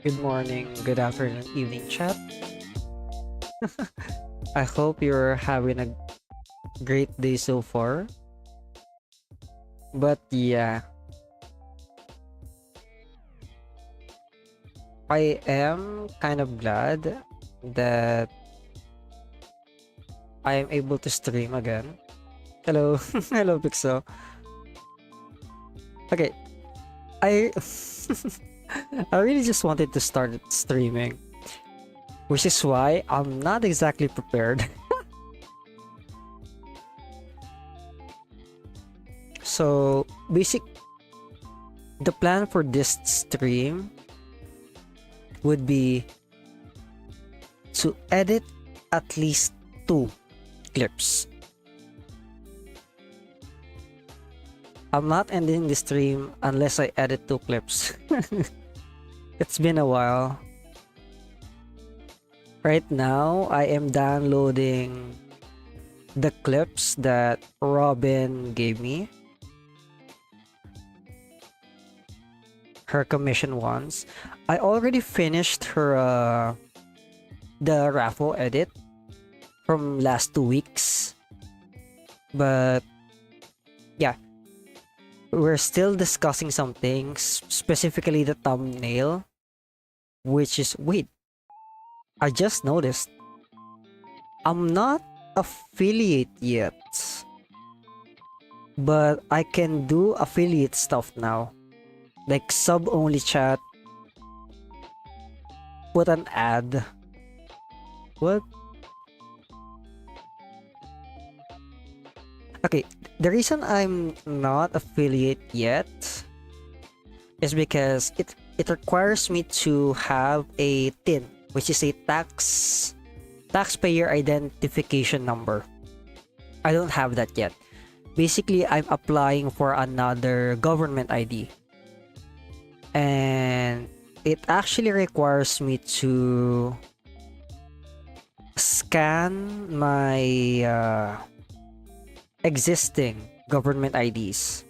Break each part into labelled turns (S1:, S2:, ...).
S1: Good morning, good afternoon, evening, chat. I hope you're having a great day so far. But yeah, I am kind of glad that I am able to stream again. Hello, hello, Pixel. Okay, I I really just wanted to start streaming, which is why I'm not exactly prepared. So, the plan for this stream would be to edit at least 2 clips. I'm not ending the stream unless I edit 2 clips. It's been a while. Right now, I am downloading the clips that Robin gave me. Her commission ones. I already finished her the raffle edit from last 2 weeks. But yeah, we're still discussing some things, specifically the thumbnail, which is wait, I just noticed I'm not affiliate yet, but I can do affiliate stuff now, like sub only chat, put an ad. What? Okay, the reason I'm not affiliate yet is because it requires me to have a TIN, which is a taxpayer identification number. I don't have that yet. Basically, I'm applying for another government ID. And it actually requires me to scan my existing government IDs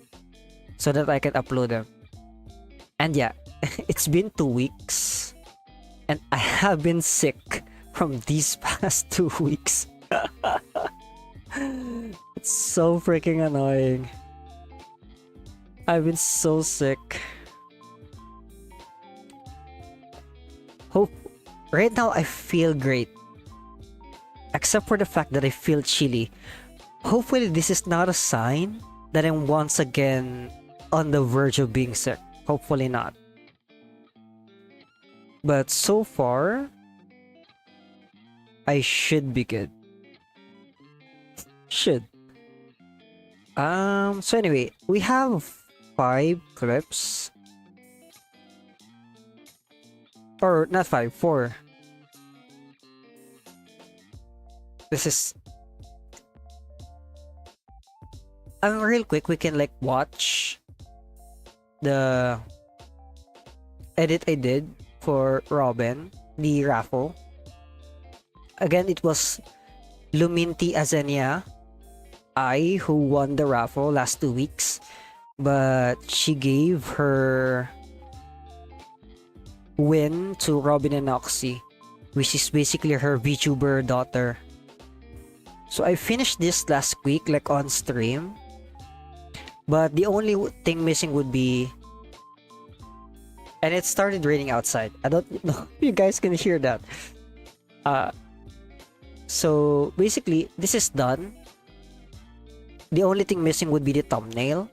S1: so that I can upload them. And yeah, it's been 2 weeks and I have been sick from these past 2 weeks. It's so freaking annoying. I've been so sick. Hope right now I feel great. Except for the fact that I feel chilly. Hopefully this is not a sign that I'm once again on the verge of being sick. Hopefully not. But so far, I should be good. Should. So anyway, we have 5 clips. Or not 5, 4. This is real quick, we can like watch the edit I did for Robin, the raffle. Again, it was Luminti Azenia I who won the raffle last 2 weeks, but she gave her win to Robin and Oxy, which is basically her VTuber daughter. So I finished this last week, like on stream. But the only thing missing would be... And it started raining outside. I don't know if you guys can hear that. So basically, this is done. The only thing missing would be the thumbnail.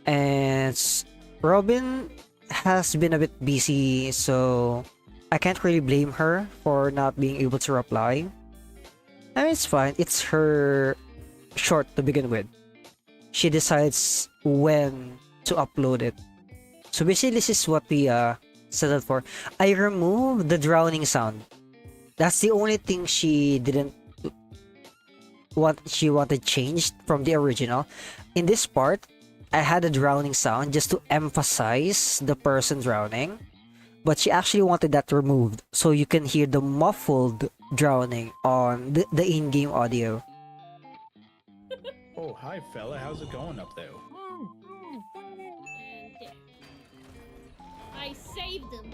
S1: And Robin has been a bit busy, so I can't really blame her for not being able to reply. I mean, it's fine. It's her short to begin with. She decides when to upload it. So basically, this is what we settled for. I removed the drowning sound. That's the only thing she didn't she wanted changed from the original. In this part, I had a drowning sound just to emphasize the person drowning, but she actually wanted that removed so you can hear the muffled drowning on the in-game audio.
S2: Oh, hi, fella. How's it going up there?
S3: And I saved him.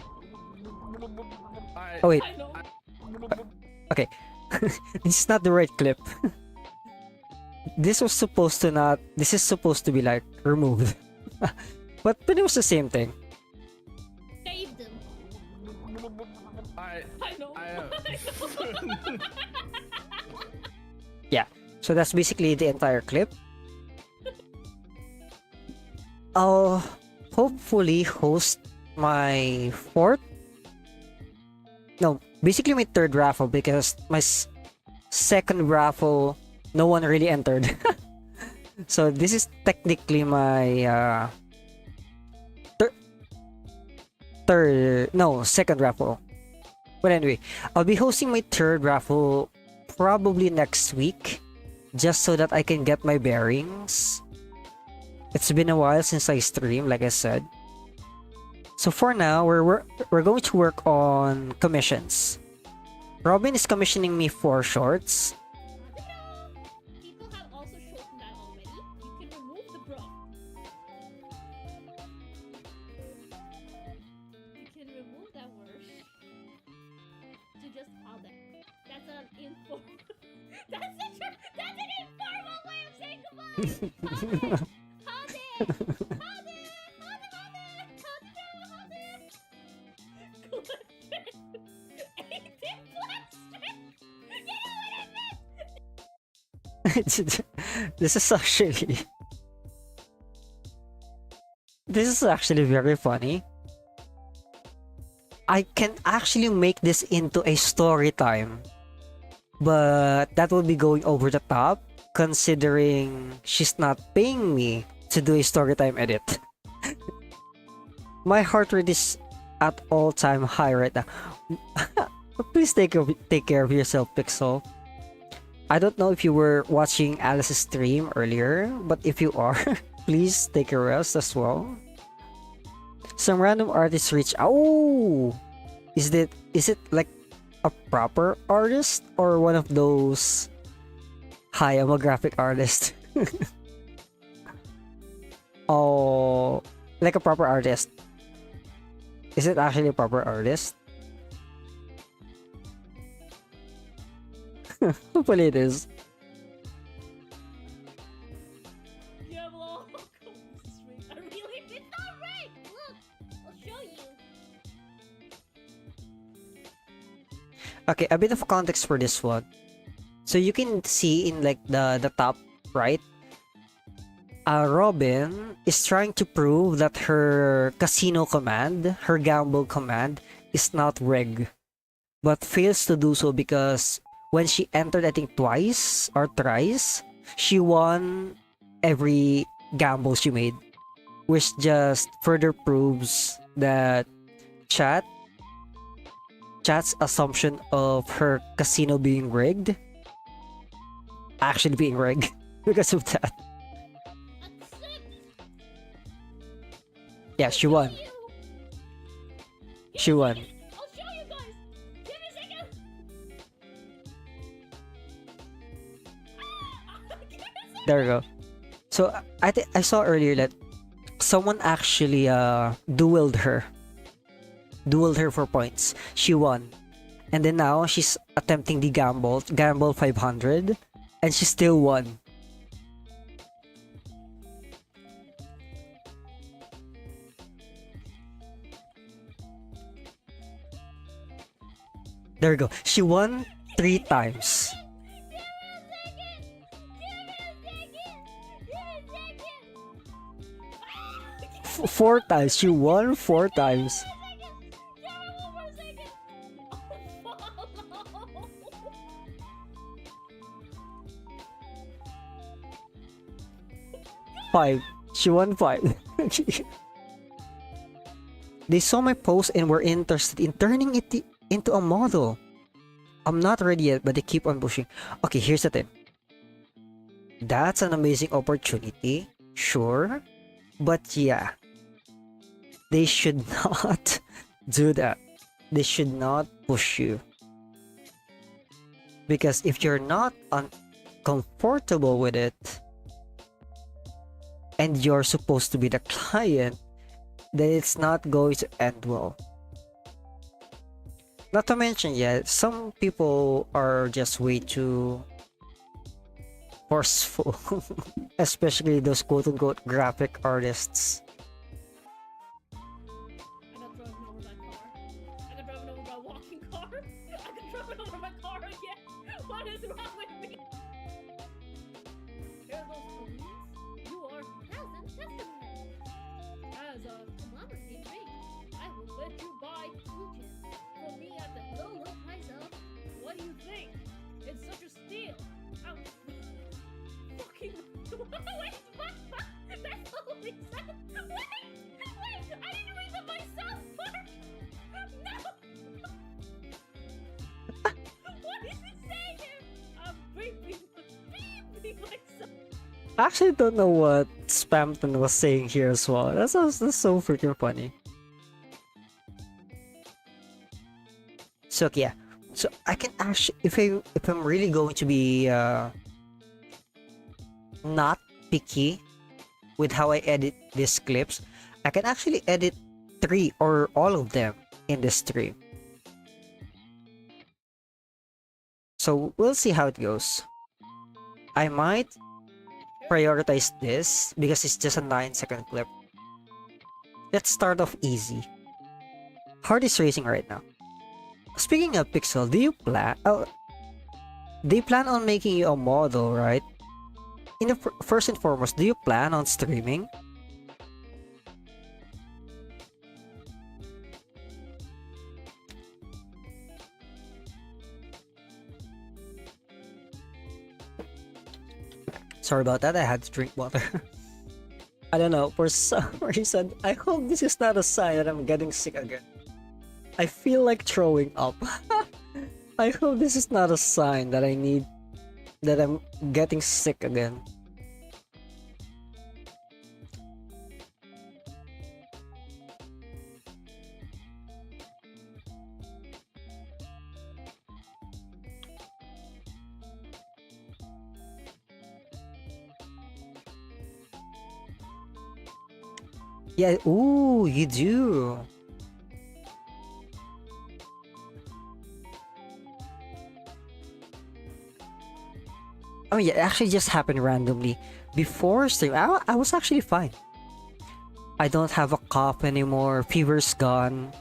S1: Oh wait,
S3: I know.
S1: okay. This is not the right clip. This was supposed to not. This is supposed to be like removed. But it was the same thing.
S3: Save them.
S2: I
S3: know.
S1: Yeah. So that's basically the entire clip. I'll hopefully host my fourth. No, basically my third raffle because my second raffle, no one really entered. So this is technically my second raffle. But anyway, I'll be hosting my third raffle probably next week, just so that I can get my bearings. It's been a while since I streamed, like I said. So for now, we're going to work on commissions. Robin is commissioning me 4 shorts.
S3: People have also shortened that already. You can remove the bro. You can remove that word to just other. That's an info. That's an informal way of saying goodbye.
S1: This is actually very funny. I can actually make this into a story time, but that would be going over the top considering she's not paying me to do a story time edit. My heart rate is at all-time high right now. Please take care of yourself, Pixel. I don't know if you were watching Alice's stream earlier, but if you are, please take a rest as well. Some random artist reach. Oh, is it like a proper artist or one of those? Hi, I'm a graphic artist. Oh, like a proper artist. Is it actually a proper artist? Hopefully it is.
S3: You have long I really did not right. Look, I'll show you.
S1: Okay, a bit of context for this one. So you can see in like the top right, Robin is trying to prove that her casino command, her gamble command, is not rigged, but fails to do so because when she entered, I think twice or thrice, she won every gamble she made, which just further proves that chat's assumption of her casino being rigged actually being rigged because of that. Yeah, she won. She won.
S3: I'll show you guys. Give me a second.
S1: There we go. So I saw earlier that someone actually dueled her for points. She won, and then now she's attempting the gamble 500, and she still won. There we go. She won 3 times. 4 times. She won 4 times. 5. She won 5. They saw my post and were interested in turning it into a model. I'm not ready yet, but they keep on pushing. Okay, here's the thing. That's an amazing opportunity, sure. But yeah, they should not do that. They should not push you. Because if you're not uncomfortable with it, and you're supposed to be the client, then it's not going to end well. Not to mention, yeah, some people are just way too forceful, especially those quote unquote graphic artists.
S3: I got driven over by car. I got driven over by walking car. I got driven over by car again. What is wrong with me? Hear those police? You are present testament. As a commodity rate, I will let you buy Fujin for me at the low price of. What do you think? It's such a steal. I'm fucking. Wait, what? That's all he said. Wait, I didn't read the myself part. No. What is he saying here? I'm beeping myself.
S1: I actually don't know what Spamton was saying here as well. That's so freaking funny. So yeah, so I can actually, if I'm really going to be not picky with how I edit these clips, I can actually edit 3 or all of them in this stream. So we'll see how it goes. I might prioritize this because it's just a 9-second clip. Let's start off easy. Hard is racing right now. Speaking of Pixel, do you plan? Oh, they plan on making you a model, right? First and foremost, do you plan on streaming? Sorry about that, I had to drink water. I don't know, for some reason, I hope this is not a sign that I'm getting sick again. I feel like throwing up. I hope this is not a sign that I'm getting sick again. Yeah, ooh, you do. Oh yeah, it actually just happened randomly. Before stream, I was actually fine. I don't have a cough anymore, fever's gone.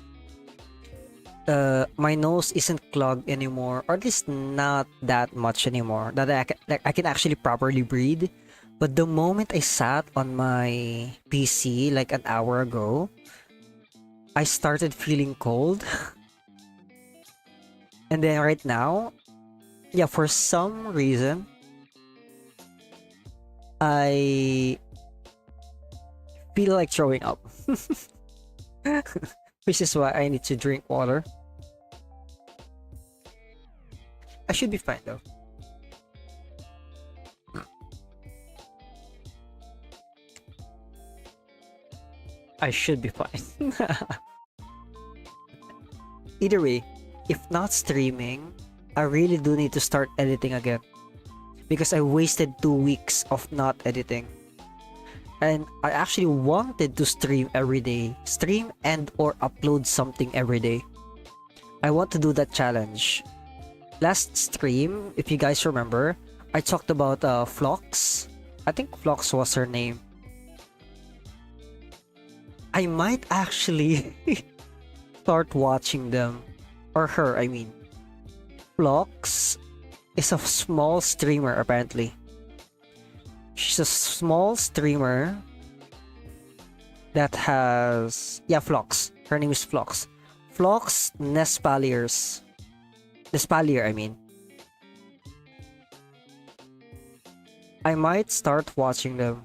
S1: My nose isn't clogged anymore, or at least not that much anymore, that I can actually properly breathe. But the moment I sat on my PC like an hour ago, I started feeling cold. And then right now, yeah, for some reason, I feel like throwing up. Which is why I need to drink water. I should be fine though. I should be fine. Either way, if not streaming, I really do need to start editing again. Because I wasted 2 weeks of not editing. And I actually wanted to stream every day. Stream and or upload something every day. I want to do that challenge. Last stream, if you guys remember, I talked about Phlox. I think Phlox was her name. I might actually start watching them. Or her, I mean. Phlox is a small streamer, apparently. She's a small streamer that has... Yeah, Phlox. Her name is Phlox. Phlox Nespaliers. Nespalier, I mean. I might start watching them.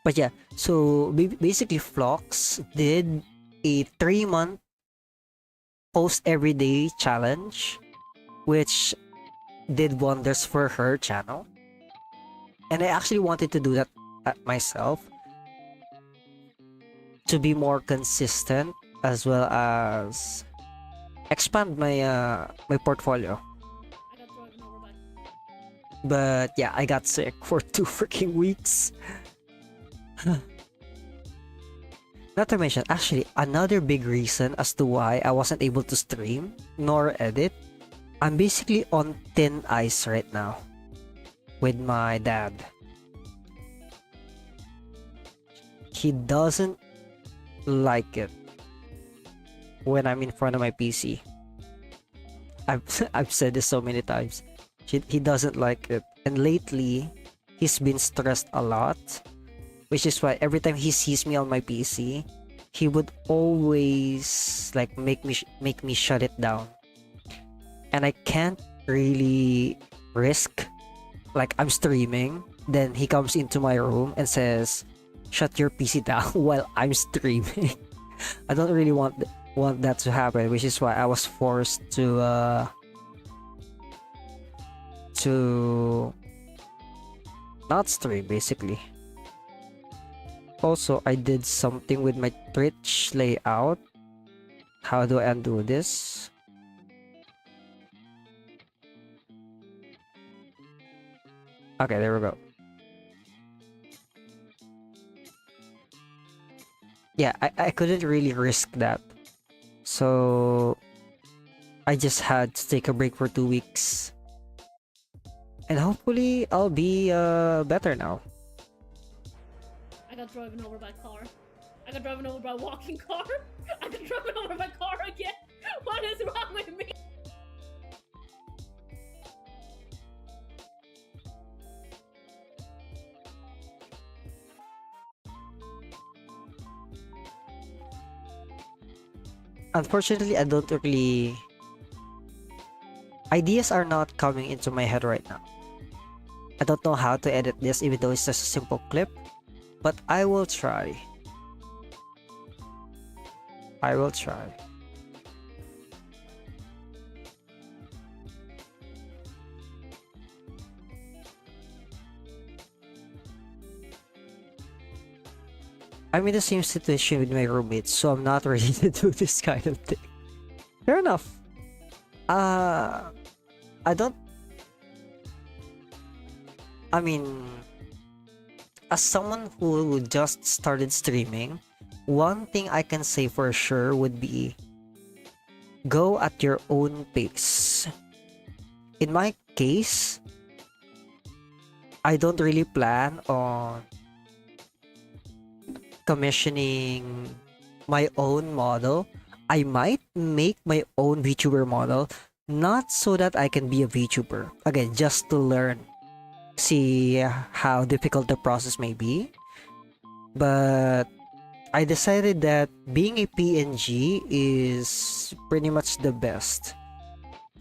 S1: But yeah, so basically Phlox did a 3-month post everyday challenge, which did wonders for her channel. And I actually wanted to do that myself to be more consistent, as well as expand my my portfolio. But yeah, I got sick for 2 freaking weeks. Not to mention, actually, another big reason as to why I wasn't able to stream nor edit, I'm basically on thin ice right now with my dad. He doesn't like it when I'm in front of my PC. I've I've said this so many times. He doesn't like it, and lately he's been stressed a lot, which is why every time he sees me on my PC, he would always like make me shut it down, and I can't really risk like I'm streaming, then he comes into my room and says, "Shut your PC down," while I'm streaming. I don't really want that to happen, which is why I was forced to not stream basically. Also, I did something with my Twitch layout. How do I undo this? Okay, there we go. Yeah, I couldn't really risk that. So I just had to take a break for 2 weeks. And hopefully I'll be better now.
S3: I got driven over by a car. I got driven over by a walking car. I got driven over by a car again. What is wrong with me?
S1: Unfortunately, I don't really... Ideas are not coming into my head right now. I don't know how to edit this, even though it's just a simple clip. But I will try. I will try. I'm in the same situation with my roommates, so I'm not ready to do this kind of thing. Fair enough. I don't... I mean... As someone who just started streaming, one thing I can say for sure would be go at your own pace. In my case, I don't really plan on commissioning my own model. I might make my own VTuber model, not so that I can be a VTuber. Again, just to learn, see how difficult the process may be. But I decided that being a PNG is pretty much the best.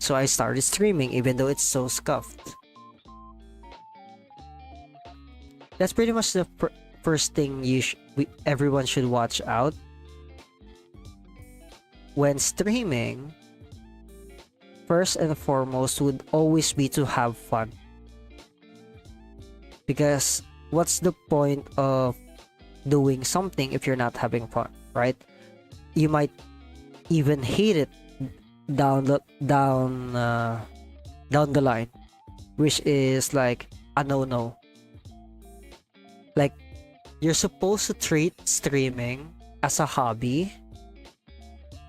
S1: So I started streaming even though it's so scuffed. That's pretty much the first thing everyone should watch out when streaming. First and foremost would always be to have fun, because what's the point of doing something if you're not having fun, right? You might even hate it down the line, which is like a no. Like, you're supposed to treat streaming as a hobby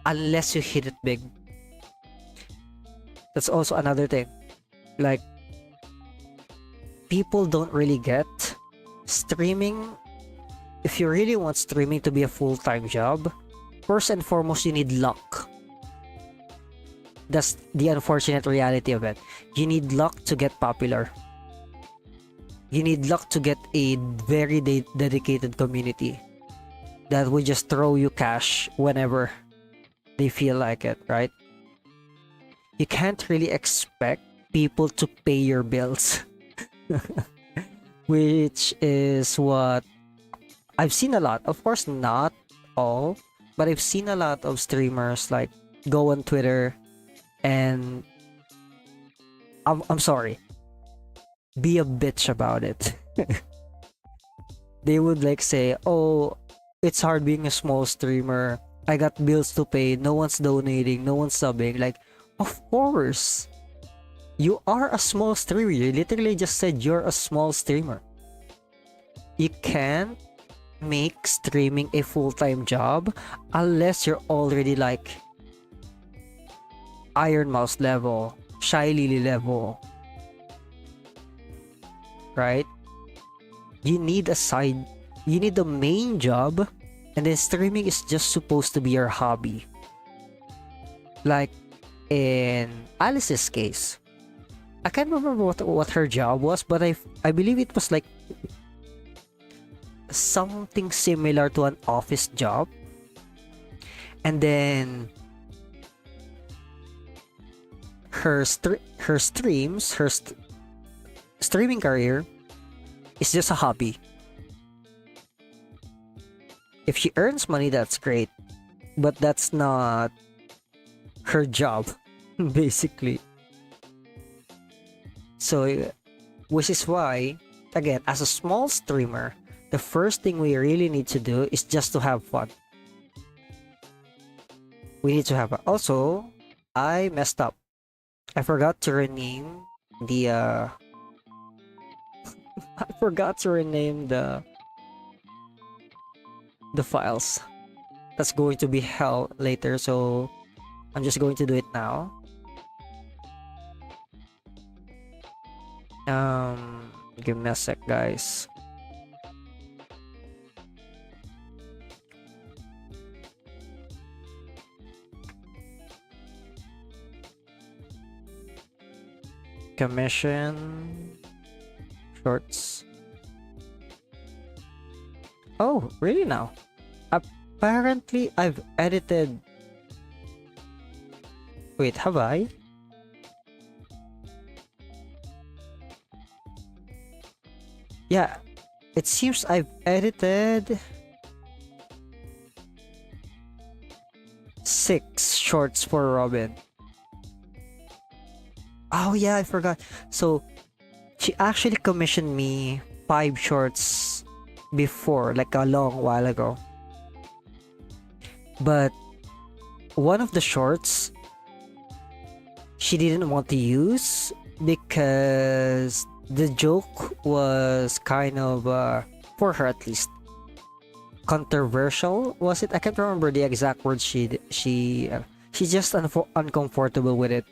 S1: unless you hit it big. That's also another thing. Like, people don't really get streaming. If you really want streaming to be a full-time job, first and foremost, you need luck. That's the unfortunate reality of it. You need luck to get popular. You need luck to get a very dedicated community that will just throw you cash whenever they feel like it, right? You can't really expect people to pay your bills. Which is what I've seen a lot. Of course, not all, but I've seen a lot of streamers like go on Twitter and I'm sorry, be a bitch about it. They would like say, "Oh, it's hard being a small streamer. I got bills to pay. No one's donating. No one's subbing." Like, of course, you are a small streamer. You literally just said you're a small streamer. You can't make streaming a full-time job unless you're already like Iron Mouse level, Shy Lily level, right? You need a side, you need the main job, and then streaming is just supposed to be your hobby. Like in Alice's case, I can't remember what her job was, but I believe it was like something similar to an office job, and then her streaming career is just a hobby. If she earns money, that's great, but that's not her job, basically. So, which is why, again, as a small streamer, the first thing we really need to do is just to have fun. We need to have also, I messed up. I forgot to rename the I forgot to rename the files. That's going to be hell later, so I'm just going to do it now. Give me a sec, guys. Commission shorts. Oh, really now? Apparently, I've edited. Wait, have I? Yeah, it seems I've edited 6 shorts for Robin. Oh yeah, I forgot. So she actually commissioned me 5 shorts before, like a long while ago. But one of the shorts she didn't want to use because the joke was kind of, for her at least, controversial. Was it? I can't remember the exact words. She's just uncomfortable with it,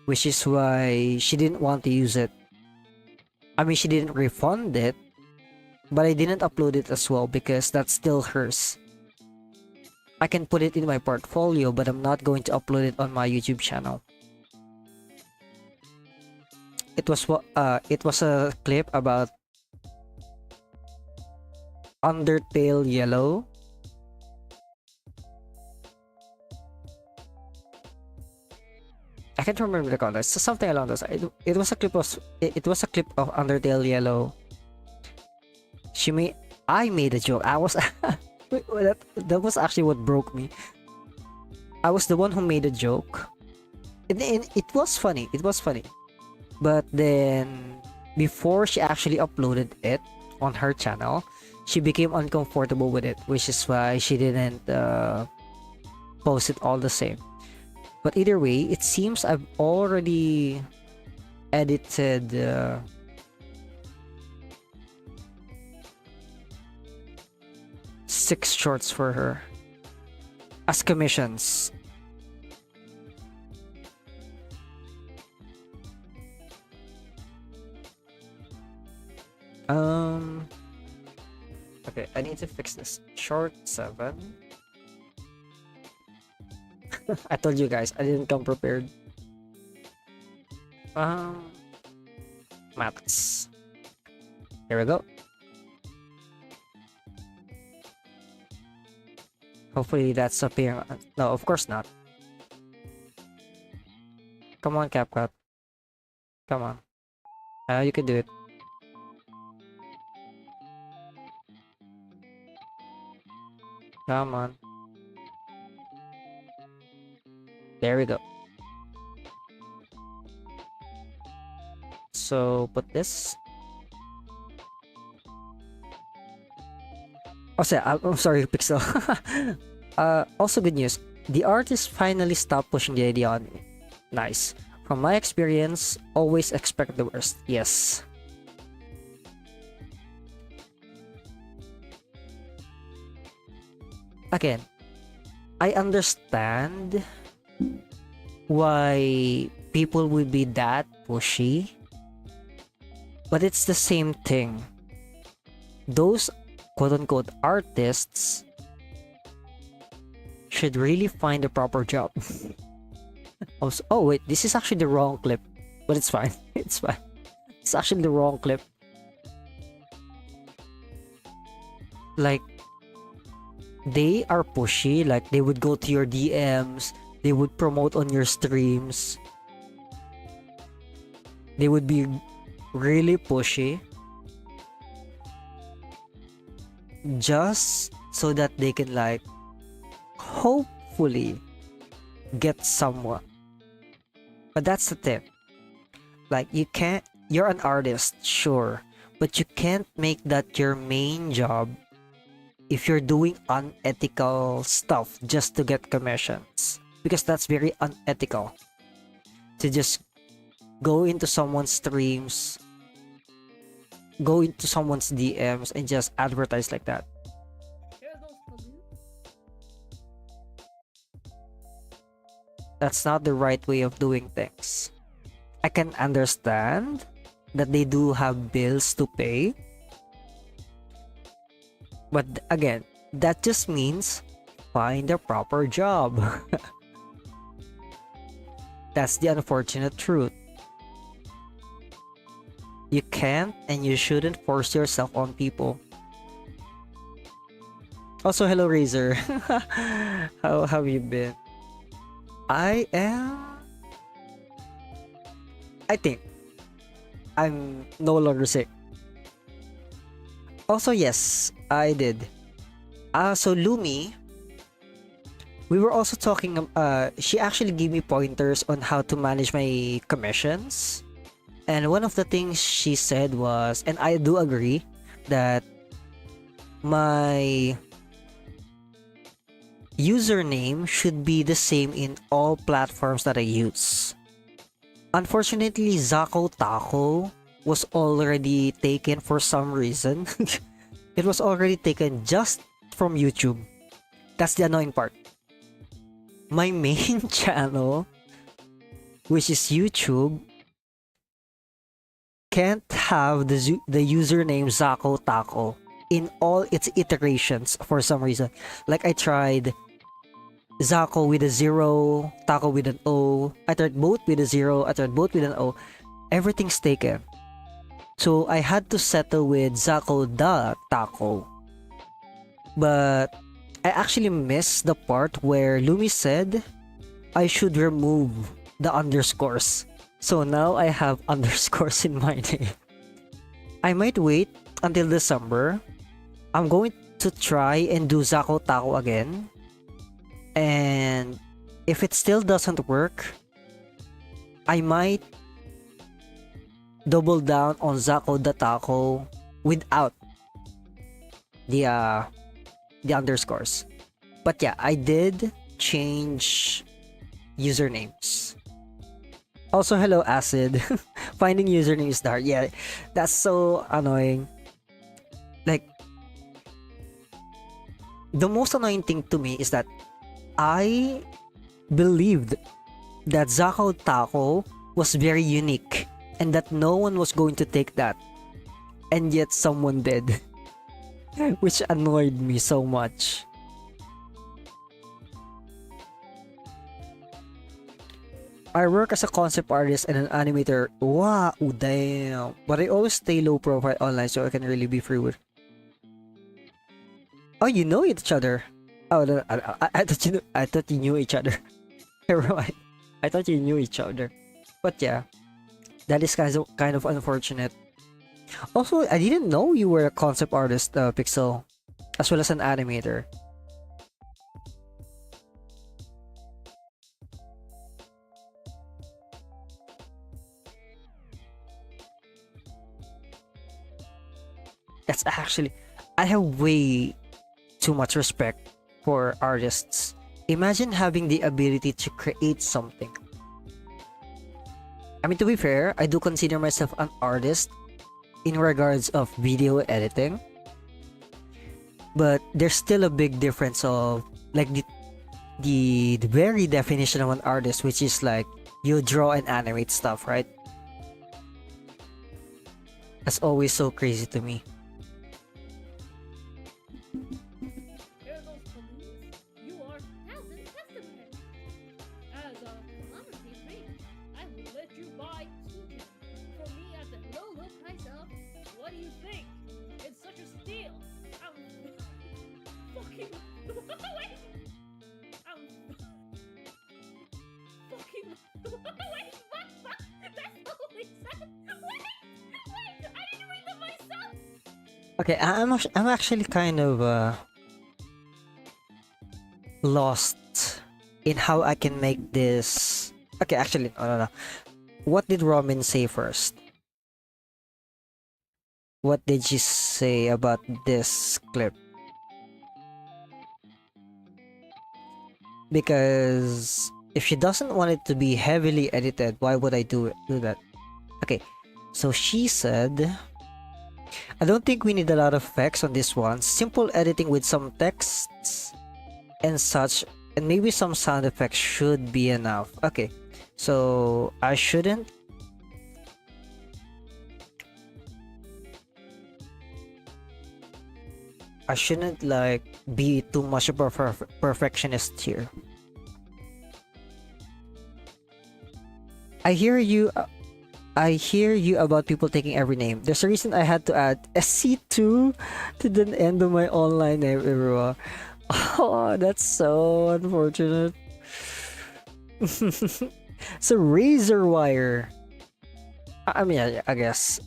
S1: which is why she didn't want to use it. I mean, she didn't refund it, but I didn't upload it as well because that's still hers. I can put it in my portfolio, but I'm not going to upload it on my YouTube channel. It was a clip about Undertale Yellow. I can't remember the context. So something along those. It was a clip of Undertale Yellow. I made a joke. I was that was actually what broke me. I was the one who made a joke. It was funny. It was funny. But then, before she actually uploaded it on her channel, she became uncomfortable with it, which is why she didn't post it all the same. But either way, it seems I've already edited 6 shorts for her as commissions. Okay, I need to fix this. Short 7. I told you guys, I didn't come prepared. Maths. Here we go. Hopefully that's appearing. No, of course not. Come on, CapCut. Come on. You can do it. Come on. There we go. So put this. Oh, I'm sorry, Pixel. Also good news. The artist finally stopped pushing the idea on me. Nice. From my experience, always expect the worst. Yes. again, I understand why people would be that pushy, but it's the same thing. Those quote unquote artists should really find a proper job. Oh wait, this is actually the wrong clip, but it's fine. It's fine. It's actually the wrong clip. Like, they are pushy. Like, they would go to your DMs, they would promote on your streams, they would be really pushy just so that they can, like, hopefully get someone. But that's the thing. Like, you're an artist, sure, but you can't make that your main job if you're doing unethical stuff just to get commissions, because that's very unethical to just go into someone's streams, go into someone's DMs and just advertise like that.
S3: Hear those balloons?
S1: That's not the right way of doing things. I can understand that they do have bills to pay, but again, that just means find a proper job. That's the unfortunate truth. You can't and you shouldn't force yourself on people. Also, hello Razor. How have you been? I think I'm no longer sick. Also, yes, I did. So Lumi, we were also talking, she actually gave me pointers on how to manage my commissions. And one of the things she said was, and I do agree, that my username should be the same in all platforms that I use. Unfortunately, Zako Taco was already taken for some reason. It was already taken just from YouTube. That's the annoying part. My main channel, which is YouTube, can't have the username Zako Taco in all its iterations for some reason. Like, I tried Zako with a 0, Taco with an O. I tried both with a 0, I tried both with an O. Everything's taken. So I had to settle with Zako the Taco. But I actually missed the part where Lumi said I should remove the underscores. So now I have underscores in my name. I might wait until December. I'm going to try and do Zako Taco again. And if it still doesn't work, I might double down on Zako the Taco without the underscores. But yeah, I did change usernames. Also, hello Acid. Finding usernames there. Yeah, that's so annoying. Like, the most annoying thing to me is that I believed that Zako Taco was very unique and that no one was going to take that. And yet someone did. Which annoyed me so much. I work as a concept artist and an animator. Wow, damn. But I always stay low profile online so I can really be free with. Oh, you know each other. Oh, no, I thought you knew each other. Never mind. I thought you knew each other. But yeah, that is kind of unfortunate. Also, I didn't know you were a concept artist, Pixel, as well as an animator. That's actually, I have way too much respect for artists. Imagine having the ability to create something. I mean, to be fair, I do consider myself an artist in regards of video editing. but there's still a big difference of like the very definition of an artist, which is like you draw and animate stuff, right? That's always so crazy to me.
S3: Hear those balloons? You are thousand customers. As a commodity free, I will let you buy two gems for me at the low price of. What do you think? It's such a steal. I'm fucking wait. I'm fucking wait. What? That's all he said. Wait. I didn't read them myself.
S1: Okay, I'm actually kind of lost in how I can make this. Okay, actually, no. What did Robin say first? What did she say about this clip? Because if she doesn't want it to be heavily edited, why would I do that? Okay, so she said, I don't think we need a lot of effects on this one. Simple editing with some texts and such, and maybe some sound effects should be enough. Okay, so I shouldn't like be too much of a perfectionist here. I hear you about people taking every name. There's a reason I had to add SC2 to the end of my online name, everyone. Oh, that's so unfortunate. So razor wire. I mean, I guess.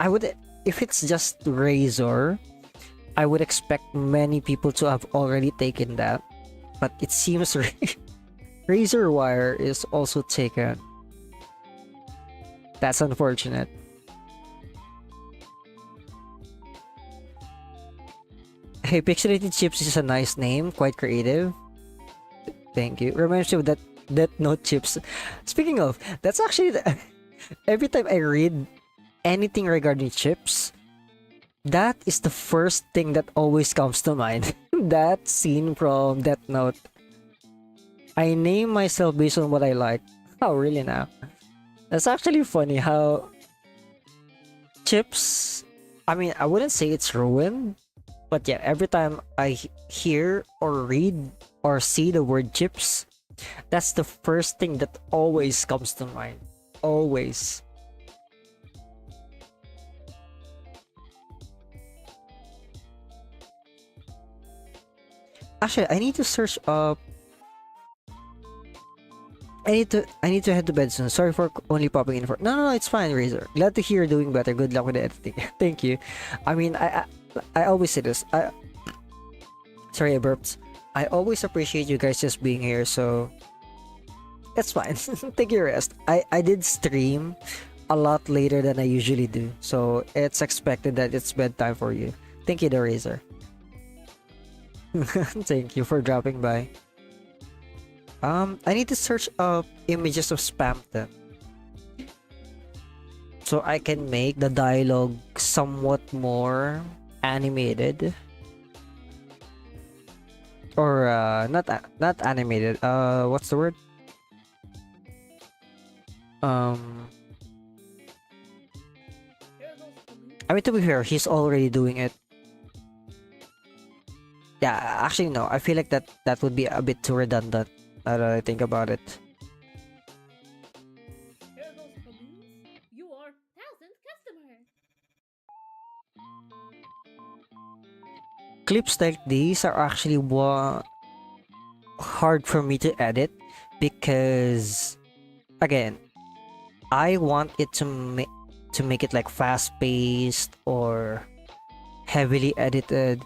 S1: I would, if it's just razor, I would expect many people to have already taken that. But it seems razor wire is also taken. That's unfortunate. Hey, Pixelated Chips is a nice name, quite creative. Thank you. Reminds me of that Death Note Chips. Speaking of, that's actually every time I read anything regarding chips, that is the first thing that always comes to mind. That scene from Death Note. I name myself based on what I like. Oh, really now? That's actually funny how chips, I mean, I wouldn't say it's ruined, but yeah, every time I hear or read or see the word chips, that's the first thing that always comes to mind. Always. Actually, I need to search up. I need to head to bed soon. Sorry for only popping in for. No, it's fine, Razor. Glad to hear you're doing better. Good luck with the editing. Thank you. I mean, I always say this. Sorry, I burped. I always appreciate you guys just being here. So that's fine. Take your rest. I did stream a lot later than I usually do, so it's expected that it's bedtime for you. Thank you, the Razor. Thank you for dropping by. I need to search up images of Spamton so I can make the dialogue somewhat more animated, or not animated. What's the word? I mean, to be fair, he's already doing it. Yeah, actually no. I feel like that would be a bit too redundant. Now that I think about it.
S3: Hear those balloons? You are thousand customers.
S1: Clips like these are actually hard for me to edit because, again, I want it to make it like fast paced or heavily edited,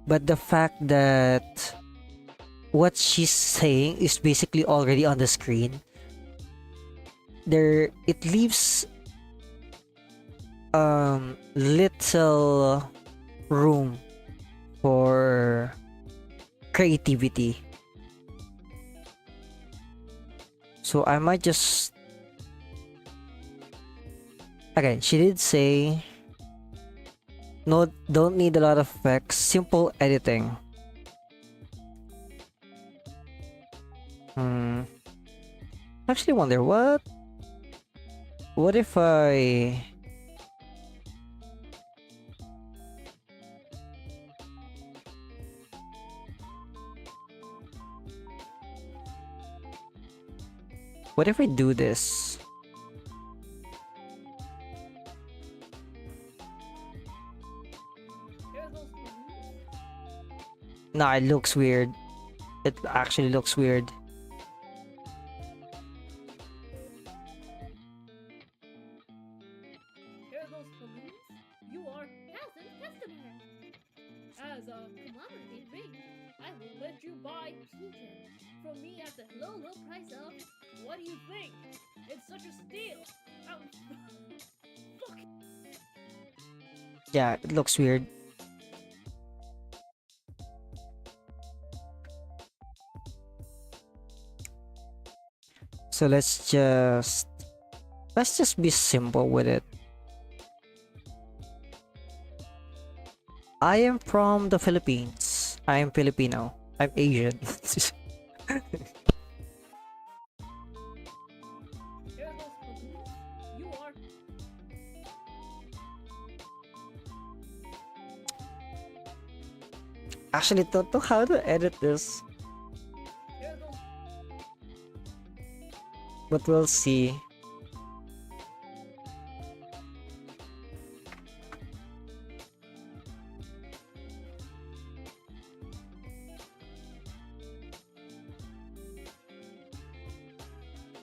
S1: but the fact that what she's saying is basically already on the screen, it leaves little room for creativity. So I might just, again, she did say No, don't need a lot of effects. Simple editing. Hmm. Actually wonder what if I do this?
S3: Hear those balloons?
S1: Nah, it looks weird. It actually looks weird.
S3: Hear those balloons? You are thousand customer. As a commemorative ring, I will let you buy 2 gems from me at the low price of. What do you think? It's such a steal. Fuck.
S1: Yeah, it looks weird. So let's just be simple with it. I am from the Philippines. I am Filipino. I'm Asian.
S3: Hear those balloons? You are.
S1: Actually, don't know how to edit this,
S3: Hear those.
S1: but we'll see.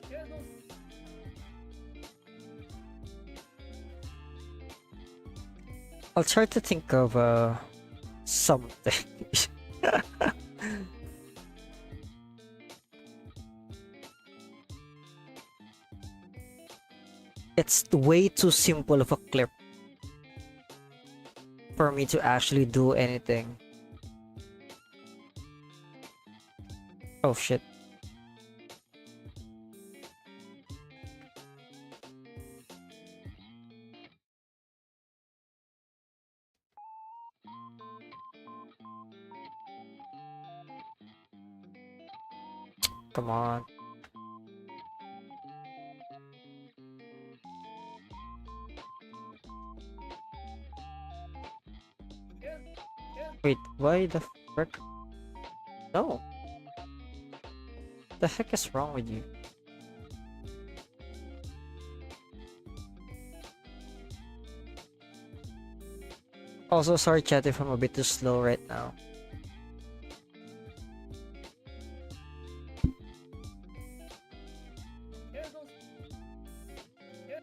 S3: Hear those.
S1: I'll try to think of something. It's way too simple of a clip for me to actually do anything. Oh shit. Come on.
S3: Hear. Hear.
S1: Wait, why the frick? No. The heck is wrong with you? Also, sorry chat if I'm a bit too slow right now.
S3: Hear those. Hear.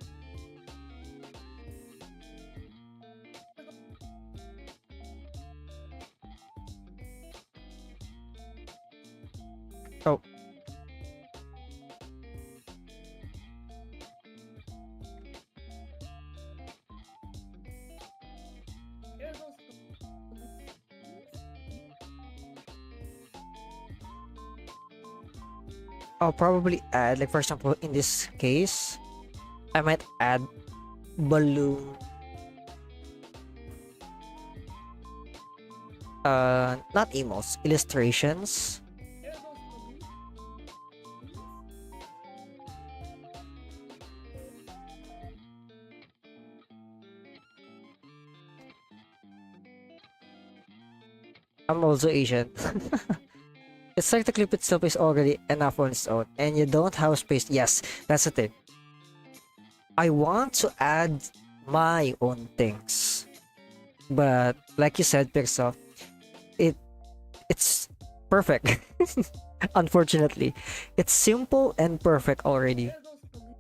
S1: Oh.
S3: Hear those balloons?
S1: I'll probably add, like for example, in this case, I might add balloon. Not emotes, illustrations.
S3: Hear those balloons?
S1: I'm also Asian. It's like the clip itself is already enough on its own, and you don't have space. Yes, that's the thing. I want to add my own things, but like you said, Pixel, it's perfect. Unfortunately, it's simple and perfect already.
S3: Hear those balloons?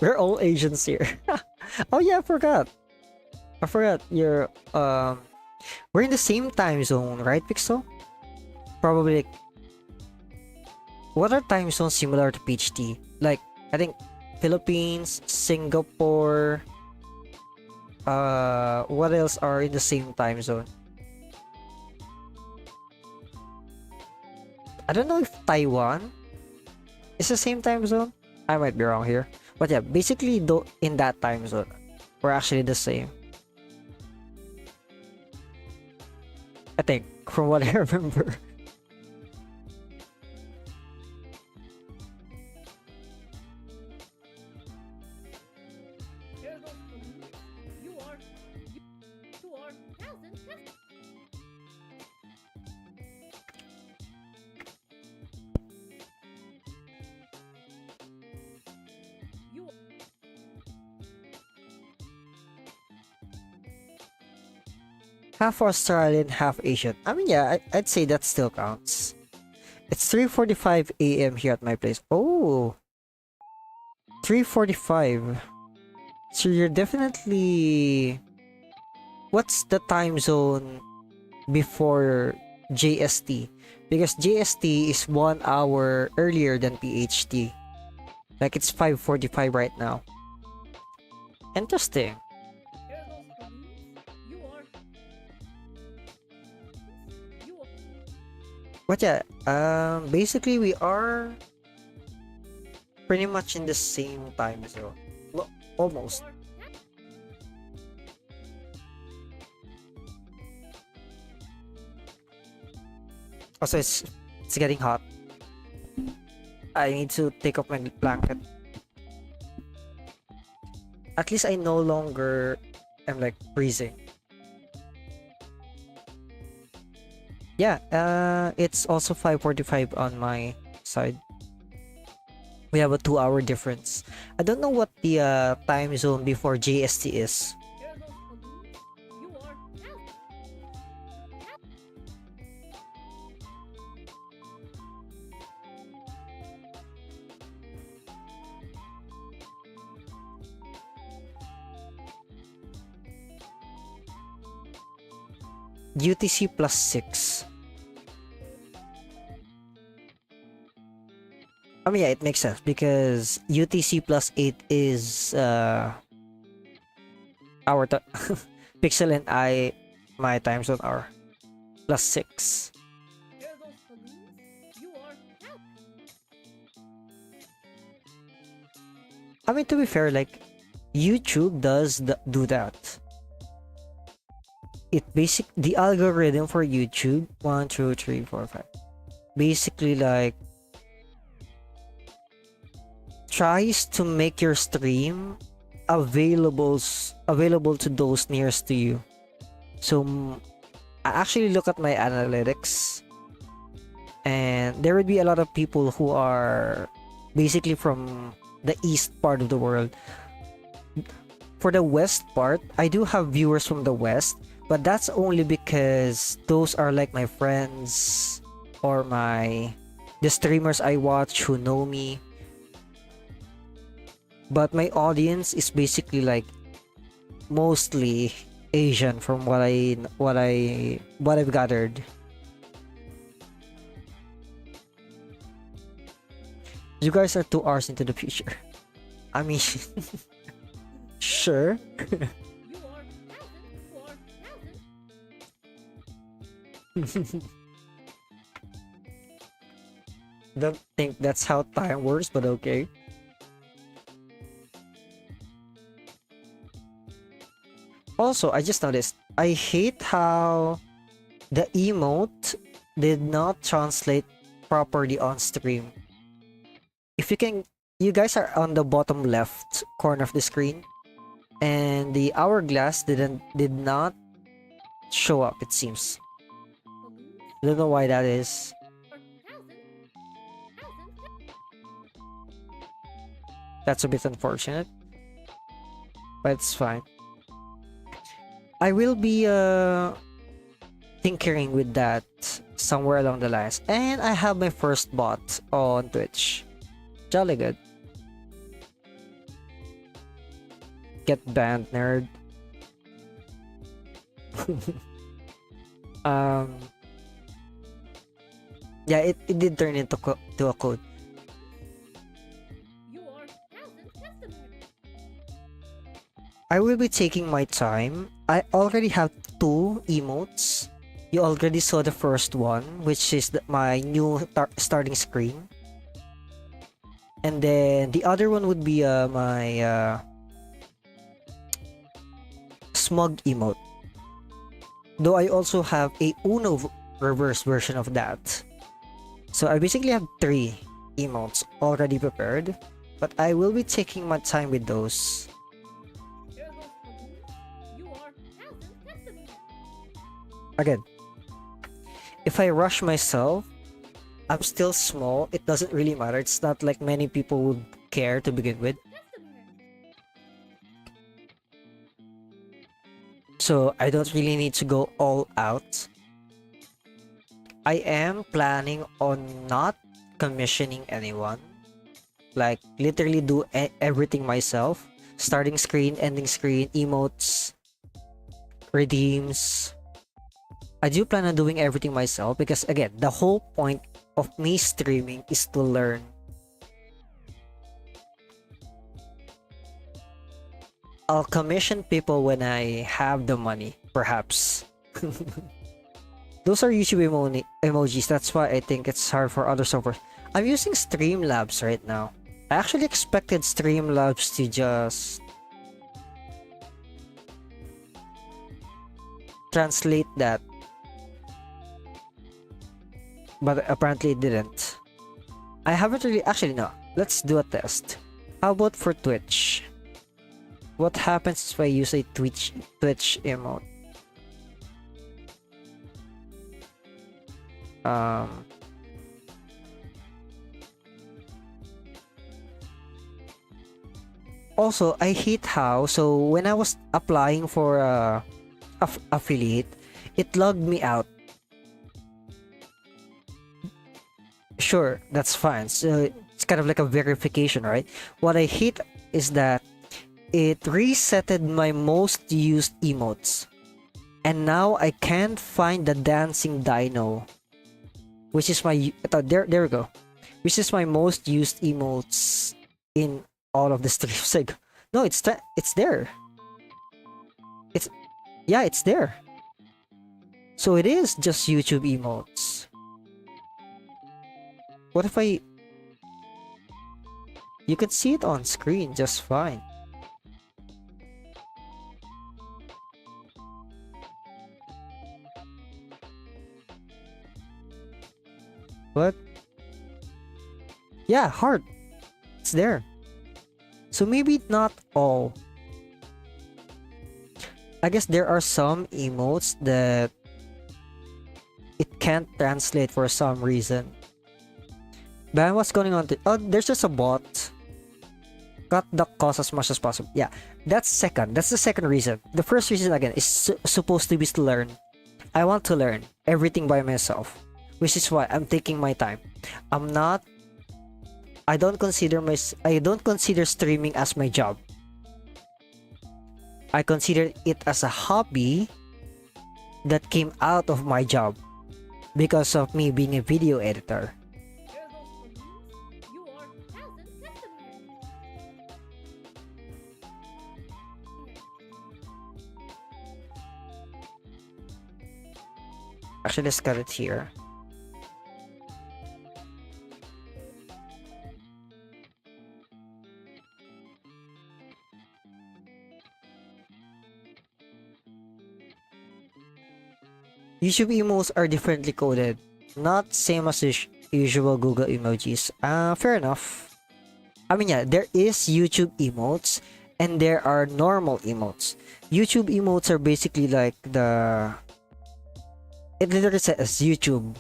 S1: We're all Asians here. Oh yeah, I forgot. We're in the same time zone, right, Pixel? Probably. Like, what are time zones similar to PhD? Like, I think Philippines, Singapore. What else are in the same time zone? I don't know if Taiwan. It's the same time zone. I might be wrong here, but yeah, basically though in that time zone, we're actually the same. I think from what I remember.
S3: Hear those balloons? You are peasant test. You
S1: Half Australian, half Asian. I mean, yeah, I'd say that still counts. It's 3:45 a.m. here at my place. Oh, 3:45. So you're definitely... What's the time zone before JST? Because JST is 1 hour earlier than PHT. Like it's 5:45 right now. Interesting.
S3: hear those balloons? You are
S1: But yeah, basically we are pretty much in the same time zone. Well, almost.
S3: are
S1: Also, it's getting hot. I need to take off my blanket. At least I no longer am like freezing. Yeah, it's also 5:45 on my side. We have a 2 hour difference. I don't know what the time zone before JST is.
S3: hear those balloons? You are peasant.
S1: UTC plus 6. I mean, yeah, it makes sense because UTC plus 8 is our Pixel and I, my time zone are plus 6.
S3: Hear those balloons? You are peasant.
S1: I mean, to be fair, like YouTube does do that. The algorithm for YouTube 1 2 3 4 5 basically like tries to make your stream available to those nearest to you. So I actually look at my analytics, and there would be a lot of people who are basically from the east part of the world. For the west part, I do have viewers from the west, but that's only because those are like my friends or the streamers I watch who know me. But my audience is basically like mostly Asian from what I've gathered. You guys are 2 hours into the future. I mean, sure.
S3: You are peasant.
S1: Don't think that's how time works, but okay. Also, I just noticed, I hate how the emote did not translate properly on stream. If you guys are on the bottom left corner of the screen, and the hourglass did not show up, it seems.
S3: Balloons
S1: I don't know why that is.
S3: are peasant.
S1: That's a bit unfortunate, but it's fine. I will be tinkering with that somewhere along the lines. And I have my first bot on Twitch. Jolly good. Get banned, nerd. um yeah, it did turn into to a code.
S3: You are peasant customer.
S1: I will be taking my time. I already have 2 emotes. You already saw the first one, which is my new starting screen. And then the other one would be my smug emote. Though I also have a reverse version of that. So I basically have 3 emotes already prepared, but I will be taking my time with those.
S3: Here goes balloons. You are peasant testimony.
S1: Again, if I rush myself, I'm still small. It doesn't really matter. It's not like many people would care to begin with.
S3: Testimony.
S1: So I don't really need to go all out. I am planning on not commissioning anyone. Like literally do everything myself. Starting screen, ending screen, emotes, redeems. I do plan on doing everything myself because again, the whole point of me streaming is to learn. I'll commission people when I have the money, perhaps. Those are YouTube emojis. That's why I think it's hard for other software. I'm using Streamlabs right now. I actually expected Streamlabs to just translate that, but apparently it didn't. I haven't really actually no. Let's do a test. How about for Twitch? What happens if I use a Twitch emote? Also, I hate how when I was applying for affiliate, it logged me out. Sure, that's fine. So it's kind of like a verification, right? What I hate is that it resetted my most used emotes. And now I can't find the dancing dino, which is my there we go. Which is my most used emotes in all of the streams. Like, no, it's there. It's there. So it is just YouTube emotes. What if I... You can see it on screen just fine. What? Yeah, heart. It's there. So maybe not all. I guess there are some emotes that it can't translate for some reason. But what's going on? Oh, there's just a bot. Cut the cost as much as possible. Yeah, that's second. That's the second reason. The first reason again is supposed to be to learn. I want to learn everything by myself, which is why I'm taking my time. I don't consider streaming as my job. I consider it as a hobby that came out of my job because of me being a video editor.
S3: Here goes balloons. You are peasant testimony.
S1: Actually, let's cut it here. YouTube emotes are differently coded, not same as usual Google emojis. Fair enough. I mean, yeah, there is YouTube emotes and there are normal emotes. YouTube emotes are basically like it literally says YouTube,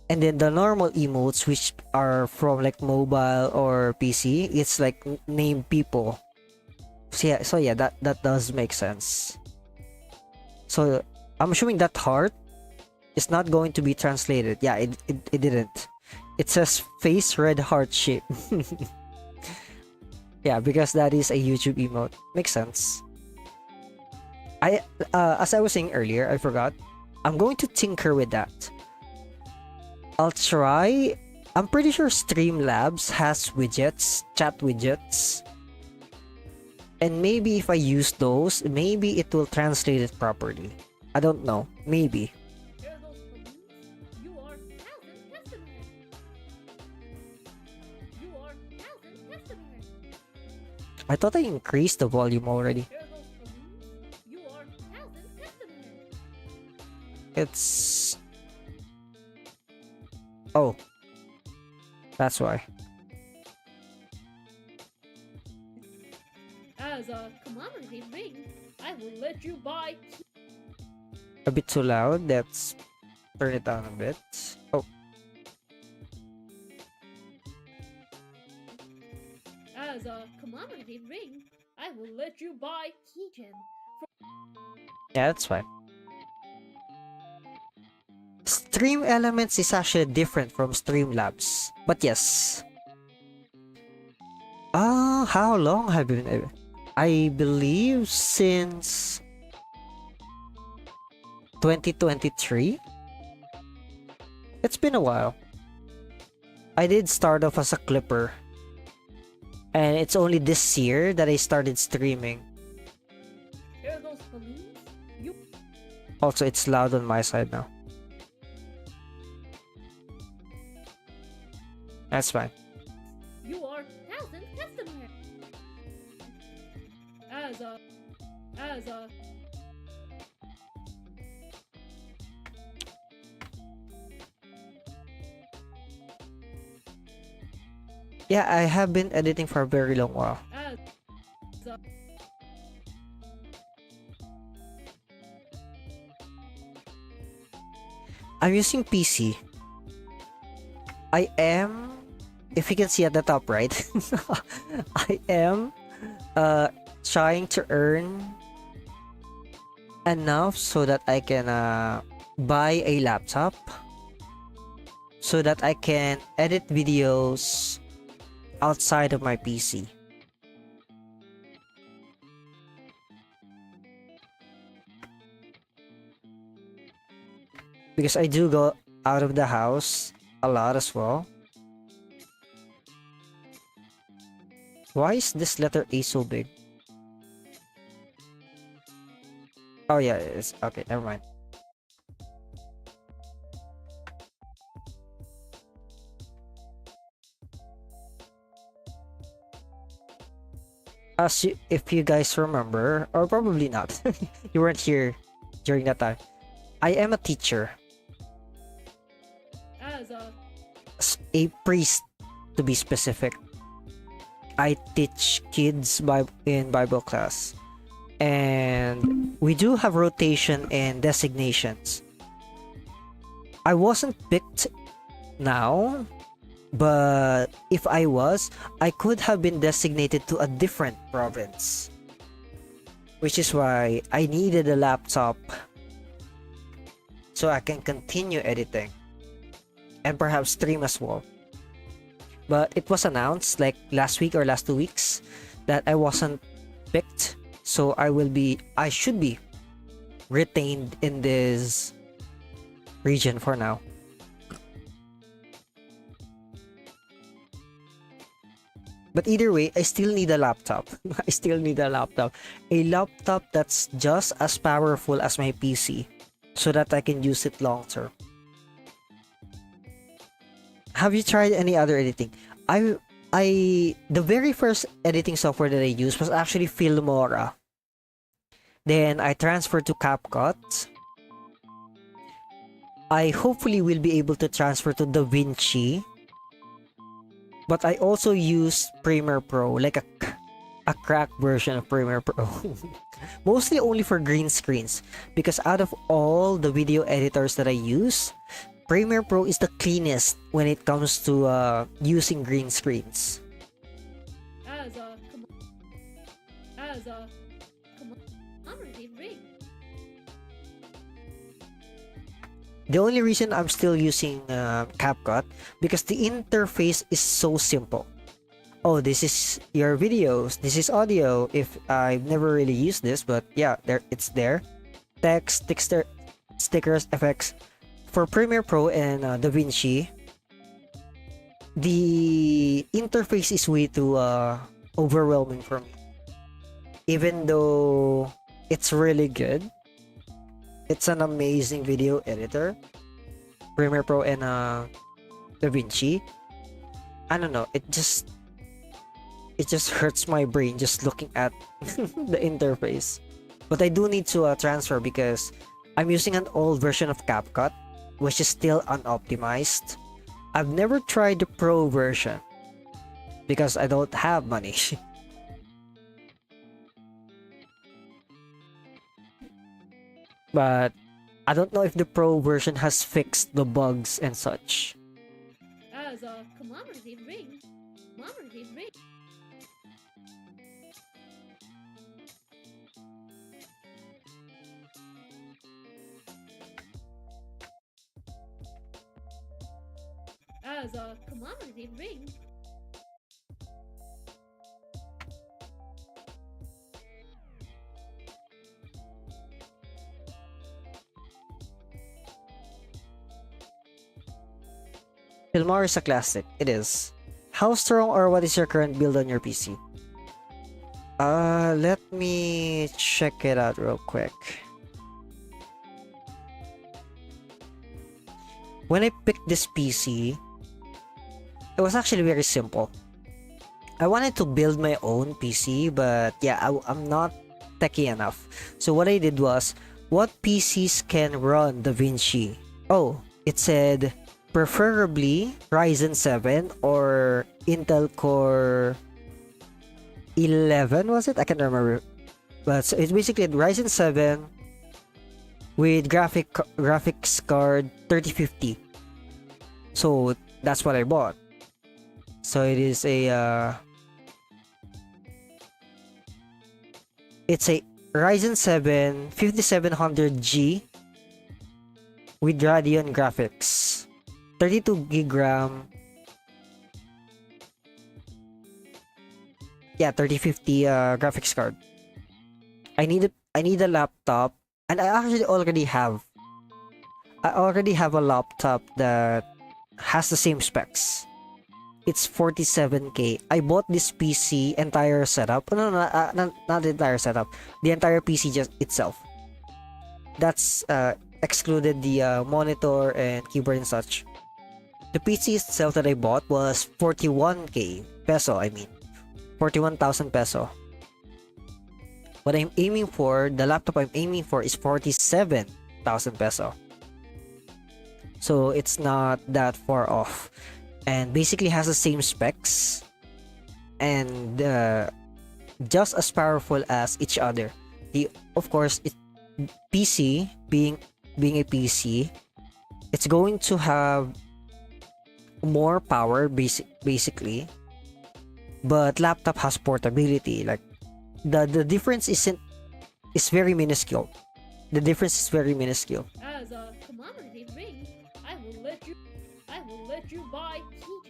S1: and then the normal emotes, which are from like mobile or PC, it's like name people. So yeah, that does make sense. So I'm assuming that heart is not going to be translated. Yeah, it didn't. It says face red heart shape. Yeah, because that is a YouTube emote. Makes sense. As I was saying earlier, I forgot. I'm going to tinker with that. I'll try. I'm pretty sure Streamlabs has widgets, chat widgets. And maybe if I use those, maybe it will translate it properly. I don't know. Maybe.
S3: Here goes balloons. You are peasant testimony. You are peasant
S1: I thought I increased the volume already.
S3: Hear those balloons? You are thousand testimony.
S1: It's... Oh. That's why.
S3: As a commemorative ring, I will let you buy
S1: A bit too loud. Let's turn it down a bit. Oh.
S3: As a commemorative ring, I will let you buy keygen.
S1: Yeah, that's fine. Stream Elements is actually different from Streamlabs. But yes. How long have you been? I believe since 2023. It's been a while. I did start off as a clipper. And it's only this year that I started streaming.
S3: Hear those balloons? You
S1: Also, it's loud on my side now. That's fine.
S3: You are thousand testimony. As a
S1: Yeah, I have been editing for a very long while.
S3: as a
S1: I'm using PC. I am, if you can see at the top right, I am trying to earn enough so that I can buy a laptop so that I can edit videos outside of my PC. Because I do go out of the house a lot as well. Why is this letter A so big? Oh yeah, it's okay, never mind. If you guys remember, or probably not, you weren't here during that time. I am a teacher,
S3: as a
S1: a priest to be specific. I teach kids in Bible class, and we do have rotation and designations. I wasn't picked now, but if I was, I could have been designated to a different province, which is why I needed a laptop so I can continue editing and perhaps stream as well. But it was announced like last week or last 2 weeks that I wasn't picked, so I should be retained in this region for now. But either way, I still need a laptop. I still need a laptop. A laptop that's just as powerful as my PC so that I can use it long term. Have you tried any other editing? The very first editing software that I used was actually Filmora. Then I transferred to CapCut. I hopefully will be able to transfer to DaVinci. But I also use Premiere Pro, like a cracked version of Premiere Pro. Mostly only for green screens. Because out of all the video editors that I use, Premiere Pro is the cleanest when it comes to using green screens.
S3: as a commemorative ring.
S1: The only reason I'm still using CapCut because the interface is so simple. Oh, this is your videos. This is audio. If I've never really used this, but yeah, it's there. Text, stickers, effects. For Premiere Pro and DaVinci, the interface is way too overwhelming for me. Even though it's really good, it's an amazing video editor, Premiere Pro and DaVinci. I don't know, it just hurts my brain just looking at the interface. But I do need to transfer because I'm using an old version of CapCut, which is still unoptimized. I've never tried the pro version because I don't have money. But I don't know if the pro version has fixed the bugs and such.
S3: As a commemorative ring. Commemorative ring. As a commemorative ring.
S1: Filmar is a classic. It is. How strong or what is your current build on your PC? Let me check it out real quick. When I picked this PC, it was actually very simple. I wanted to build my own PC, but yeah, I'm not techy enough. So what I did was, what PCs can run DaVinci? Oh, it said preferably Ryzen 7 or Intel Core 11, was it? I can't remember. But so it's basically Ryzen 7 with graphics card 3050. So that's what I bought. So it is a it's a Ryzen 7 5700G with Radeon graphics, 32 gig RAM. Yeah, 3050 graphics card. I need a laptop, and I actually already have. I already have a laptop that has the same specs. It's 47k. I bought this PC entire setup. No, not the entire setup. The entire PC just itself. That's excluded the monitor and keyboard and such. The PC itself that I bought was 41k peso. I mean, 41,000 peso. What I'm aiming for, the laptop I'm aiming for is 47,000 peso. So it's not that far off. And basically has the same specs. And just as powerful as each other. Of course, PC, being a PC, it's going to have more power basically. But laptop has portability. Like the difference is very minuscule. The difference is very minuscule.
S3: As a commemorative ring, I will let you buy two.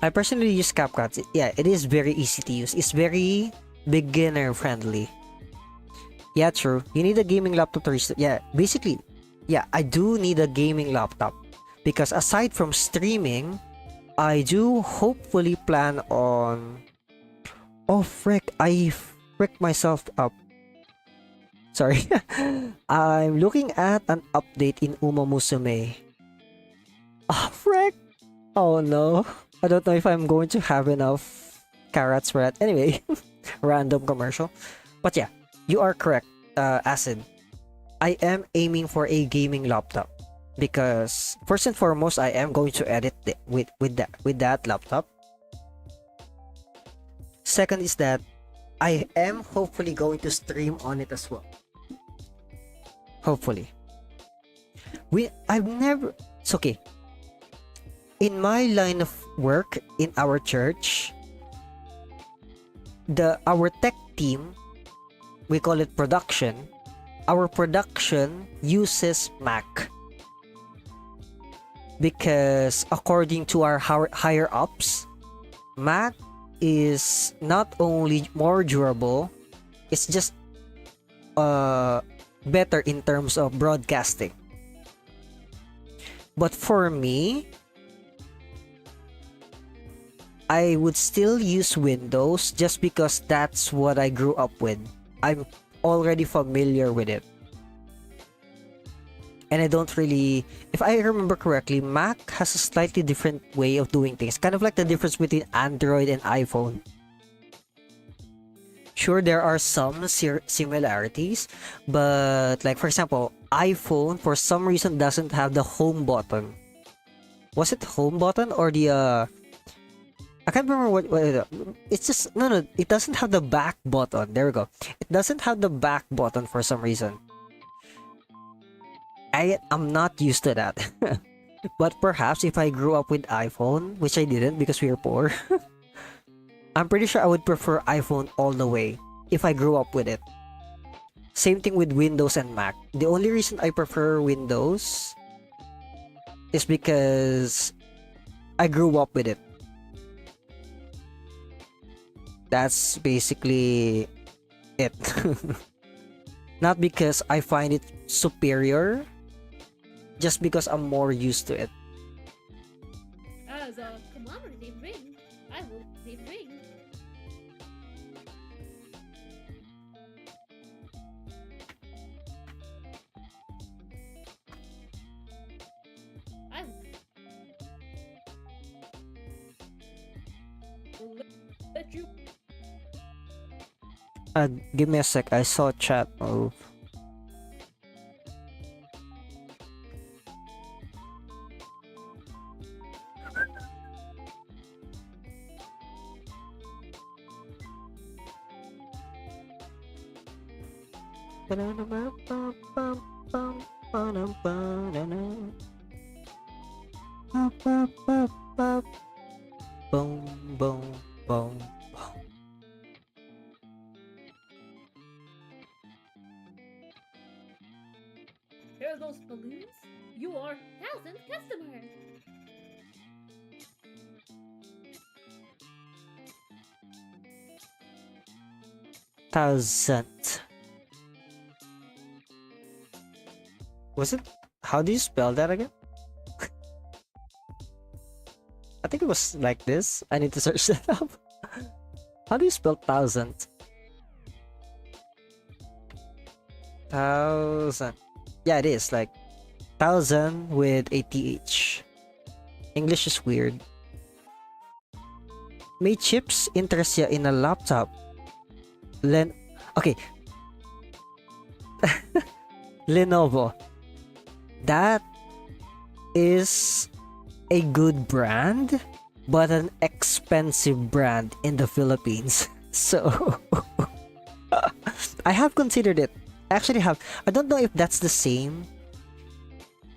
S1: I personally use CapCut. Yeah, it is very easy to use. It's very beginner friendly. Yeah, true. You need a gaming laptop to reach. Yeah, basically, yeah, I do need a gaming laptop because aside from streaming, I do hopefully plan on. Oh frick! I fricked myself up. Sorry. I'm looking at an update in Uma Musume. Oh frick! Oh no. I don't know if I'm going to have enough carrots for that. Anyway, random commercial. But yeah, you are correct, Acid. I am aiming for a gaming laptop because first and foremost, I am going to edit with that laptop. Second is that I am hopefully going to stream on it as well. Hopefully. It's okay. In my line of work in our church, our tech team, we call it production. Our production uses Mac because according to our higher ups, Mac is not only more durable, it's just better in terms of broadcasting. But for me, I would still use Windows just because that's what I grew up with. I'm already familiar with it. And I don't really, if I remember correctly, Mac has a slightly different way of doing things, kind of like the difference between Android and iPhone. Sure, there are some similarities, but like for example, iPhone for some reason doesn't have the home button. Was it home button or the I can't remember it's just no, it doesn't have the back button. There we go. It doesn't have the back button for some reason. I'm not used to that. But perhaps if I grew up with iPhone, which I didn't because we were poor, I'm pretty sure I would prefer iPhone all the way if I grew up with it. Same thing with Windows and Mac. The only reason I prefer Windows is because I grew up with it. That's basically it. Not because I find it superior, just because I'm more used to it.
S3: As a commemorative ring, I will the ring. I will let you.
S1: Give me a sec. I saw chat move. Boom, boom, boom.
S3: Hear those balloons? You are 1,000th customer.
S1: Thousand. Was it? How do you spell that again? I think it was like this. I need to search that up. How do you spell thousand? Thousand. Yeah, it is like thousand with a th. English is weird. May chips interest ya in a laptop? Okay. Lenovo. That is a good brand, but an expensive brand in the Philippines. So I have considered it. I actually have. I don't know if that's the same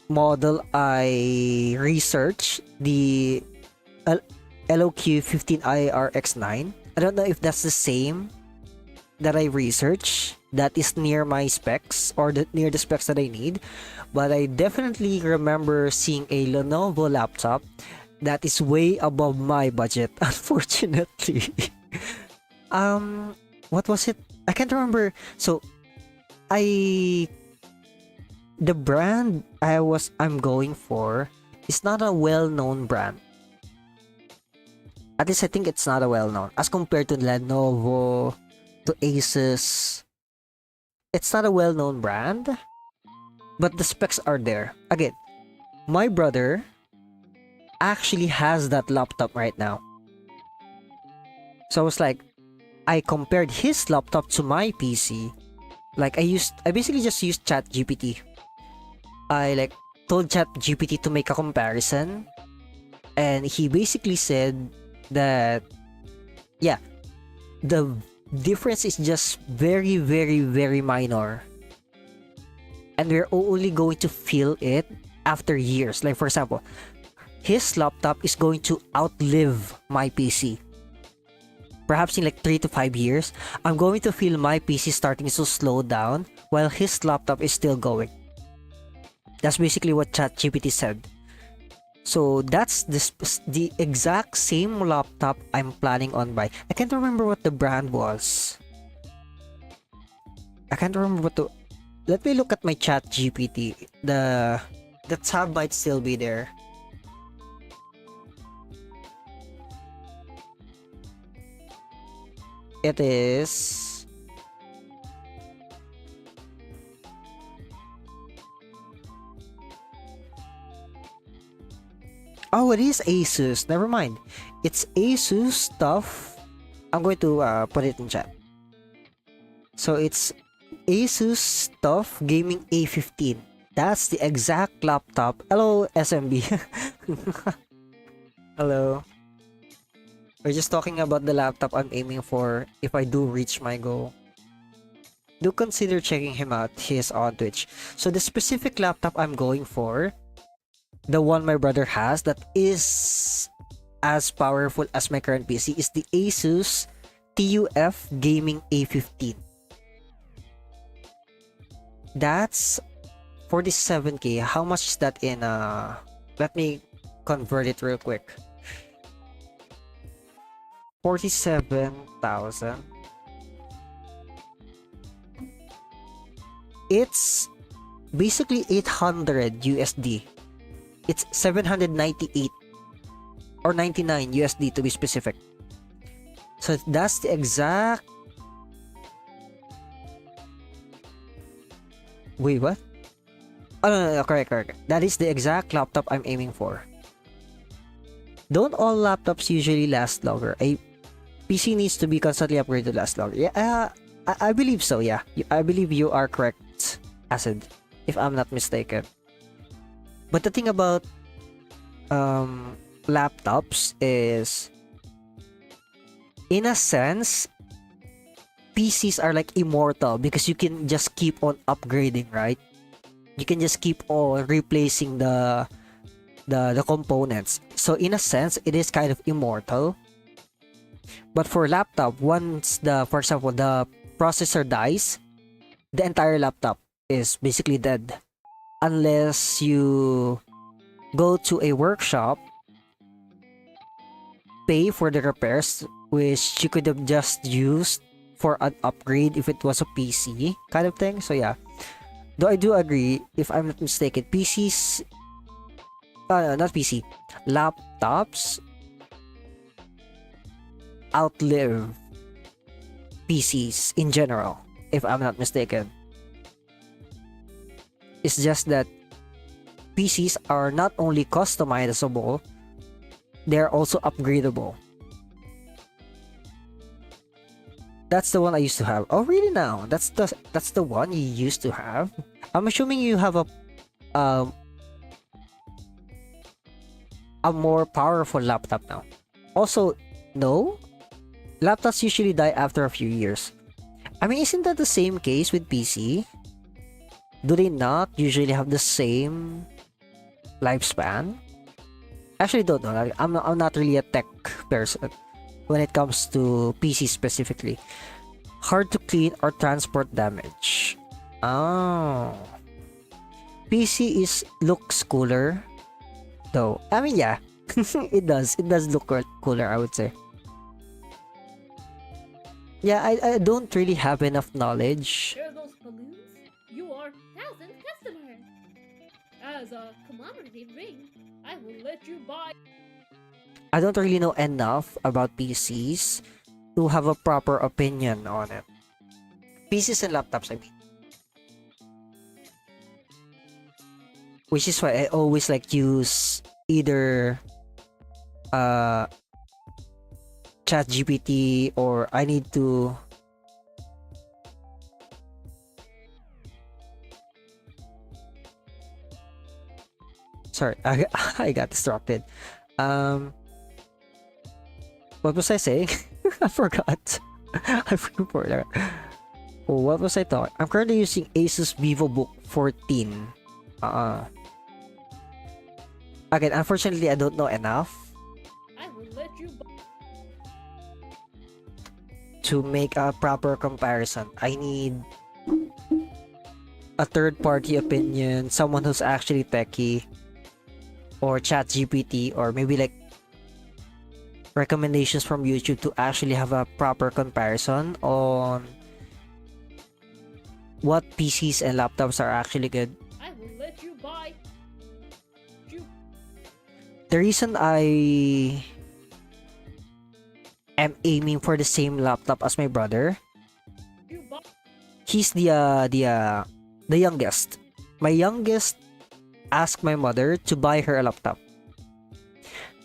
S1: model I researched, the LOQ15IRX9. I don't know if that's the same that I researched that is near my specs or near the specs that I need, but I definitely remember seeing a Lenovo laptop that is way above my budget, unfortunately. What was it? I can't remember. So the brand I'm going for is not a well-known brand. At least I think it's not a well-known as compared to Lenovo, to Asus. It's not a well-known brand, but the specs are there. Again, my brother actually has that laptop right now. So I was like, I compared his laptop to my PC. Like I basically just used ChatGPT. I like told ChatGPT to make a comparison, and he basically said that yeah, the difference is just very, very, very minor, and we're only going to feel it after years. Like for example, his laptop is going to outlive my PC. Perhaps in like 3 to 5 years, I'm going to feel my PC starting to slow down while his laptop is still going. That's basically what ChatGPT said. So that's the exact same laptop I'm planning on buying. I can't remember what the brand was. I can't remember what the... Let me look at my ChatGPT. The tab might still be there. It is... Oh, it is Asus. Never mind. It's Asus stuff. I'm going to put it in chat. So it's Asus stuff gaming A15. That's the exact laptop. Hello, SMB. Hello. We're just talking about the laptop I'm aiming for if I do reach my goal. Do consider checking him out. He's on Twitch. So the specific laptop I'm going for, the one my brother has that is as powerful as my current PC, is the Asus TUF Gaming A15. That's 47k. How much is that in let me convert it real quick. 47,000. It's basically 800 USD. It's 798 or 99 USD to be specific. So that's the exact. Wait, what? Oh, no, correct. That is the exact laptop I'm aiming for. Don't all laptops usually last longer? A PC needs to be constantly upgraded to last longer. Yeah, I believe so, yeah. I believe you are correct, Acid, if I'm not mistaken. But the thing about laptops is, in a sense, PCs are like immortal because you can just keep on upgrading, right? You can just keep on replacing the components. So in a sense, it is kind of immortal. But for laptop, once for example, the processor dies, the entire laptop is basically dead. Unless you go to a workshop, pay for the repairs, which you could have just used for an upgrade if it was a PC kind of thing. So yeah, though I do agree, if I'm not mistaken, PCs, not PC, laptops outlive PCs in general, if I'm not mistaken. It's just that PCs are not only customizable, they're also upgradable. That's the one I used to have. Oh, really now? That's the one you used to have? I'm assuming you have a more powerful laptop now. Also, no? Laptops usually die after a few years. I mean, isn't that the same case with PC? Do they not usually have the same lifespan? Actually, don't know. I'm not really a tech person when it comes to PC specifically. Hard to clean or transport damage. Oh. PC looks cooler though. I mean, yeah. it does look cooler, I would say. Yeah, I don't really have enough knowledge.
S3: Share those balloons? You are 1,000th customer. As a commemorative ring, I will let you buy.
S1: I don't really know enough about PCs to have a proper opinion on it. PCs and laptops, I mean. Which is why I always like use either ChatGPT, or I need to sorry, I got distracted. What was I saying? I forgot. I forgot. Oh, what was I talking? I'm currently using Asus VivoBook 14. Again, unfortunately, I don't know enough
S3: I will let you buy.
S1: to make a proper comparison. I need a third-party opinion, someone who's actually techie, or ChatGPT, or maybe like recommendations from YouTube to actually have a proper comparison on what PCs and laptops are actually good.
S3: I will let you buy.
S1: The reason I am aiming for the same laptop as my brother,
S3: You buy.
S1: he's the youngest. My youngest asked my mother to buy her a laptop.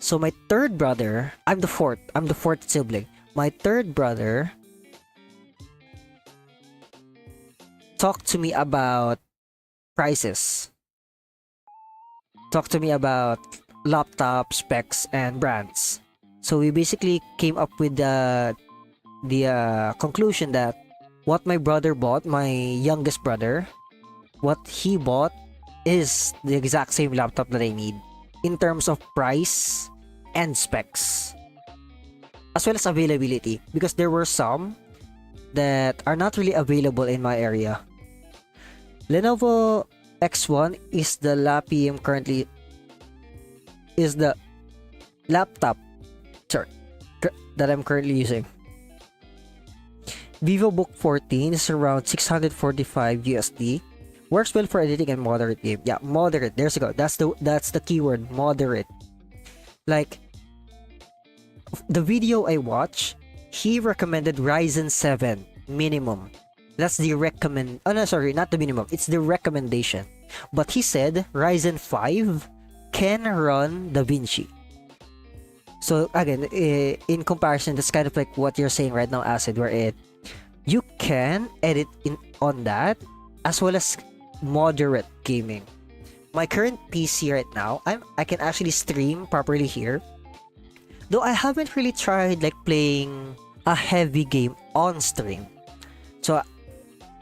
S1: So my third brother, I'm the fourth. I'm the fourth sibling. My third brother talked to me about prices. Talked to me about laptop specs and brands. So we basically came up with the conclusion that what my brother bought, my youngest brother, what he bought is the exact same laptop that I need in terms of price and specs, as well as availability, because there were some that are not really available in my area. Lenovo X1 is the laptop sorry, that I'm currently using. VivoBook 14 is around 645 USD. Works well for editing and moderate game. Yeah, moderate. There's a go. That's the keyword, moderate. Like the video I watched, he recommended Ryzen 7 minimum. That's the recommend. Oh no, sorry, not the minimum. It's the recommendation. But he said Ryzen 5 can run DaVinci. So again, in comparison, that's kind of like what you're saying right now, Acid, where you can edit on that as well as moderate gaming. My current PC right now, I can actually stream properly here. Though I haven't really tried like playing a heavy game on stream. So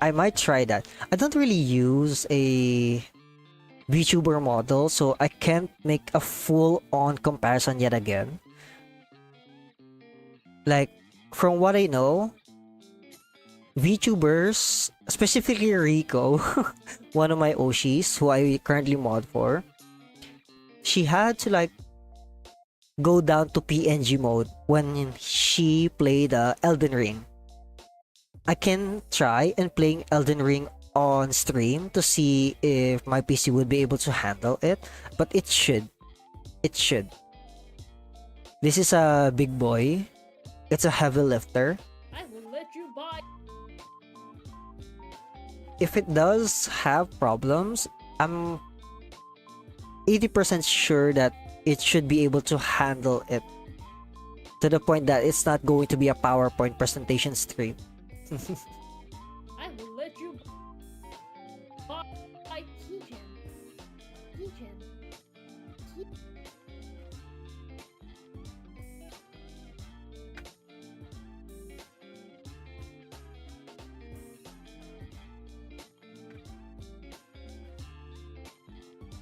S1: I might try that. I don't really use a VTuber model, so I can't make a full-on comparison yet again. Like, from what I know, VTubers, specifically Rico, one of my Oshis who I currently mod for, she had to like go down to PNG mode when she played Elden Ring. I can try and playing Elden Ring on stream to see if my PC would be able to handle it, but it should. It should. This is a big boy. It's a heavy lifter.
S3: I will let you buy.
S1: If it does have problems, I'm 80% sure that it should be able to handle it to the point that it's not going to be a PowerPoint presentation stream.
S3: I will let you buy keygen. Keygen.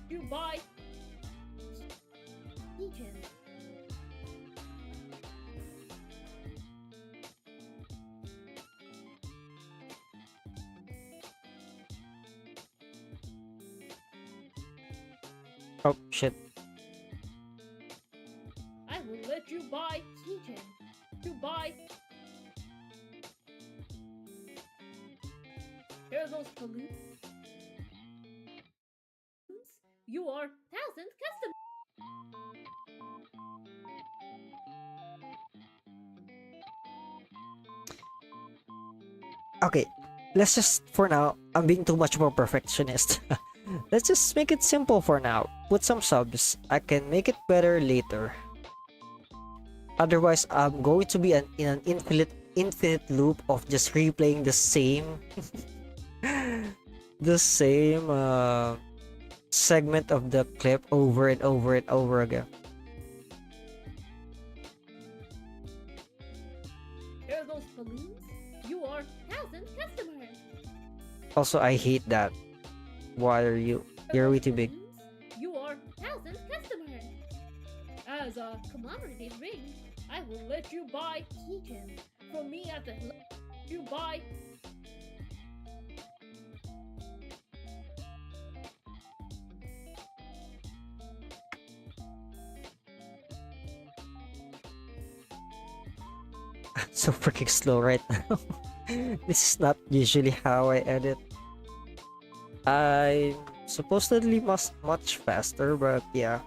S3: You buy keygen.
S1: Oh shit.
S3: I will let you buy keygen. You buy. Hear those balloons? You are 1,000 customers.
S1: Okay, let's just, for now, I'm being too much of a perfectionist. Let's just make it simple for now. Put some subs. I can make it better later. Otherwise, I'm going to be in an infinite loop of just replaying the same the same segment of the clip over and over and over again.
S3: Hear those balloons? You are 1,000 customers.
S1: Also, I hate that. Why are you? You're way too big.
S3: You are 1,000 customers. As a commemorative ring, I will let you buy keygen. From me at the you buy.
S1: So freaking slow right now. This is not usually how I edit. I supposedly much faster, but yeah.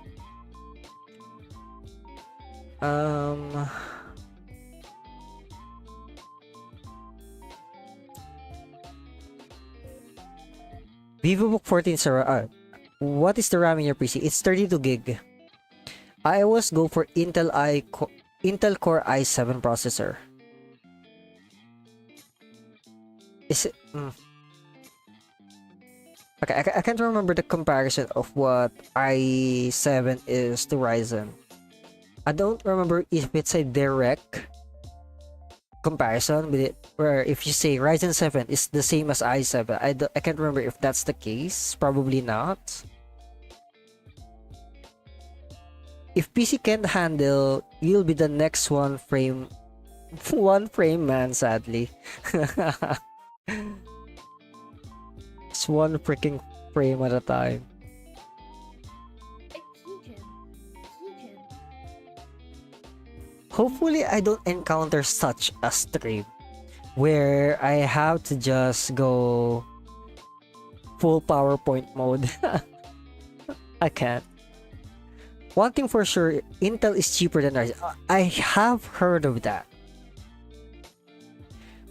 S1: VivoBook 14 is what is the RAM in your PC? It's 32 gig. I always go for Intel Core i7 processor. Is it? Okay, I can't remember the comparison of what i7 is to Ryzen. I don't remember if it's a direct comparison with it, where if you say Ryzen 7 is the same as i7. I can't remember if that's the case. Probably not. If PC can't handle, you'll be the next one frame man, sadly. It's one freaking frame at a time.
S3: Keygen. Keygen.
S1: Hopefully I don't encounter such a stream where I have to just go full PowerPoint mode. I can't. One thing for sure, Intel is cheaper than Ryzen. I have heard of that.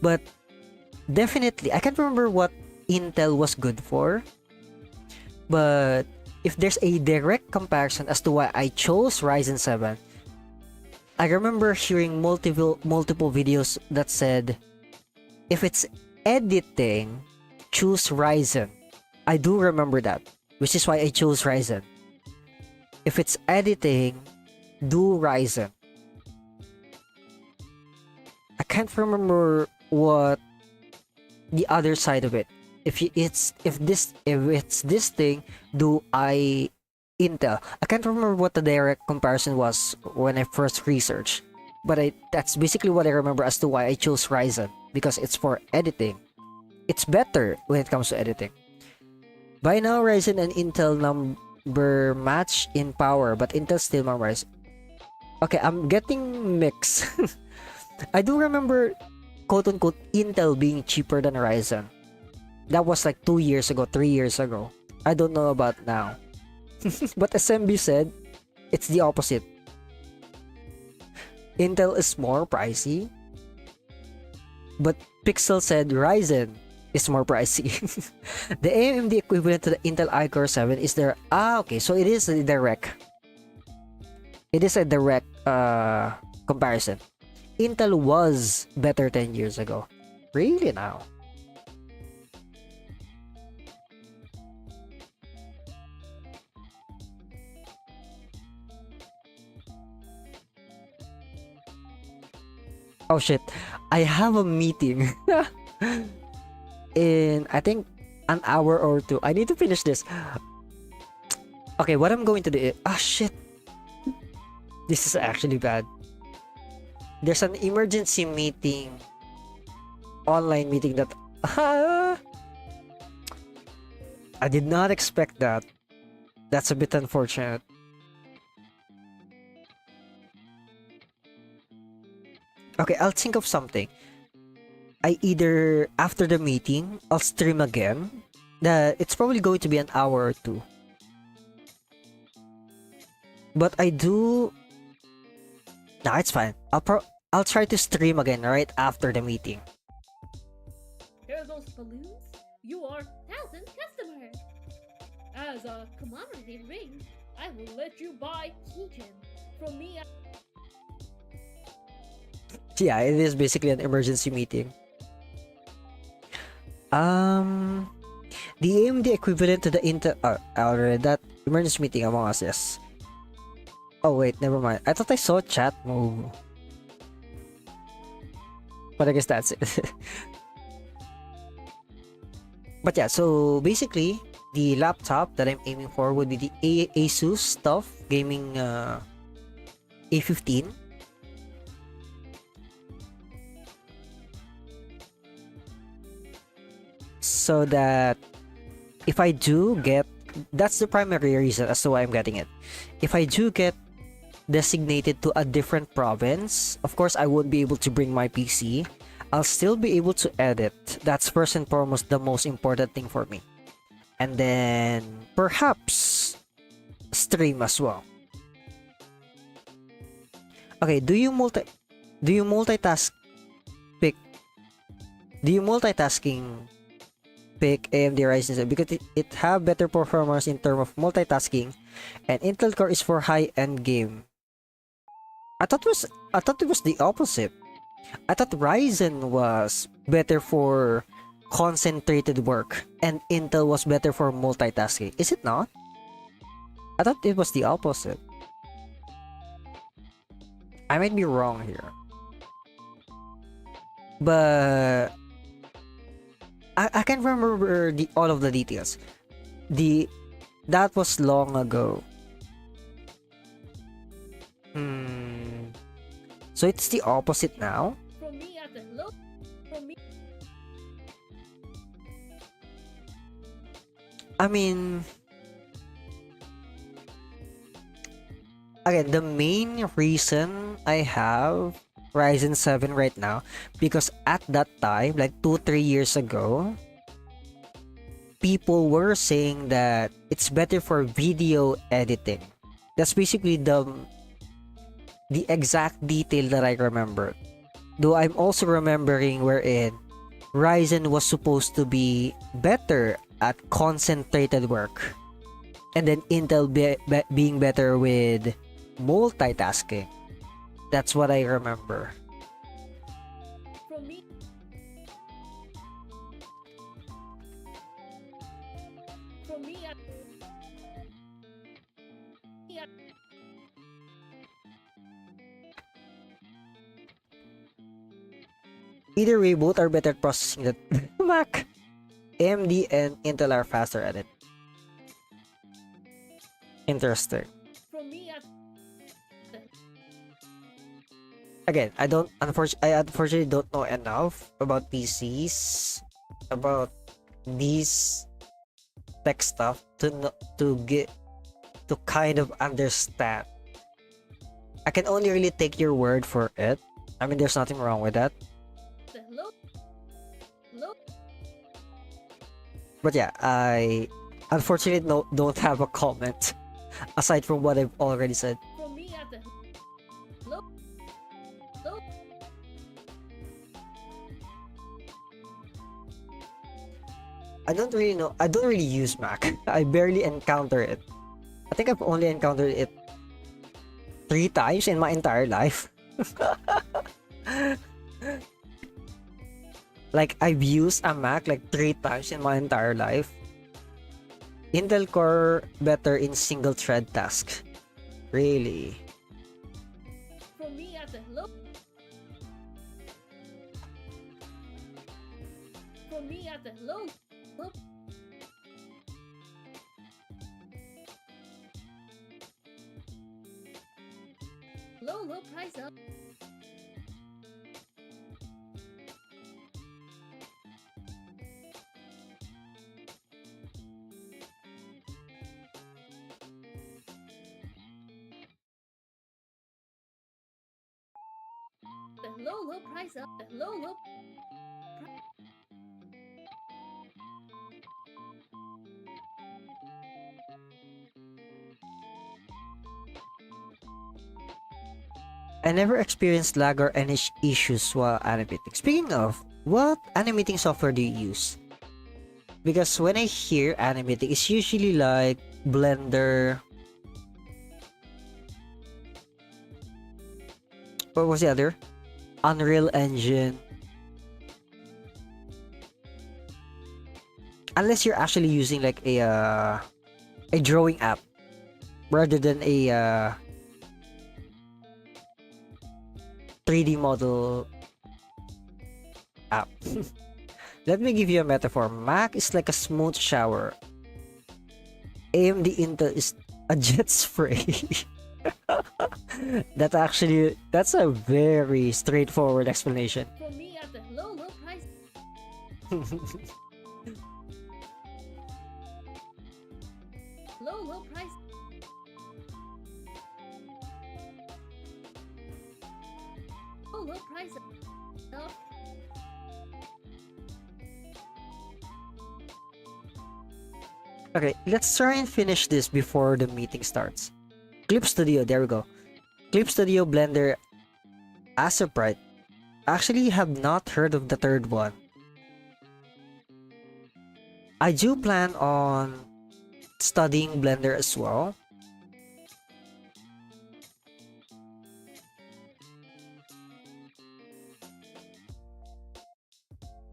S1: But definitely, I can't remember what Intel was good for. But if there's a direct comparison as to why I chose Ryzen 7, I remember hearing multiple videos that said, if it's editing, choose Ryzen. I do remember that, which is why I chose Ryzen. If it's editing, do Ryzen. I can't remember what the other side of it. If it's this thing, do I Intel? I can't remember what the direct comparison was when I first researched, but that's basically what I remember as to why I chose Ryzen, because it's for editing. It's better when it comes to editing. By now, Ryzen and Intel number match in power, but Intel still memorized. Okay, I'm getting mixed. I do remember, quote unquote, Intel being cheaper than Ryzen. That was like 2 years ago, 3 years ago. I don't know about now. But SMB said it's the opposite. Intel is more pricey. But Pixel said Ryzen is more pricey. The AMD equivalent to the Intel iCore 7 is there. Okay, so it is a direct. It is a direct comparison. Intel was better 10 years ago. Really now? Oh shit, I have a meeting in, I think, an hour or two. I need to finish this. Okay, what I'm going to do is, shit, this is actually bad. There's an emergency meeting, online meeting that I did not expect that. That's a bit unfortunate. Okay, I'll think of something. I either, after the meeting, I'll stream again. It's probably going to be an hour or two. But I do... Nah, it's fine. I'll try to stream again right after the meeting.
S3: Hear those balloons? You are 1,000 customers. As a commemorative ring, I will let you buy Keygen from me.
S1: Yeah, it is basically an emergency meeting. The AMD equivalent to the Intel... already that emergency meeting among us, yes. Oh wait, never mind. I thought I saw chat move. But I guess that's it. But yeah, so basically, the laptop that I'm aiming for would be the Asus TUF Gaming A15. So that if I do get, that's the primary reason as to why I'm getting it. If I do get designated to a different province, of course I won't be able to bring my PC. I'll still be able to edit. That's first and foremost the most important thing for me. And then perhaps stream as well. Okay, do you multitasking pick AMD Ryzen 7 because it have better performance in terms of multitasking, and Intel Core is for high-end game. I thought it was the opposite. I thought Ryzen was better for concentrated work and Intel was better for multitasking. Is it not? I thought it was the opposite. I might be wrong here. But I can't remember all of the details. That was long ago. So it's the opposite now?
S3: For me at the low. For me.
S1: I mean, again, the main reason I have Ryzen 7 right now, because at that time, like 2-3 years ago, people were saying that it's better for video editing. That's basically the exact detail that I remember. Though I'm also remembering wherein Ryzen was supposed to be better at concentrated work, and then Intel being better with multitasking. That's what I remember.
S3: For me. For me at.
S1: Either way, both are better at processing the Mac. AMD and Intel are faster at it. Interesting.
S3: For me at.
S1: Again, I unfortunately don't know enough about PCs, about these tech stuff to kind of understand. I can only really take your word for it. I mean, there's nothing wrong with that.
S3: Low.
S1: But yeah, I unfortunately don't have a comment aside from what I've already said.
S3: For me at the low.
S1: I don't really know. I don't really use Mac. I barely encounter it. I think I've only encountered it 3 times in my entire life. Like, I've used a Mac like 3 times in my entire life. Intel Core better in single thread task. Really?
S3: For me at the low. For me at the low. Low price up. The low price up. The low.
S1: I never experienced lag or any issues while animating. Speaking of, what animating software do you use? Because when I hear animating, it's usually like Blender. What was the other? Unreal Engine. Unless you're actually using like a drawing app rather than a 3D model app. Let me give you a metaphor. Mac is like a smooth shower. AMD Intel is a jet spray. That's a very straightforward explanation.
S3: For me at the low price. Low price. Low price. Up.
S1: Okay, let's try and finish this before the meeting starts. Clip Studio, there we go. Clip Studio, Blender, Asoprite. Actually, have not heard of the third one. I do plan on studying Blender as well.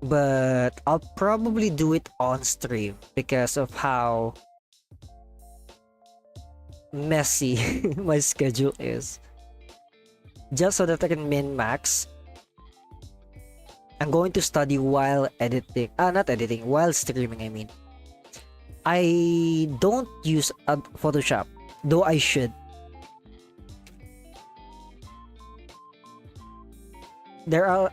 S1: But I'll probably do it on stream because of how messy my schedule is. Just so that I can min max, I'm going to study while editing. Not editing, while streaming, I mean. I don't use Photoshop, though I should. There are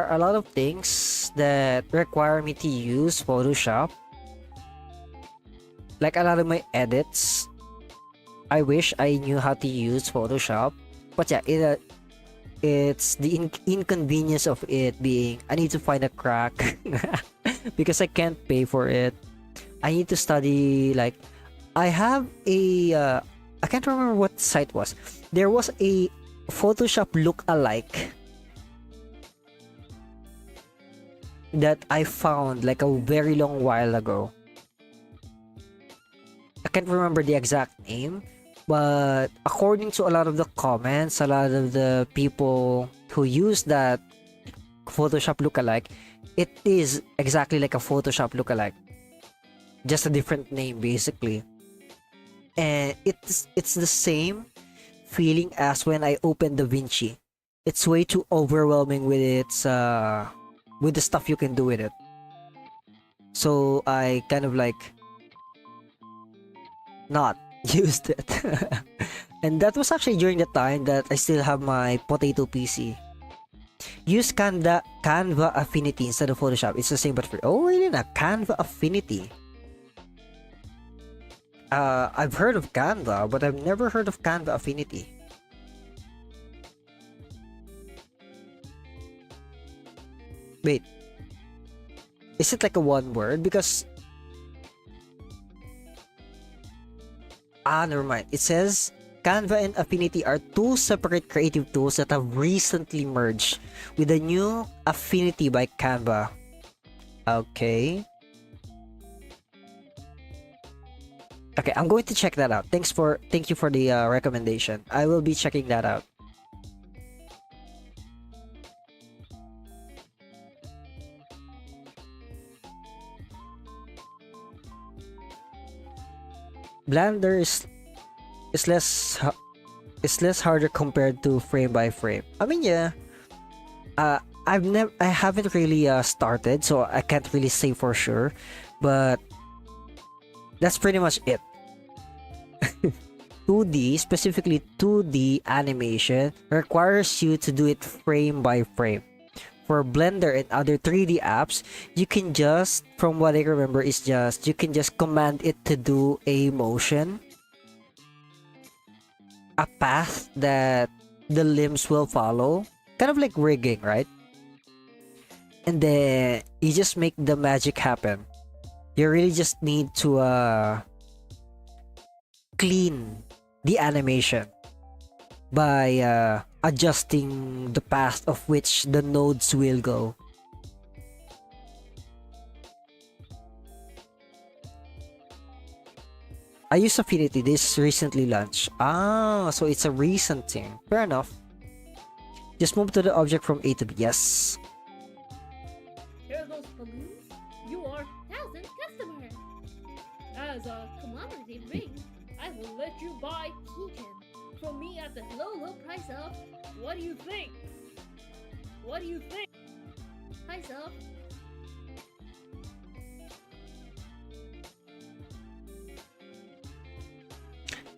S1: a lot of things that require me to use Photoshop. Like a lot of my edits, I wish I knew how to use Photoshop. But yeah, it's the inconvenience of it being I need to find a crack because I can't pay for it. I need to study. Like, I have a I can't remember what site was. There was a Photoshop look-alike that I found like a very long while ago. I can't remember the exact name, but according to a lot of the comments, a lot of the people who use that Photoshop lookalike, it is exactly like a Photoshop lookalike, just a different name basically. And it's the same feeling as when I opened DaVinci. It's way too overwhelming with its with the stuff you can do with it. So I kind of like not used it. And that was actually during the time that I still have my potato PC. Use Canva Affinity instead of Photoshop. It's the same but free. Oh, really na? Canva Affinity. I've heard of Canva, but I've never heard of Canva Affinity. Wait. Is it like a one word? Because never mind. It says Canva and Affinity are two separate creative tools that have recently merged with a new Affinity by Canva. Okay. Okay, I'm going to check that out. Thank you for the recommendation. I will be checking that out. Blender is less harder compared to frame by frame. I mean, yeah. I haven't really started, so I can't really say for sure, but that's pretty much it. 2D, specifically 2D animation, requires you to do it frame by frame. For Blender and other 3D apps, you can just, from what I remember, is just you can just command it to do a motion, a path that the limbs will follow, kind of like rigging, right? And then you just make the magic happen. You really just need to clean the animation by adjusting the path of which the nodes will go. I use Affinity. This recently launched. So it's a recent thing. Fair enough. Just move to the object from A to B. Yes.
S3: Hear those balloons? You are 1,000 customers. As a commemorative ring, I will let you buy 2 gems from me at the low price of, what do you think? What do you think? Price of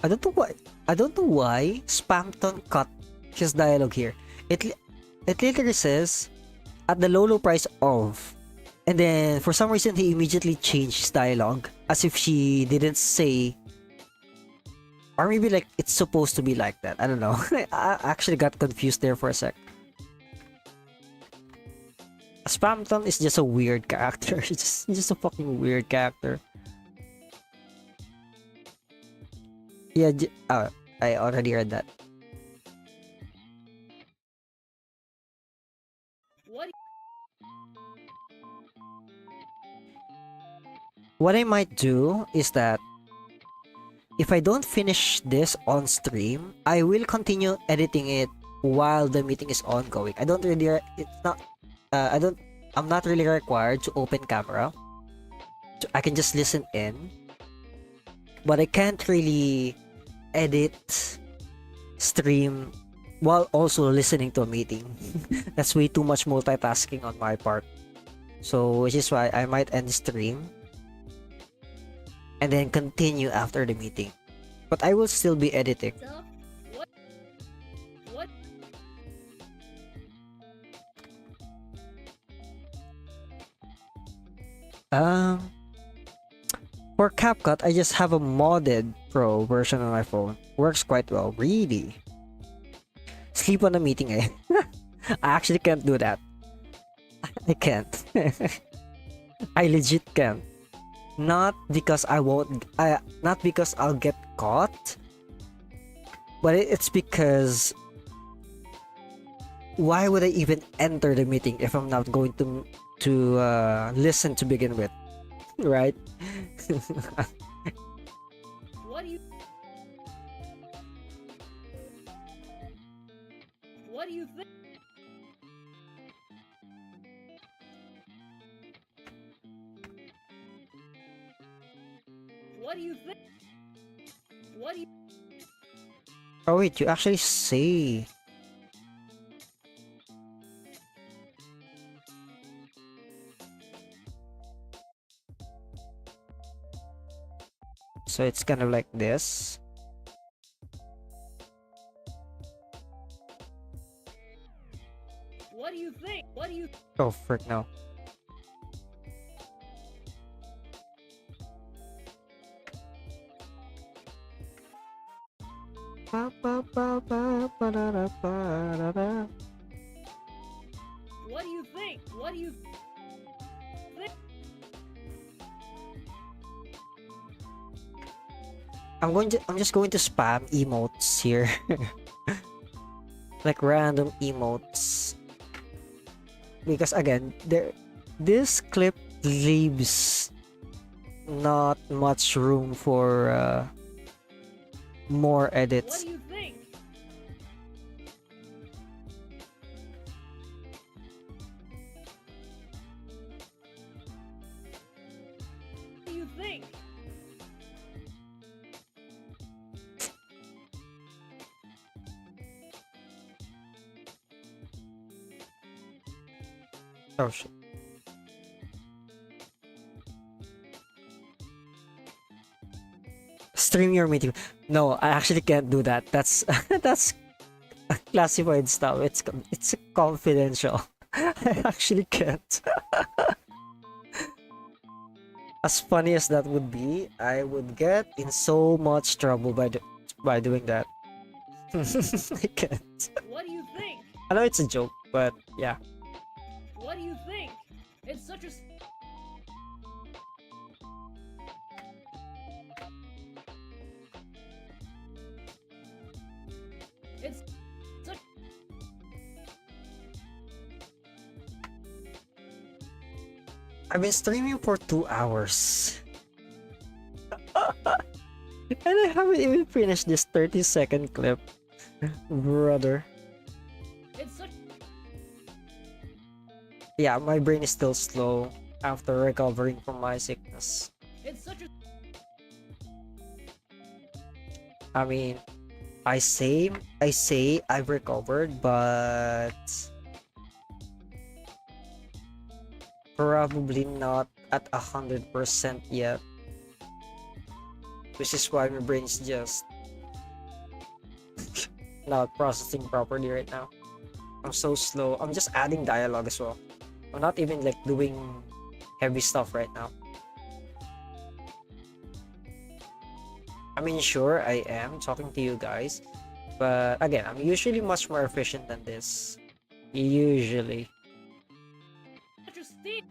S1: I don't know why Spamton cut his dialogue here. It literally says at the low price of, and then for some reason he immediately changed his dialogue as if she didn't say, or maybe like it's supposed to be like that. I don't know. I actually got confused there for a sec. Spamton is just a weird character. It's just a fucking weird character. Yeah, I already heard that.
S3: what
S1: what I might do is that if I don't finish this on stream, I will continue editing it while the meeting is ongoing. I don't really, it's not, I don't, I'm not really required to open camera. I can just listen in, but I can't really edit, stream while also listening to a meeting. That's way too much multitasking on my part. So, which is why I might end stream and then continue after the meeting. But I will still be editing.
S3: So, what? What?
S1: Um, for CapCut, I just have a modded Pro version on my phone. Works quite well, really. Sleep on a meeting, eh? I actually can't do that. I can't. I legit can't. Not because I won't. Not because I'll get caught, but it's because why would I even enter the meeting if I'm not going to listen to begin with, right?
S3: What do you? What do you think? What do you think? What do you?
S1: Oh wait, you actually say. So it's kind of like this.
S3: What do you think? What do you?
S1: Oh frick no.
S3: What do you think? What do you?
S1: I'm just going to spam emotes here. Like random emotes. Because again, this clip leaves not much room for more
S3: What
S1: edits.
S3: do you think? What do you think?
S1: Oh shit. Stream your meeting. No, I actually can't do that. That's that's classified stuff. It's confidential. I actually can't. As funny as that would be, I would get in so much trouble by doing that. I can't.
S3: What do you think?
S1: I know it's a joke, but yeah.
S3: What do you think? It's such a. It's such.
S1: I've been streaming for 2 hours. And I haven't even finished this 30-second clip. Brother.
S3: It's such.
S1: Yeah, my brain is still slow after recovering from my sickness.
S3: It's such a.
S1: I mean, I say I've recovered, but probably not at 100% yet. Which is why my brain's just not processing properly right now. I'm so slow. I'm just adding dialogue as well. I'm not even like doing heavy stuff right now. I mean, sure, I am talking to you guys, but again, I'm usually much more efficient than this. Usually.
S3: Such a steep.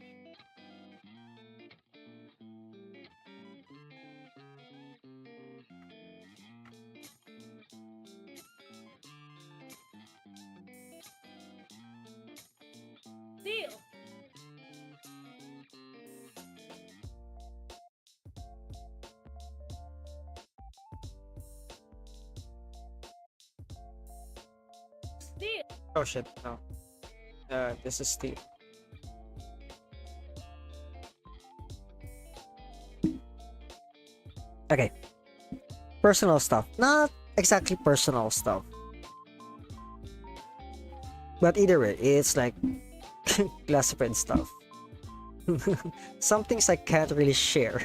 S3: Deal.
S1: Oh shit, no. This is the. Okay. Personal stuff. Not exactly personal stuff. But either way, it's like classified stuff. Some things I can't really share.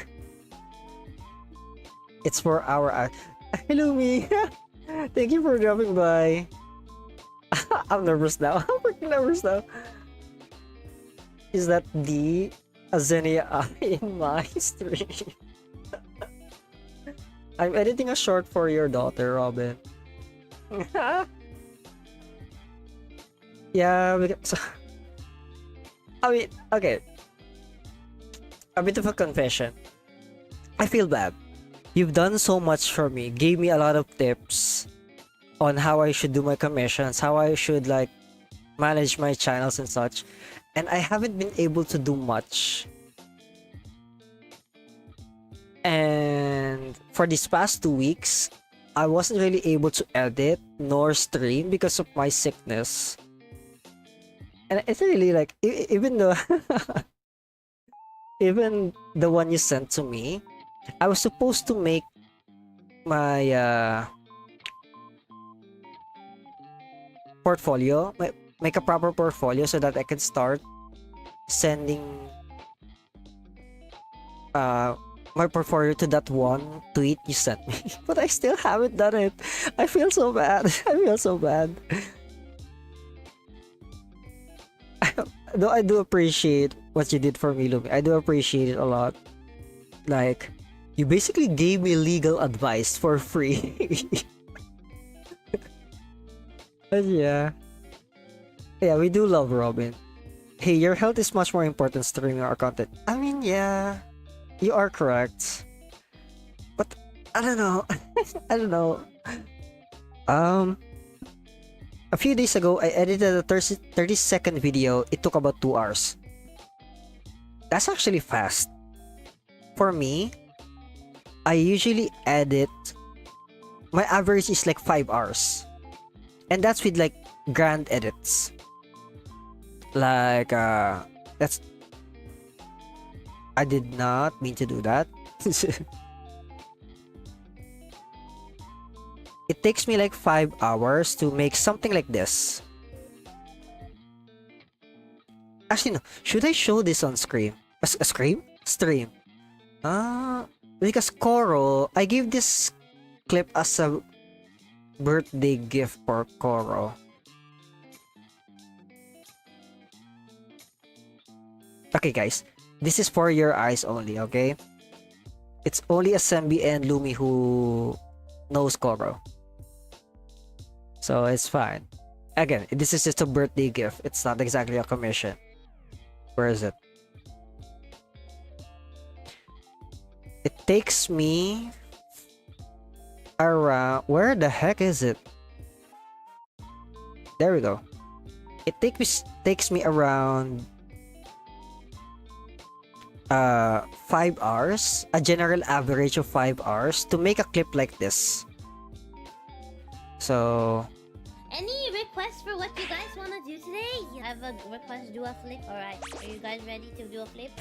S1: It's for our. Hello, me. Thank you for dropping by. I'm nervous now. I'm freaking nervous now. Is that the Azenia in my stream? I'm editing a short for your daughter, Robin. Yeah, because, I mean, okay. A bit of a confession. I feel bad. You've done so much for me, gave me a lot of tips on how I should do my commissions, how I should like manage my channels and such, and I haven't been able to do much. And for these past 2 weeks, I wasn't really able to edit nor stream because of my sickness. And it's really like, even though, even the one you sent to me, I was supposed to make my portfolio, make a proper portfolio so that I can start sending my portfolio to that one tweet you sent me. But I still haven't done it. I feel so bad. I feel so bad. Though I do appreciate what you did for me, Lumi. I do appreciate it a lot. Like, you basically gave me legal advice for free. But yeah. Yeah, we do love Robin. Hey, your health is much more important streaming our content. I mean, yeah. You are correct. But I don't know. I don't know. A few days ago, I edited a 30-second video. It took about 2 hours. That's actually fast. For me, I usually edit. My average is like 5 hours. And that's with like grand edits. Like, that's. I did not mean to do that. It takes me like 5 hours to make something like this. Actually, no. Should I show this on screen? A screen? Stream. Because Koro, I gave this clip as a birthday gift for Koro. Okay, guys. This is for your eyes only, okay? It's only Asembi and Lumi who knows Koro. So it's fine. Again, this is just a birthday gift. It's not exactly a commission. Where is it? It takes me around... Where the heck is it? There we go. It takes me around 5 hours, a general average of 5 hours to make a clip like this. So
S4: any requests for what you guys want to do today? I have a request to do a flip. Alright, are you guys ready to do a flip?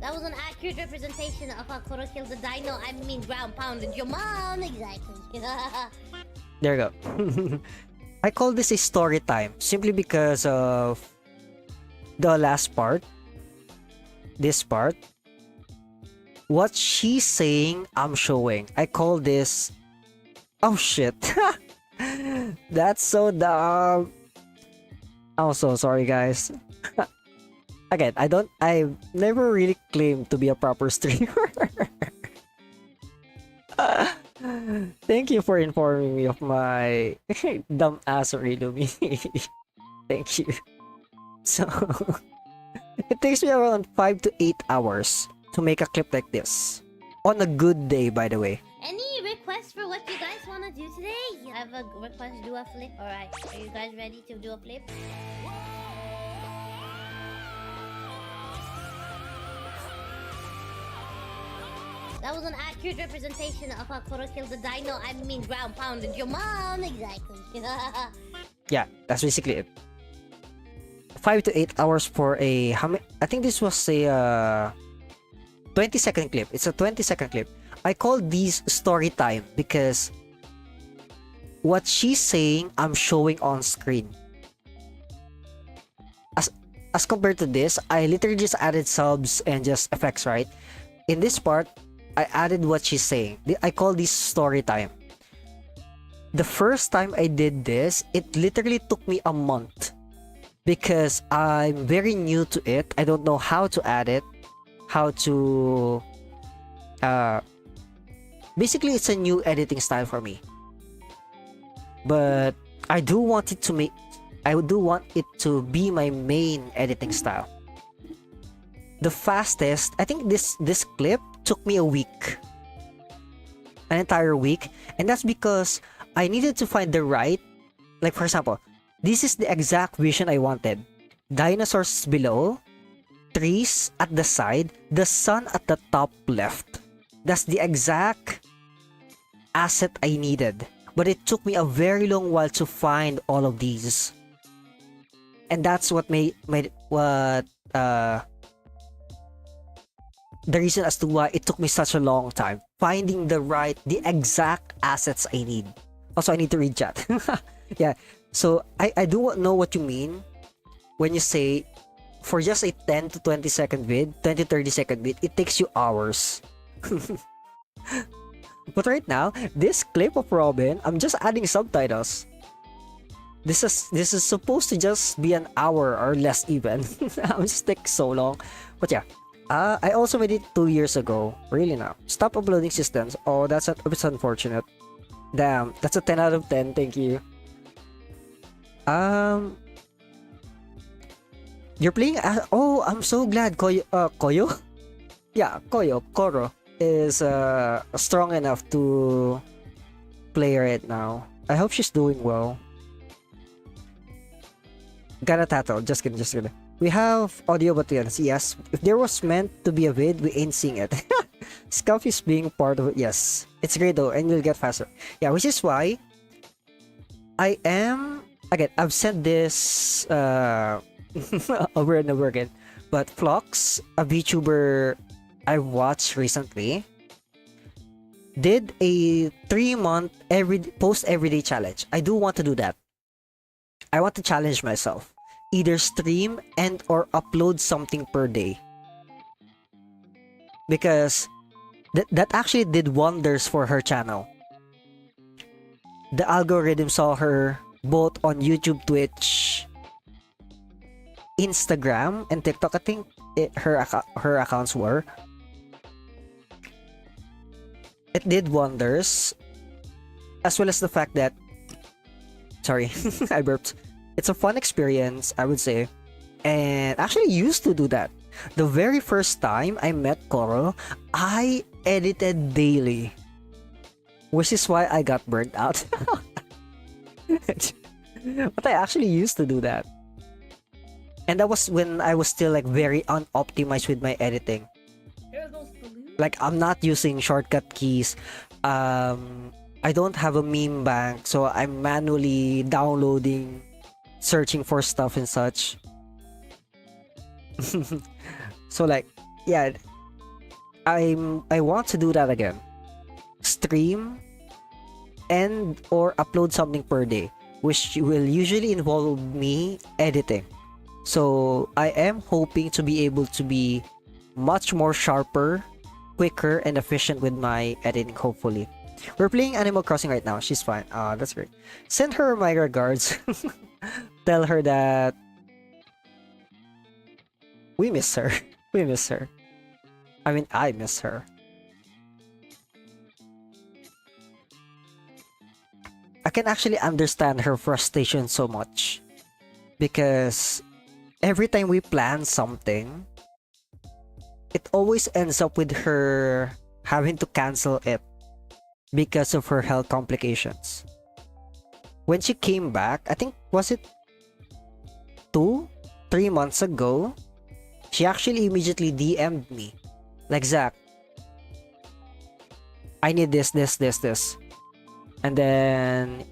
S4: That was an accurate representation of how Koro killed the dino. I mean, ground pounded your mom. Exactly.
S1: there you go. I call this a story time simply because of the last part. This part. What she's saying, I'm showing. I call this... Oh shit. That's so dumb. I'm so sorry, guys. Again, I've never really claimed to be a proper streamer. Thank you for informing me of my dumb assery, Lumi. Thank you. So, it takes me around 5 to 8 hours to make a clip like this. On a good day, by the way.
S4: Any requests for what you guys want to do today? I have a request to do a flip. Alright, are you guys ready to do a flip? That was an accurate representation of how Koro killed the dino. I mean, ground pounded your mom. Exactly.
S1: Yeah, that's basically it. 5 to 8 hours for a I think this was a 20-second clip. It's a 20-second clip. I call these story time because what she's saying I'm showing on screen. As compared to this, I literally just added subs and just effects, right? In this part, I added what she's saying. I call this story time. The first time I did this, it literally took me a month because I'm very new to it. I don't know how to add it, how to basically it's a new editing style for me. But I do want it to be my main editing style. The fastest, I think this clip took me a week. An entire week. And that's because I needed to find the right, like for example, this is the exact vision I wanted. Dinosaurs below, trees at the side, the sun at the top left. That's the exact asset I needed. But it took me a very long while to find all of these. And that's what made the reason as to why it took me such a long time. Finding the exact assets I need. Also, I need to read chat. Yeah. So, I do know what you mean when you say for just a 10 to 20 second vid, 20 to 30 second vid, it takes you hours. But right now, this clip of Robin, I'm just adding subtitles. This is supposed to just be an hour or less even. I'm just taking so long. But yeah, I also made it 2 years ago. Really now. Stop uploading systems. Oh, that's unfortunate. Damn, that's a 10 out of 10. Thank you. You're playing. Oh, I'm so glad. Koyo. Yeah, Koro is strong enough to play right now. I hope she's doing well. Got a tattoo. Just kidding. We have audio buttons. Yes. If there was meant to be a vid, we ain't seeing it. Scuff is being part of it. Yes. It's great though, and we'll get faster. Yeah, which is why I am again. I've said this over and over again. But Flox, a VTuber I watched recently, did a 3-month everyday challenge. I do want to do that. I want to challenge myself. Either stream and or upload something per day. Because that actually did wonders for her channel. The algorithm saw her both on YouTube, Twitch, Instagram, and TikTok. I think her accounts were. It did wonders. As well as the fact that... Sorry, I burped. It's a fun experience, I would say. And actually used to do that. The very first time I met Koro, I edited daily. Which is why I got burnt out. But I actually used to do that. And that was when I was still like very unoptimized with my editing. Like I'm not using shortcut keys. I don't have a meme bank, so I'm manually downloading, searching for stuff and such. So like, yeah, I want to do that again. Stream and or upload something per day, which will usually involve me editing. So I am hoping to be able to be much more sharper, quicker, and efficient with my editing, hopefully. We're playing Animal Crossing right now. She's fine. That's great. Send her my regards. Tell her that we miss her. We miss her. I mean, I miss her. I can actually understand her frustration so much. Because every time we plan something, it always ends up with her having to cancel it because of her health complications. When she came back, I think, was it 2-3 months ago, she actually immediately DM'd me. Like, Zach, I need this. And then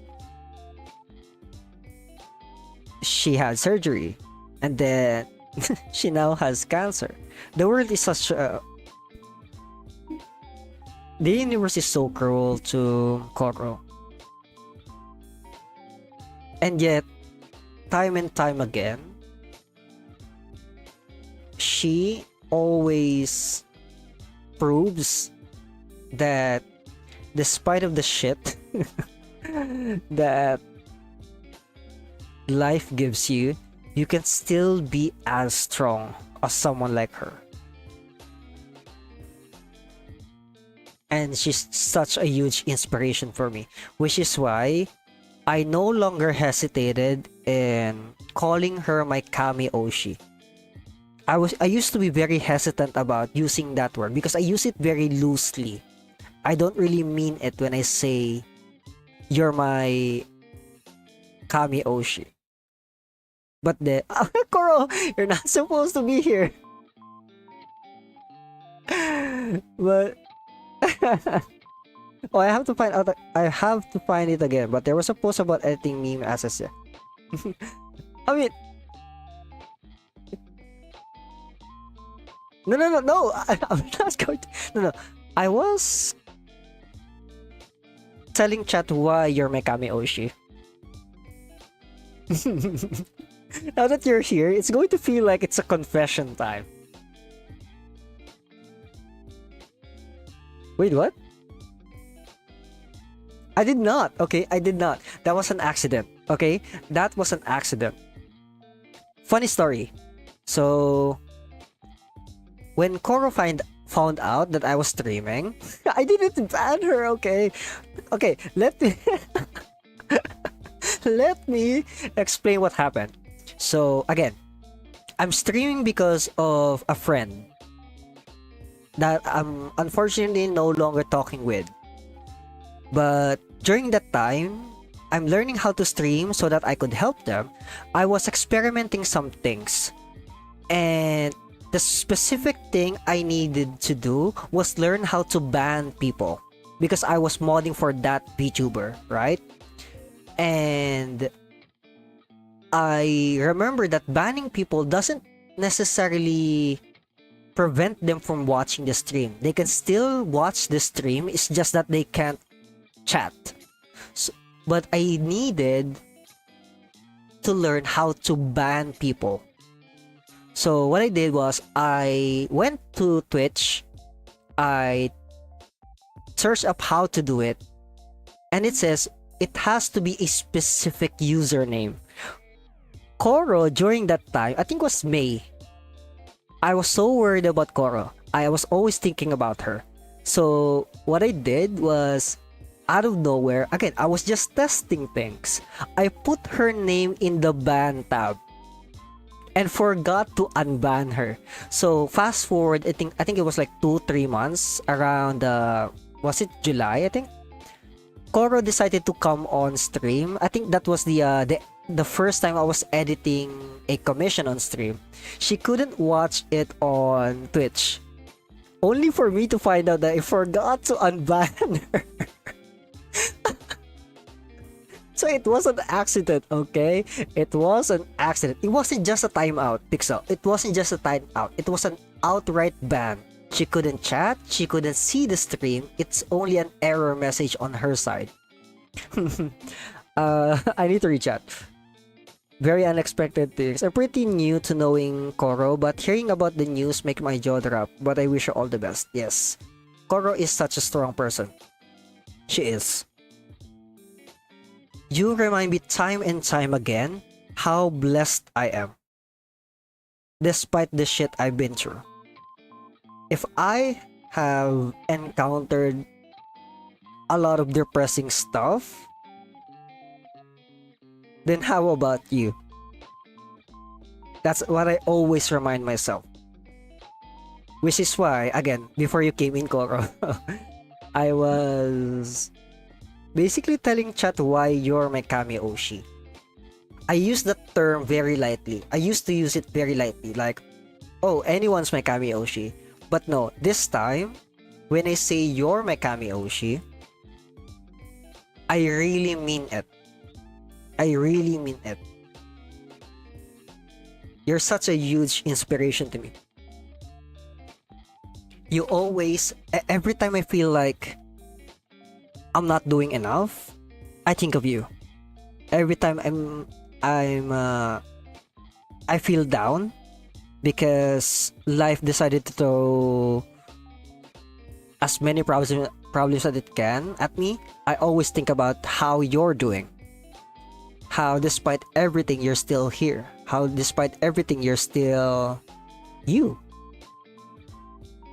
S1: she had surgery. And then she now has cancer. The world is such a... The universe is so cruel to Koro. And yet, time and time again, she always proves that despite of the shit that life gives you, you can still be as strong as someone like her. And she's such a huge inspiration for me, which is why I no longer hesitated in calling her my Kami Oshi. I used to be very hesitant about using that word because I use it very loosely. I don't really mean it when I say you're my Kami Oshi. But the Koro, you're not supposed to be here. But oh, I have to find out. I have to find it again. But there was a post about editing meme assets. Yeah. I mean, no. I'm not going to. No. I was telling chat why you're my Kami Oshi. Now that you're here, it's going to feel like it's a confession time. Wait, what? I did not. Okay, I did not. That was an accident. Okay, that was an accident. Funny story. So, when Koro found out that I was streaming, I didn't ban her. Okay, let me let me explain what happened. So again, I'm streaming because of a friend that I'm unfortunately no longer talking with. But during that time, I'm learning how to stream so that I could help them. I was experimenting some things. And the specific thing I needed to do was learn how to ban people. Because I was modding for that VTuber, right? And I remember that banning people doesn't necessarily prevent them from watching the stream. They can still watch the stream, it's just that they can't chat. So, but I needed to learn how to ban people. So what I did was I went to Twitch, I searched up how to do it, and it says it has to be a specific username. Koro, during that time, I think it was May, I was so worried about Koro. I was always thinking about her. So what I did was, out of nowhere, again, I was just testing things. I put her name in the ban tab and forgot to unban her. So fast forward, I think it was like 2-3 months around was it July, I think? Koro decided to come on stream. I think that was the first time I was editing a commission on stream. She couldn't watch it on Twitch. Only for me to find out that I forgot to unban her. So it was an accident, okay? It was an accident. It wasn't just a timeout, Pixel. It wasn't just a timeout. It was an outright ban. She couldn't chat. She couldn't see the stream. It's only an error message on her side. I need to reach out. Very unexpected things. I'm pretty new to knowing Koro, but hearing about the news make my jaw drop. But I wish her all the best. Yes, Koro is such a strong person. She is. You remind me time and time again how blessed I am. Despite the shit I've been through. If I have encountered a lot of depressing stuff, then how about you? That's what I always remind myself. Which is why, again, before you came in, Koro, I was basically telling chat why you're my Kami Oshi. I use that term very lightly. I used to use it very lightly, like, oh, anyone's my Kami Oshi. But no, this time, when I say you're my Kami Oshi, I really mean it. I really mean it. You're such a huge inspiration to me. You always, every time I feel like I'm not doing enough, I think of you. Every time I feel down because life decided to throw as many problems that it can at me, I always think about how you're doing. How despite everything you're still here. How despite everything you're still you.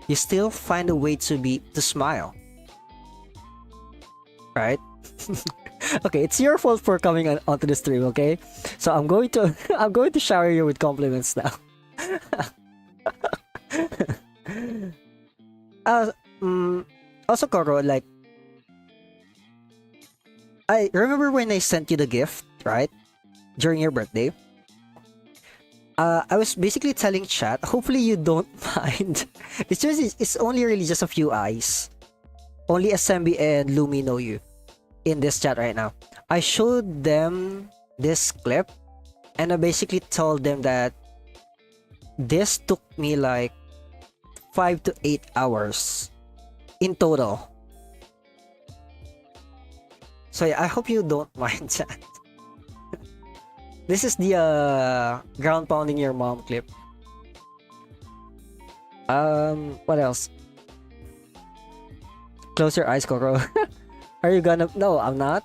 S1: You still find a way to smile. Right? Okay, it's your fault for coming onto the stream, okay? So I'm going to I'm going to shower you with compliments now. uh, Also, Koro, like, I remember when I sent you the gift, right? During your birthday. I was basically telling chat, hopefully you don't mind. It's only really just a few eyes. Only Assembi and Lumi know you in this chat right now. I showed them this clip and I basically told them that this took me like 5 to 8 hours in total. So yeah, I hope you don't mind that. This is the ground pounding your mom clip. What else? Close your eyes, Coco. Are you gonna? No, I'm not.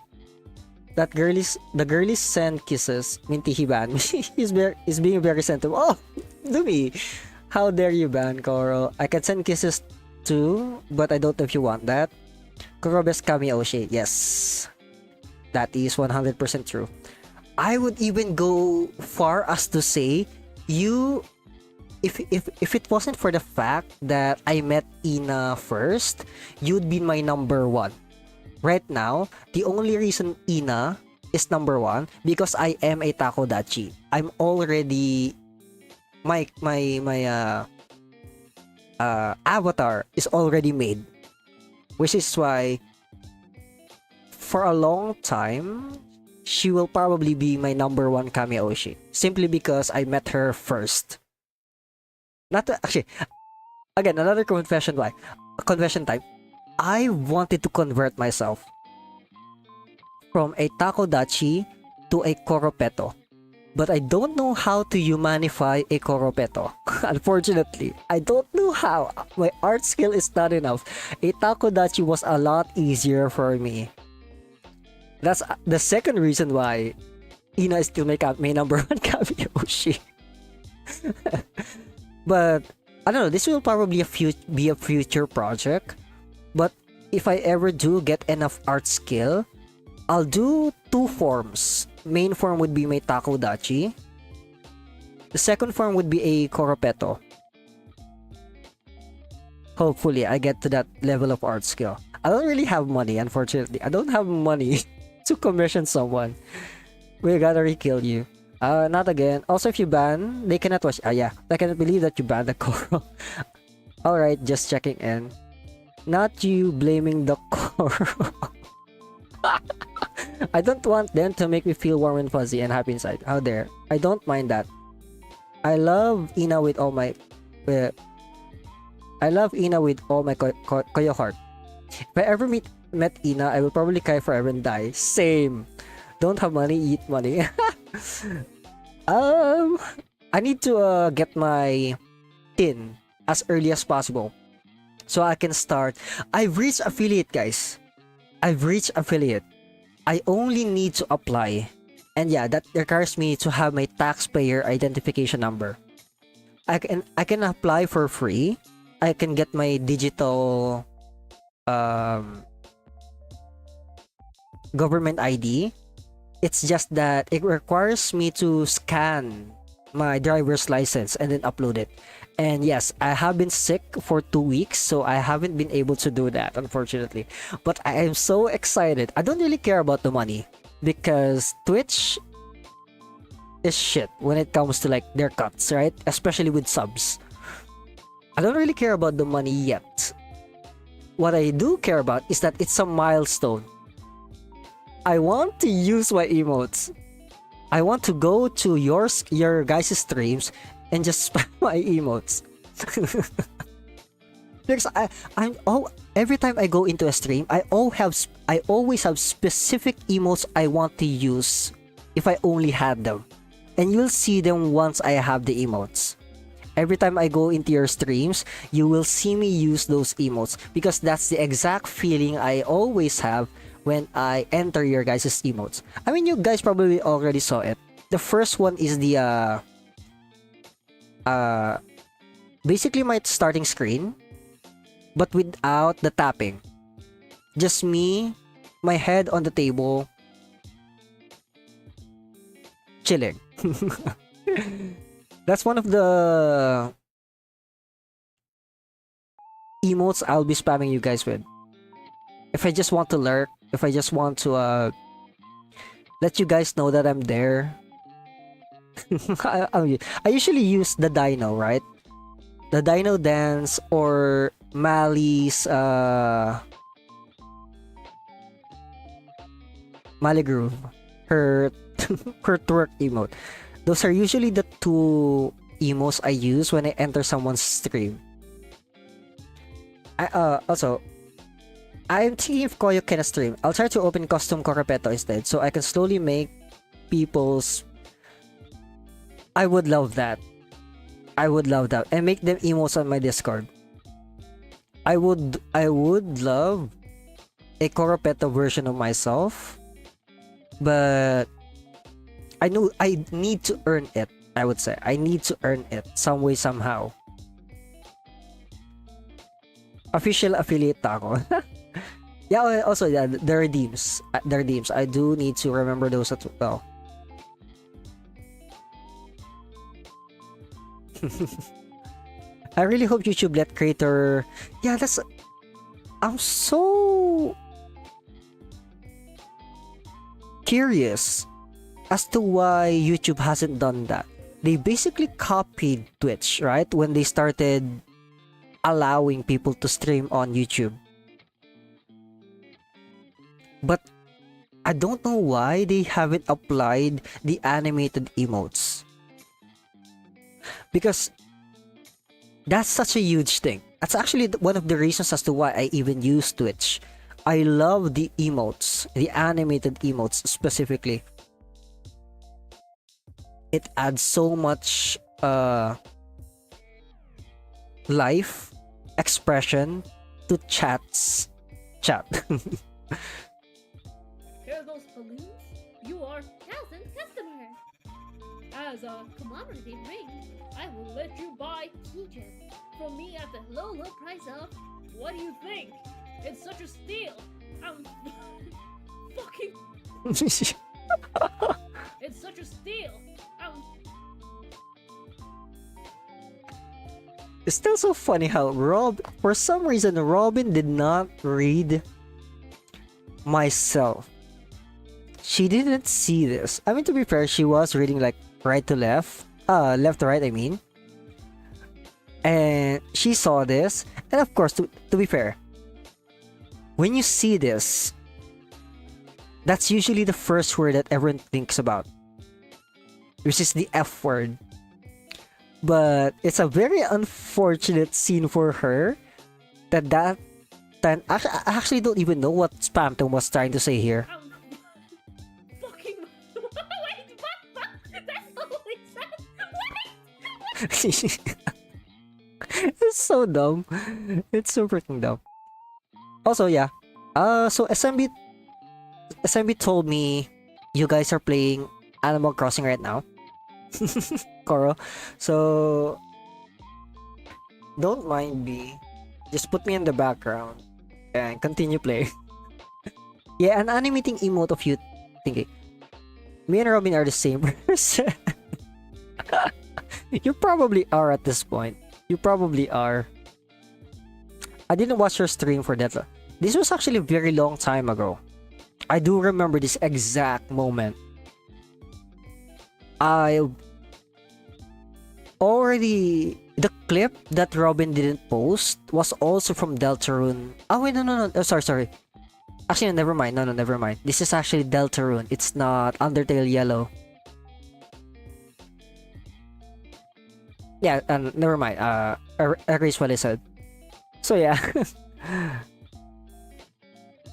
S1: The girlies send kisses. Minty, he banned me. He's being very sentimental. Oh, Dumi, how dare you ban Koro? I can send kisses too, but I don't know if you want that. Koro best Kami Oshi. Yes, that is 100% true. I would even go far as to say you, if it wasn't for the fact that I met Ina first, you'd be my number one. Right now, the only reason Ina is number one because I am a takodachi. I'm already my avatar is already made, which is why for a long time she will probably be my number one Kameoshi simply because I met her first. Actually, again, another confession time. I wanted to convert myself from a takodachi to a koropeto, but I don't know how to humanify a koropeto. Unfortunately, I don't know how. My art skill is not enough. A takodachi was a lot easier for me. That's the second reason why Ina is still my number one Kameoshi. But I don't know, this will probably be a future project. But if I ever do get enough art skill, I'll do two forms. Main form would be my takodachi. The second form would be a koropeto. Hopefully, I get to that level of art skill. I don't really have money, unfortunately. I don't have money to commission someone. We gotta re-kill you. Not again. Also, if you ban, they cannot watch. Yeah. I cannot believe that you banned the Koro. Alright, just checking in. Not you blaming the Koro. I don't want them to make me feel warm and fuzzy and happy inside. How dare. I don't mind that. I love Ina with all my koyo heart. If I ever met Ina, I will probably cry forever and die. Same. Don't have money, eat money. I need to get my tin as early as possible so I can start. I've reached affiliate, guys. I've reached affiliate. I only need to apply. And yeah, that requires me to have my taxpayer identification number. I can apply for free. I can get my digital government ID. It's just that it requires me to scan my driver's license and then upload it. And yes, I have been sick for 2 weeks, so I haven't been able to do that, unfortunately. But I am so excited. I don't really care about the money because Twitch is shit when it comes to like their cuts, right? Especially with subs. I don't really care about the money yet. what I do care about is that it's a milestone. I want to use my emotes. I want to go to your guys' streams and just spam my emotes. Because every time I go into a stream, I always have specific emotes I want to use if I only had them. And you'll see them once I have the emotes. Every time I go into your streams, you will see me use those emotes because that's the exact feeling I always have when I enter your guys' emotes. I mean, you guys probably already saw it. The first one is the basically my starting screen, but without the tapping. Just me, my head on the table, chilling. That's one of the emotes I'll be spamming you guys with. If I just want to lurk, if I just want to let you guys know that I'm there. I usually use the dino, right? The dino dance or Mali's Mali Groove, her her twerk emote. Those are usually the two emotes I use when I enter someone's stream. Also, I'm thinking if Koyo can stream, I'll try to open custom Korepeto instead so I can slowly make people's... I would love that. I would love that. And make them emotes on my Discord. I would love a Korepeto version of myself. But I know I need to earn it, I would say. I need to earn it some way, somehow. Official affiliate ako. Yeah, also, yeah, the redeems. The redeems. I do need to remember those as well. I really hope YouTube let creator... Yeah, that's... I'm so... curious as to why YouTube hasn't done that. They basically copied Twitch, right? When they started allowing people to stream on YouTube. But I don't know why they haven't applied the animated emotes. Because that's such a huge thing. That's actually one of the reasons as to why I even use Twitch. I love the emotes, the animated emotes specifically. It adds so much life, expression to chat.
S3: Hear those balloons? You are 1,000 customers. As a commemorative ring, I will let you buy keychains from me at the low price of... What do you think? It's such a steal. I'm fucking... It's such a steal.
S1: It's still so funny how for some reason, Robin did not read myself. She didn't see this. I mean, to be fair, she was reading like right to left. Left to right, I mean. And she saw this. And of course, to be fair, when you see this, that's usually the first word that everyone thinks about, which is the F word. But it's a very unfortunate scene for her that time. I actually don't even know what Spamton was trying to say here.
S3: Fucking... Wait, what? That's not what it said. Wait!
S1: It's so dumb. It's so freaking dumb. Also, yeah. So SMB told me you guys are playing Animal Crossing right now. Koro. So don't mind me. Just put me in the background and continue playing. Yeah, an animating emote of you thinking. Me and Robin are the same person. You probably are at this point. You probably are. I didn't watch your stream for that. This was actually a very long time ago. I do remember this exact moment. already the clip that Robin didn't post was also from Deltarune. Oh wait, no. Oh, sorry. Actually, never mind. No, never mind. This is actually Deltarune. It's not Undertale Yellow. Yeah, never mind. Erase what I said. So yeah.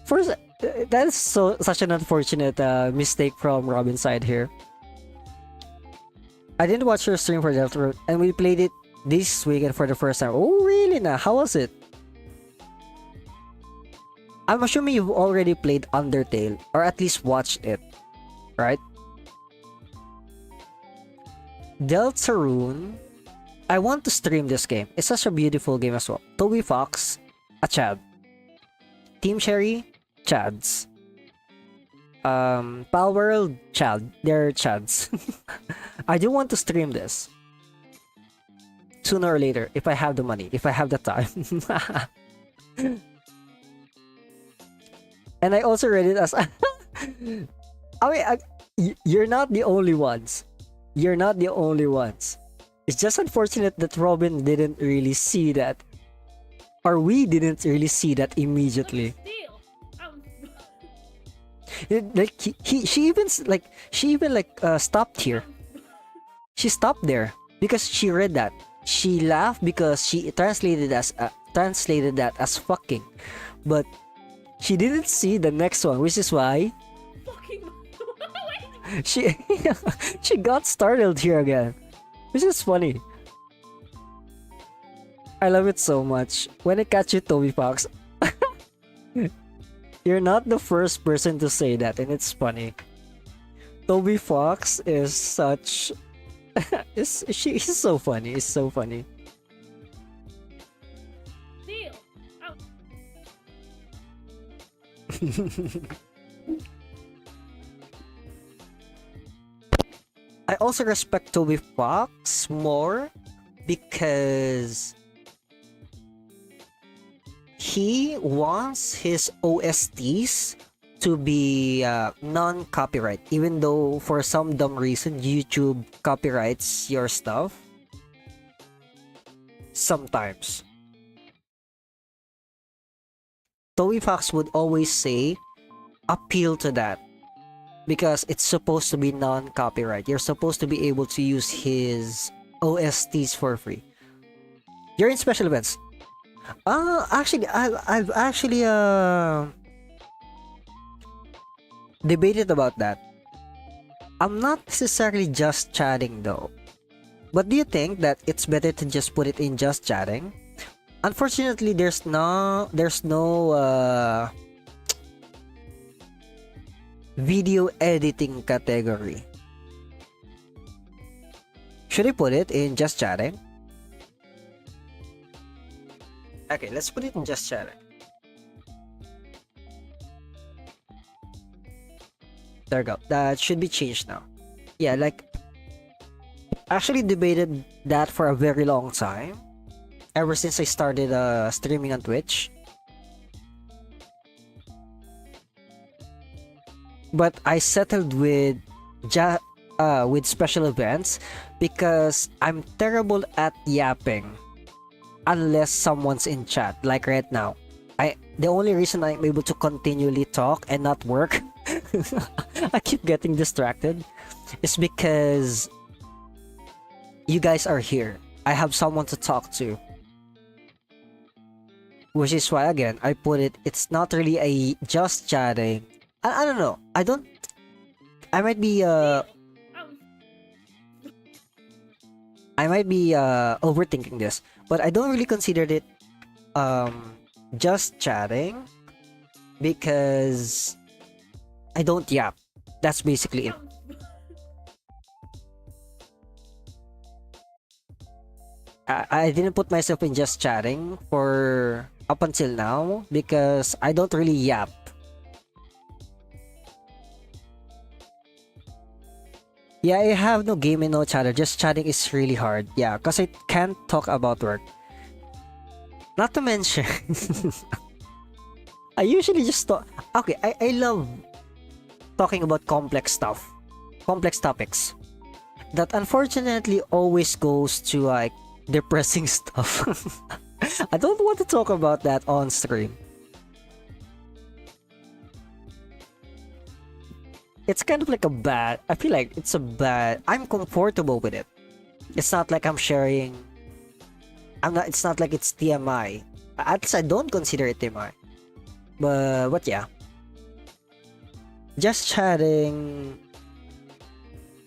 S1: First, that is such an unfortunate mistake from Robin's side here. I didn't watch your stream for Deltarune, and we played it this weekend for the first time. Oh, really? Now, how was it? I'm assuming you've already played Undertale, or at least watched it, right? Deltarune, I want to stream this game. It's such a beautiful game as well. Toby Fox, a Chad. Team Cherry, Chads. Palworld, Chad. They're Chads. I do want to stream this. Sooner or later, if I have the money, if I have the time. And I also read it as... I mean, you're not the only ones. You're not the only ones. It's just unfortunate that Robin didn't really see that. Or we didn't really see that immediately. Like she even stopped here. She stopped there because she read that. She laughed because she translated that as fucking, but she didn't see the next one, which is why she she got startled here again, which is funny. I love it so much. When I catch you, Toby Fox. You're not the first person to say that, and it's funny. Toby Fox is such... He's so funny. He's so funny. I also respect Toby Fox more because he wants his OSTs to be non-copyright, even though for some dumb reason YouTube copyrights your stuff sometimes. Toby Fox would always say appeal to that because it's supposed to be non-copyright. You're supposed to be able to use his OSTs for free. You're in special events. Actually, I've actually debated about that. I'm not necessarily just chatting though. But do you think that it's better to just put it in just chatting? Unfortunately, there's no video editing category. Should I put it in just chatting? Okay, let's put it in just chatting. There we go. That should be changed now. Yeah, like, actually debated that for a very long time. Ever since I started streaming on Twitch. But I settled with special events because I'm terrible at yapping unless someone's in chat, like right now. The only reason I'm able to continually talk and not work, I keep getting distracted, is because you guys are here. I have someone to talk to. Which is why, again, I put it, it's not really a just chatting. I don't know. I might be overthinking this, but I don't really consider it just chatting because I don't yap. That's basically it. I didn't put myself in just chatting for up until now because I don't really yap. Yeah, I have no game and no chatter. Just chatting is really hard. Yeah, because I can't talk about work. Not to mention, I usually just talk. Okay, I love talking about complex stuff, complex topics. that unfortunately always goes to like depressing stuff. I don't want to talk about that on stream. It's kind of like a bad. I feel like it's a bad. I'm comfortable with it. It's not like I'm sharing. I'm not. It's not like it's TMI. At least I don't consider it TMI. But yeah. Just chatting.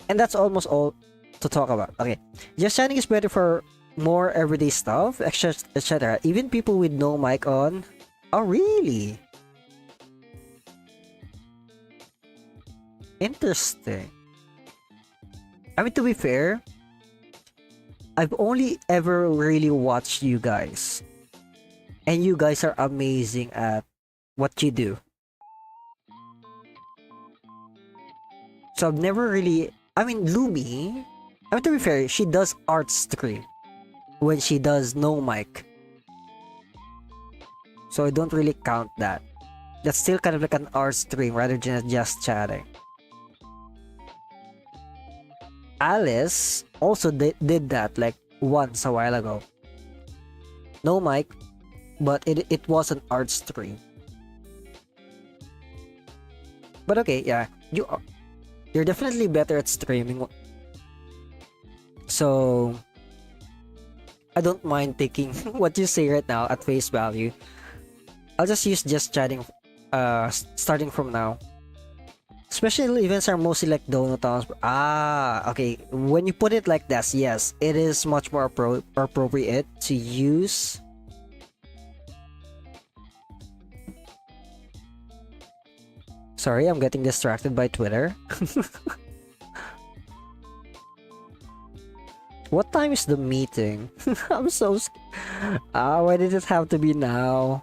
S1: And that's almost all to talk about. Okay. Just chatting is better for more everyday stuff, etc. Even people with no mic on. Oh, really? Interesting. I mean, to be fair, I've only ever really watched you guys. And you guys are amazing at what you do. So I've never really. I mean, Lumi. I mean, to be fair, she does art stream when she does no mic. So I don't really count that. That's still kind of like an art stream rather than just chatting. Alice also did that like once a while ago. No mic, but it was an art stream. But okay, yeah, you're definitely better at streaming. So I don't mind taking what you say right now at face value. I'll just use just chatting starting from now. Special events are mostly like donut towns. Ah, okay. When you put it like this, yes, it is much more appropriate to use. Sorry, I'm getting distracted by Twitter. What time is the meeting? I'm so why did it have to be now?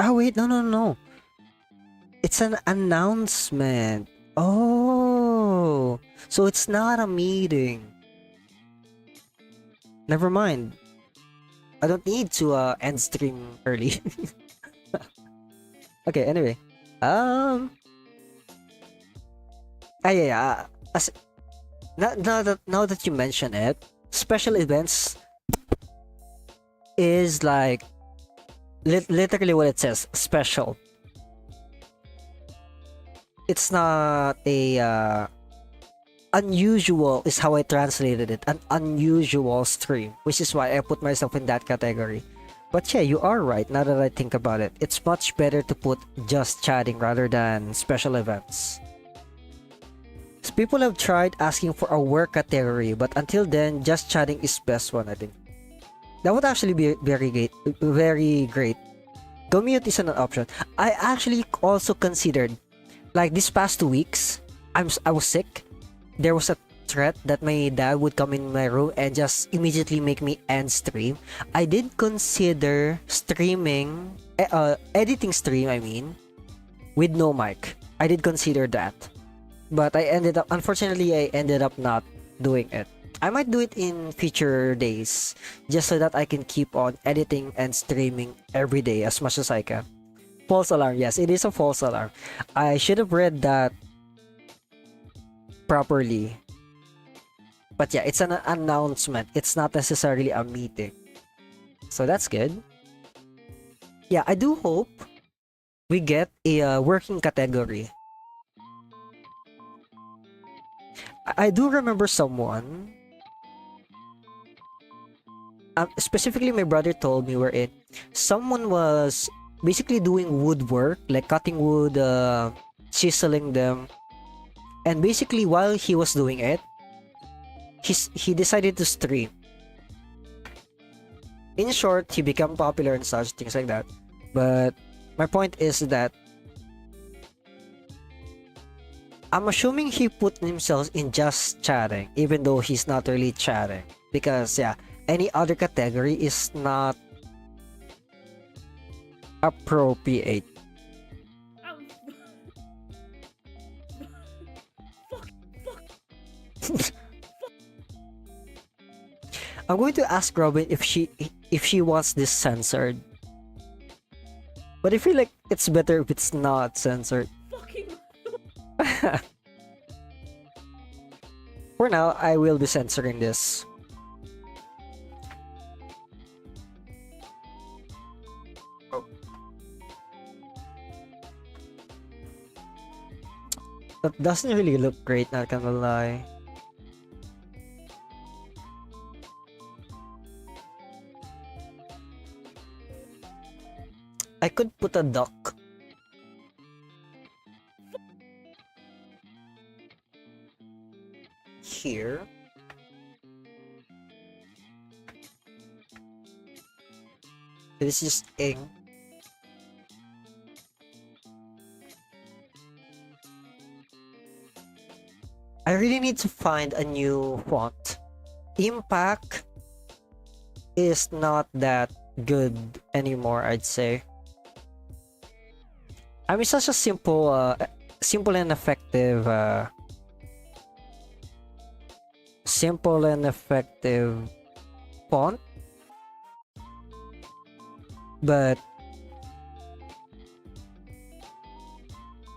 S1: Oh wait, no. It's an announcement. Oh, so it's not a meeting. Never mind. I don't need to end stream early. Okay, anyway. Yeah. Now that you mention it, special events is like literally what it says, special. It's not a unusual is how I translated it. An unusual stream, which is why I put myself in that category. But yeah, you are right now that I think about it. It's much better to put just chatting rather than special events. So people have tried asking for a work category, but until then, just chatting is best one, I think. That would actually be very great. Very great. Commute isn't an option. I actually also considered, like this past 2 weeks, I was sick. There was a threat that my dad would come in my room and just immediately make me end stream. I did consider streaming, editing stream, I mean, with no mic. I did consider that. But unfortunately, I ended up not doing it. I might do it in future days, just so that I can keep on editing and streaming every day as much as I can. False alarm, yes, it is a false alarm. I should have read that properly. But yeah, it's an announcement. It's not necessarily a meeting. So that's good. Yeah, I do hope we get a working category. I do remember someone, specifically my brother told me wherein someone was basically doing woodwork, like cutting wood, chiseling them, and basically while he was doing it, he decided to stream. In short, he became popular and such things like that. But my point is that I'm assuming he put himself in just chatting, even though he's not really chatting. Because yeah, any other category is not appropriate.
S3: Um,
S1: I'm going to ask Robin if she wants this censored. But I feel like it's better if it's not censored.
S3: Fucking.
S1: For now, I will be censoring this. Oh. That doesn't really look great, not gonna lie. I could put a duck. Here. This is just ink. I really need to find a new font. Impact is not that good anymore, I'd say. I mean, such a simple and effective, font, but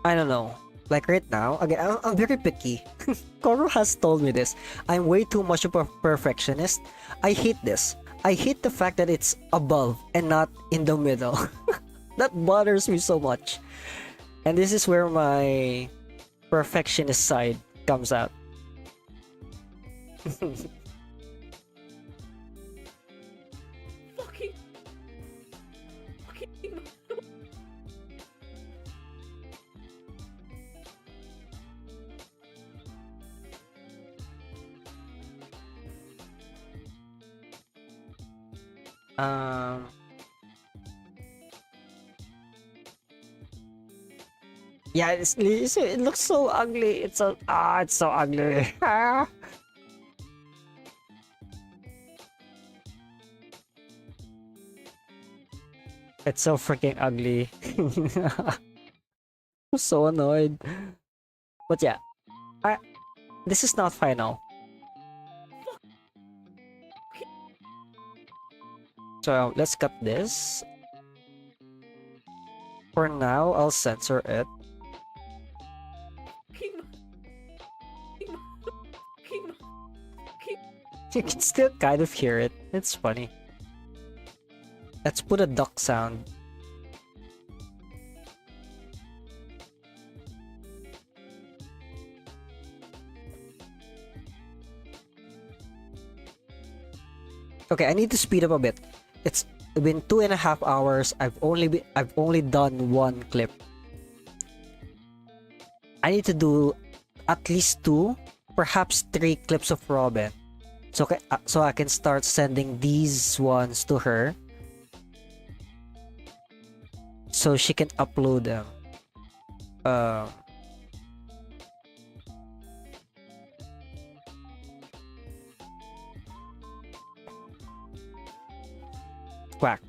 S1: I don't know. Like right now, again, I'm very picky. Koro has told me this. I'm way too much of a perfectionist. I hate this. I hate the fact that it's above and not in the middle. That bothers me so much. And this is where my perfectionist side comes out.
S3: Fucking.
S1: Um, yeah, it looks so ugly. It's so ugly. It's so freaking ugly. I'm so annoyed. But yeah, this is not final. So let's cut this. For now, I'll censor it. You can still kind of hear it. It's funny. Let's put a duck sound. Okay, I need to speed up a bit. It's been 2.5 hours. I've only done one clip. I need to do at least 2, perhaps 3 clips of Robin. So I can start sending these ones to her. So she can upload them. Quack.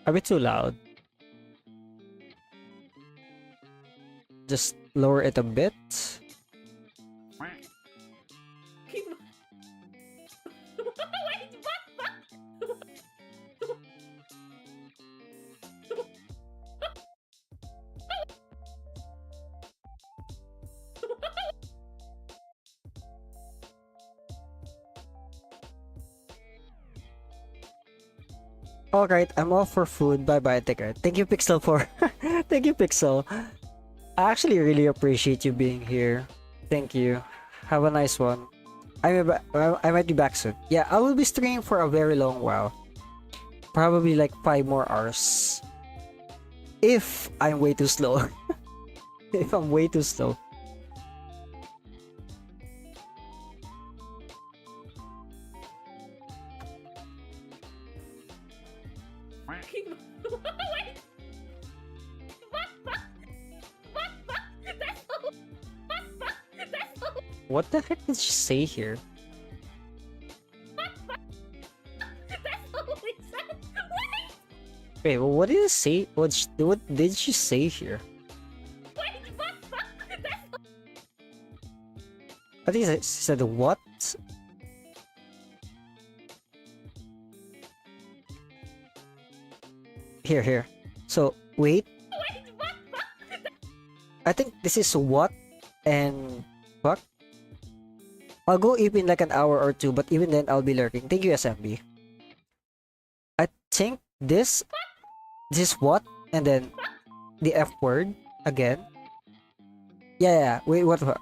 S1: A bit too loud. Just lower it a bit. Alright, I'm off for food. Bye bye, take care. Thank you, Pixel, for. Thank you, Pixel. I actually really appreciate you being here. Thank you. Have a nice one. I might be back soon. Yeah, I will be streaming for a very long while. Probably like 5 more hours. If I'm way too slow. If I'm way too slow. What the heck did she say here?
S4: That's all we said. Wait,
S1: Wait, well, what did it say? What did she say here?
S4: wait, what? That's
S1: I think she said what? Here. So, wait.
S4: what?
S1: I think this is what and fuck. I'll go even like an hour or two, but even then I'll be lurking. Thank you, SMB. I think this is what and then the F word again. Yeah. Wait, what the fuck?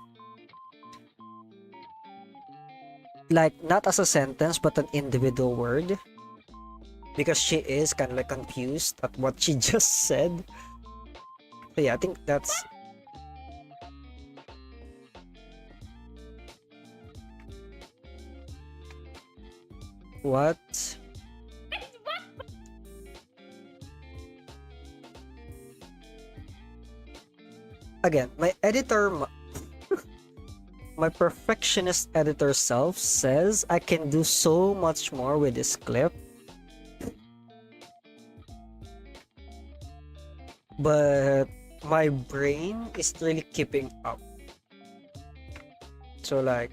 S1: Like not as a sentence but an individual word. Because she is kind of like confused at what she just said. So yeah, I think that's... What? Again, my editor... my perfectionist editor self says I can do so much more with this clip. But my brain is really keeping up. So like,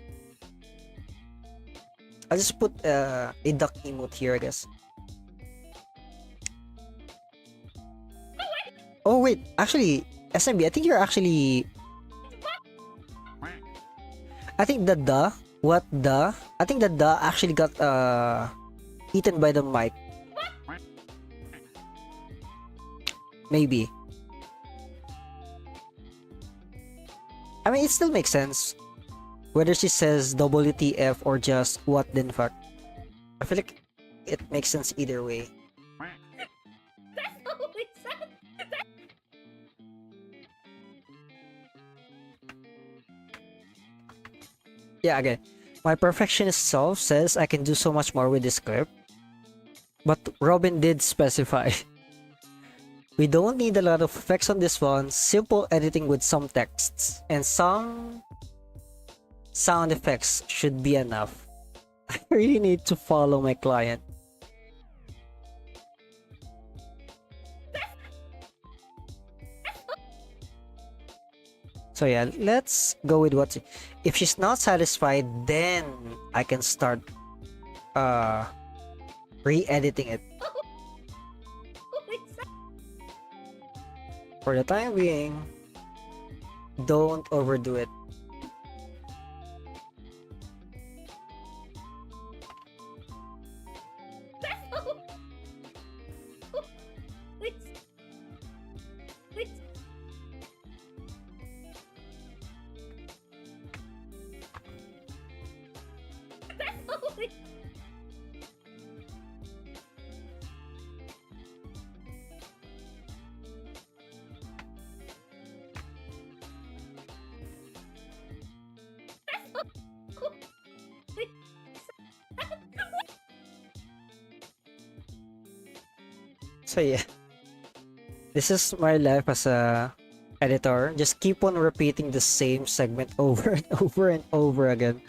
S1: I'll just put a duck emote here, I guess. Oh wait, actually, SMB, I think you're actually... I think the what the? I think the actually got eaten by the mic. Maybe. I mean, it still makes sense. Whether she says WTF or just what then fuck. I feel like it makes sense either way.
S4: That's all we said.
S1: Yeah, again, my perfectionist self says I can do so much more with this clip. But Robin did specify. We don't need a lot of effects on this one, simple editing with some texts and some sound effects should be enough. I really need to follow my client. So yeah, let's go with what... If she's not satisfied, then I can start re-editing it. For the time being, don't overdo it. So yeah, this is my life as a editor. Just keep on repeating the same segment over and over and over again.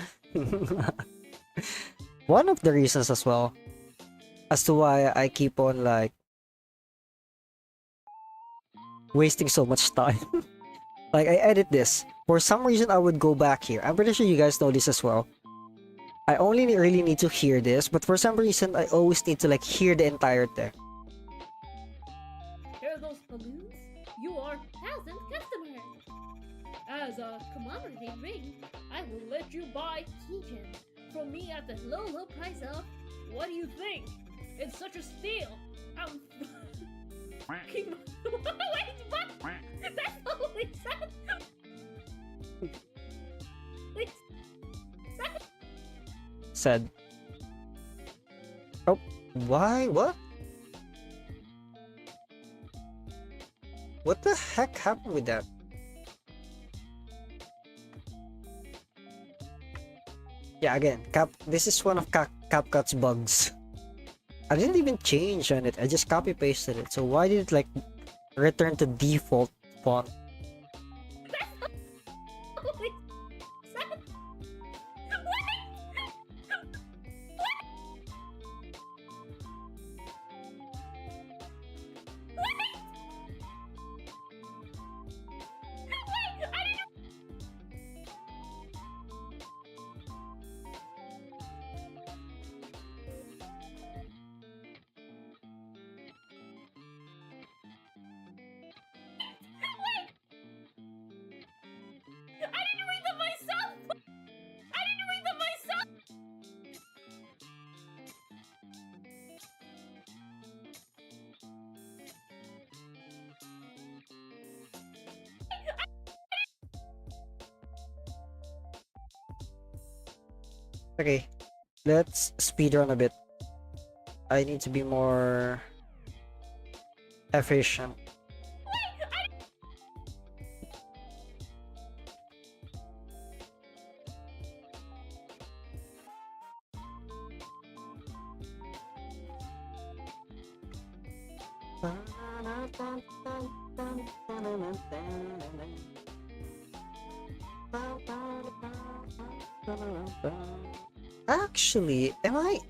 S1: One of the reasons as well as to why I keep on like wasting so much time. Like I edit this. For some reason I would go back here. I'm pretty sure you guys know this as well. I only really need to hear this, but for some reason I always need to like hear the entire thing.
S3: Hear those balloons? You are 1,000 customers. As a commemorative ring, I will let you buy keychains from me at the low price of... What do you think? It's such a steal. I'm... Wait, what? That's all we said. Wait.
S1: Said. Oh, why? What? What the heck happened with that? Yeah, again, this is one of CapCut's bugs. I didn't even change on it. I just copy pasted it. So why did it like return to default font? Okay, let's speed run a bit. I need to be more efficient. Actually, am I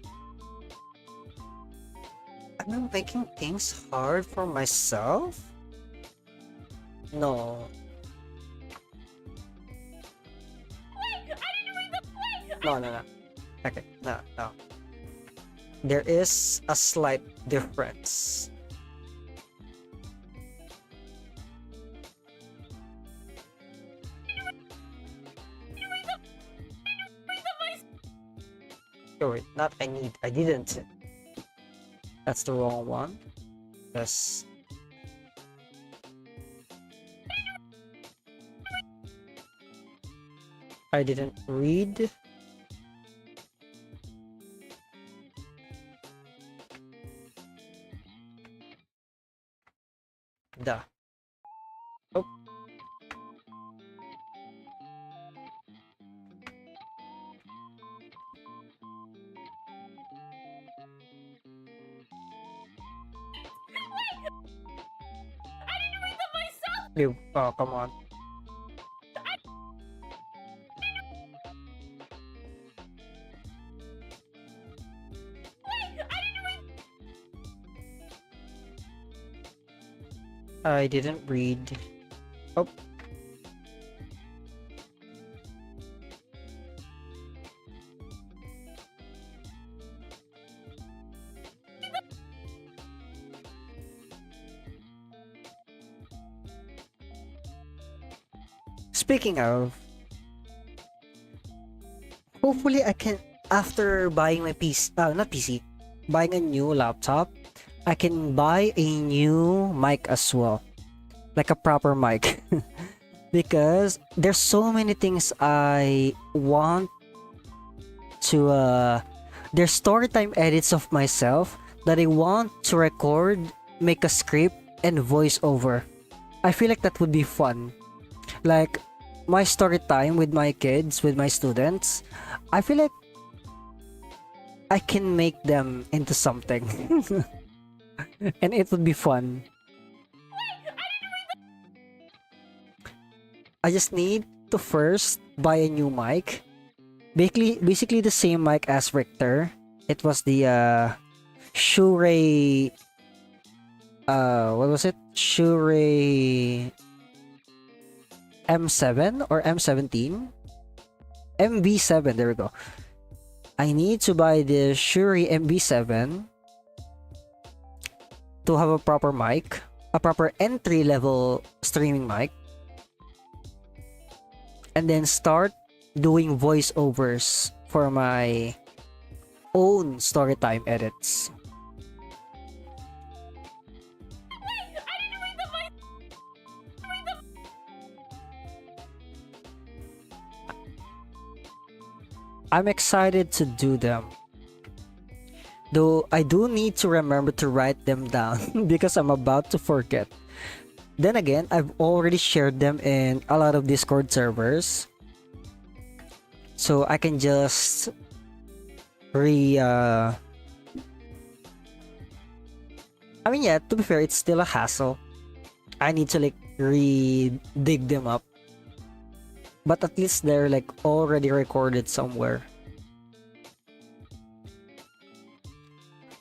S1: making things hard for myself? No. No, no, no. Okay, no, no. There is a slight difference. Oh wait, not I need, I didn't. That's the wrong one. Yes. I didn't read. The. Oh. You, oh, come on. I didn't read. Oh. Speaking of, hopefully I can, after buying my PC, not PC, buying a new laptop, I can buy a new mic as well. Like a proper mic. Because there's so many things I want to, there's story time edits of myself that I want to record, make a script, and voice over. I feel like that would be fun. Like, my story time with my kids, with my students, I feel like I can make them into something. And it would be fun. I just need to first buy a new mic. Basically the same mic as Richter. It was the Shure, what was it? Shure M7 or M17? MV7, there we go. I need to buy the Shure MV7 to have a proper mic, a proper entry level streaming mic, and then start doing voiceovers for my own storytime edits. I'm excited to do them. Though I do need to remember to write them down because I'm about to forget. Then again, I've already shared them in a lot of Discord servers. So I can just I mean, yeah, to be fair, it's still a hassle. I need to like dig them up. But at least they're like already recorded somewhere.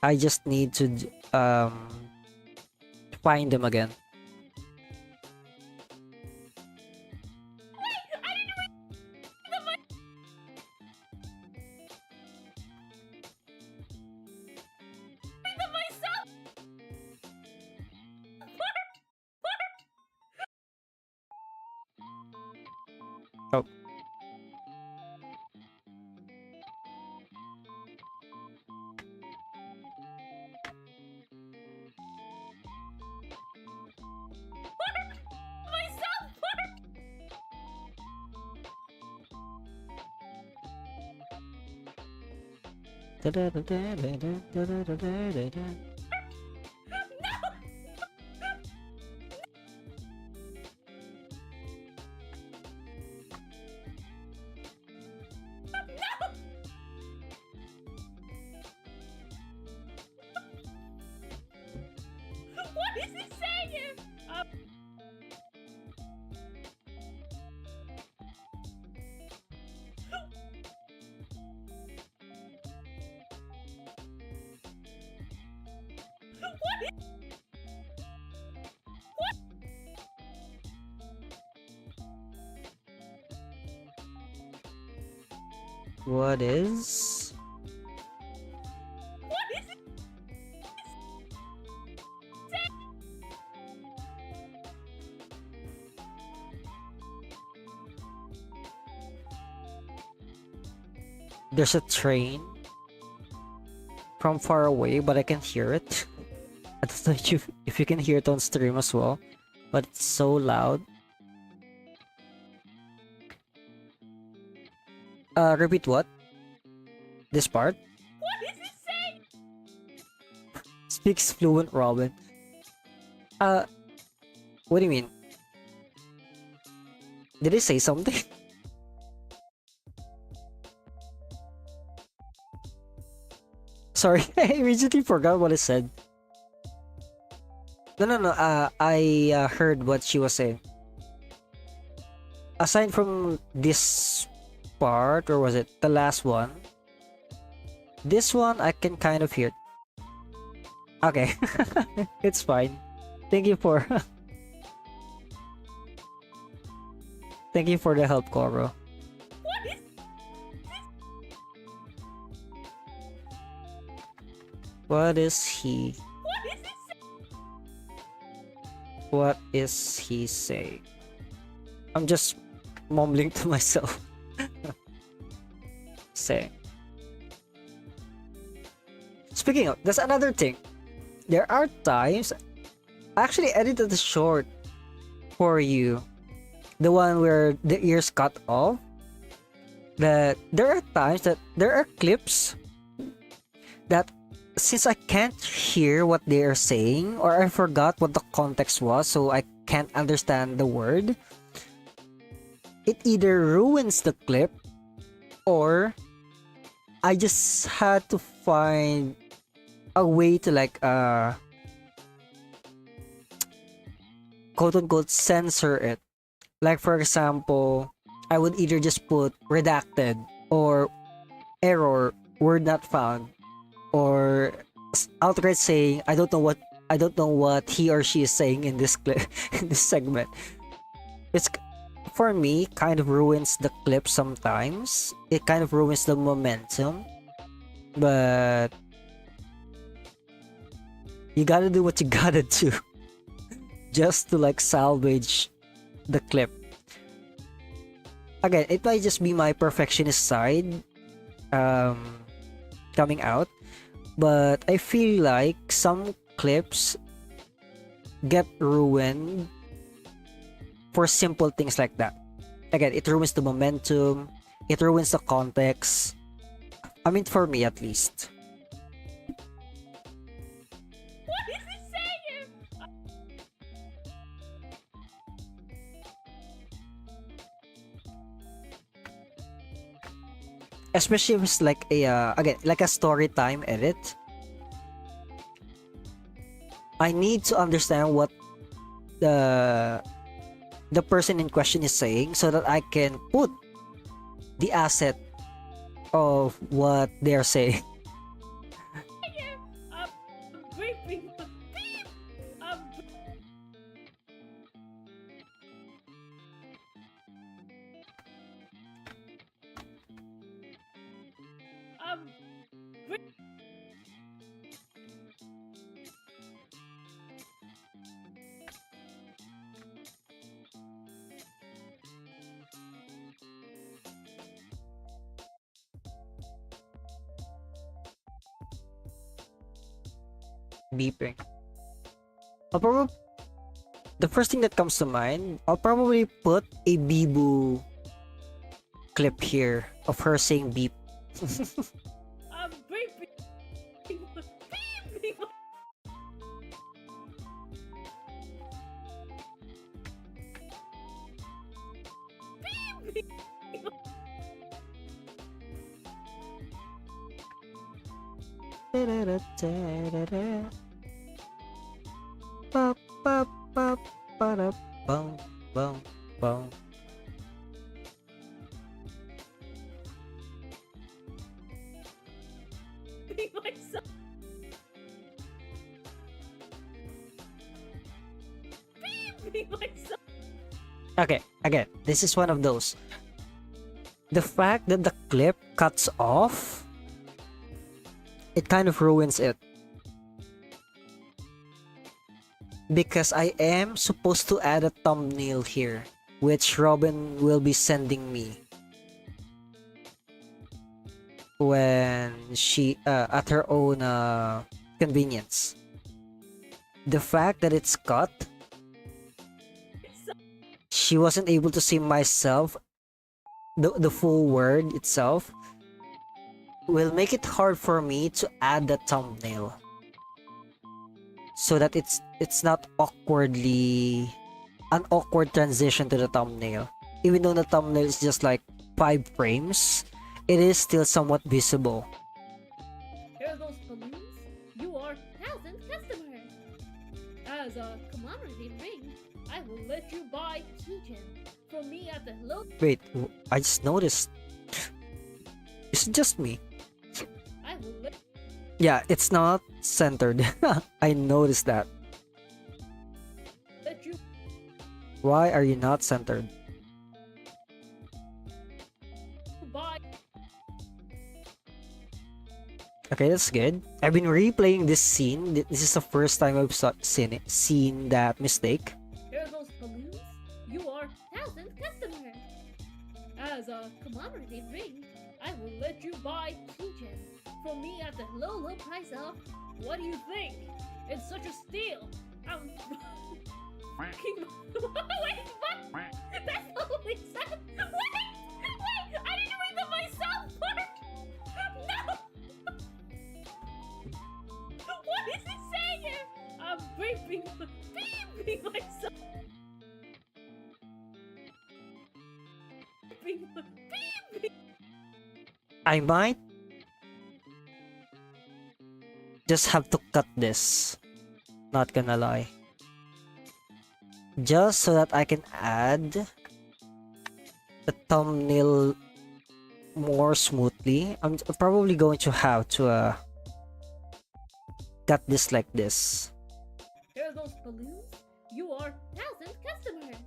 S1: I just need to find them again. Oh.
S3: What is he saying?
S1: What is? There's a train from far away, but I can hear it. I don't know if you can hear it on stream as well, but it's so loud. Repeat what? This part?
S3: What is he saying?
S1: Speaks fluent Robin. What do you mean? Did he say something? Sorry, I immediately forgot what I said. No. I heard what she was saying. Aside from this part, or was it the last one? This one I can kind of hear. Okay, it's fine. Thank you for thank you for the help, Koro. What is he? What is he saying? I'm just mumbling to myself. Saying. Speaking of, that's another thing. There are times I actually edited the short for you. The one where the ears cut off. That there are times that there are clips that since I can't hear what they are saying, or I forgot what the context was, so I can't understand the word, it either ruins the clip or I just had to find a way to like quote unquote censor it. Like for example, I would either just put redacted or error, word not found, or outright saying I don't know what he or she is saying in this clip in this segment. It's for me kind of ruins the clip sometimes. It kind of ruins the momentum. But you gotta do what you gotta do just to like salvage the clip. Again, it might just be my perfectionist side coming out, but I feel like some clips get ruined for simple things like that. Again, it ruins the momentum, it ruins the context. I mean, for me at least.
S3: What is he saying?
S1: Especially if it's like a again, like a story time edit. I need to understand what the person in question is saying so that I can put the asset of what they're saying.
S3: Briefing the beep.
S1: Beeping. The first thing that comes to mind, I'll probably put a Bibu clip here of her saying beep.
S3: Briefing
S1: Pop, pop, pop, ba-da, bum, bum, bum.
S3: Be myself. Be myself.
S1: Okay, again, this is one of those. The fact that the clip cuts off, it kind of ruins it. Because I am supposed to add a thumbnail here, which Robin will be sending me when she at her own convenience. The fact that it's cut, she wasn't able to see myself, the full word itself, will make it hard for me to add the thumbnail, so that it's not awkwardly an awkward transition to the thumbnail. Even though the thumbnail is just like 5 frames, it is still somewhat visible.
S3: Hear those balloons? You are 1,000 customers. As a commemorative ring, I will let you buy keychain from me at the low.
S1: Wait, I just noticed. Is it just me?
S3: I will let
S1: Yeah, it's not centered. I noticed that.
S3: you
S1: Why are you not centered?
S3: buy.
S1: Okay, that's good. I've been replaying this scene. This is the first time I've seen that mistake.
S3: Hear those balloons? You are 1,000 customers. As a commemorative ring, I will let you buy keychain from me at the low price of. What do you think? It's such a steal. I'm fucking. Wait, what? That's totally sad. Wait, I didn't read the myself part. No. What is it saying here? I'm beeping myself. Beeping.
S1: I might just have to cut this. Not gonna lie. Just so that I can add the thumbnail more smoothly. I'm probably going to have to cut this like this.
S3: Hear those balloons? You are 1,000 customers.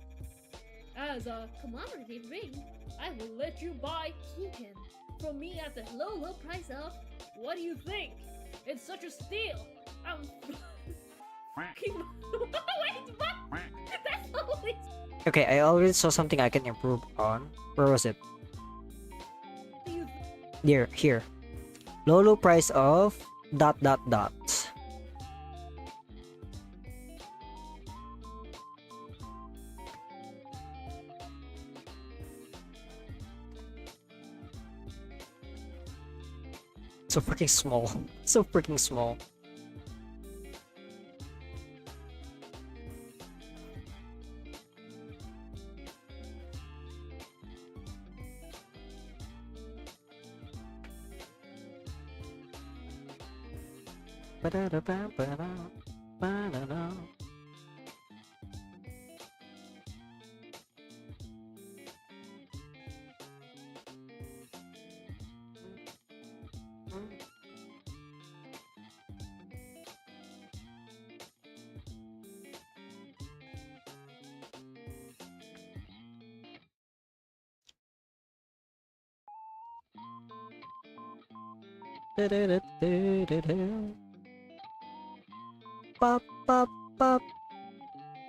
S3: As a commemorative ring, I will let you buy keychain from me at the low price of. What do you think? It's such a steal. I'm fucking. Wait, what? That's totally.
S1: Okay, I already saw something I can improve on. Where was it? Here. Low price of ... So freaking small. So freaking small. Pop, pop, pop.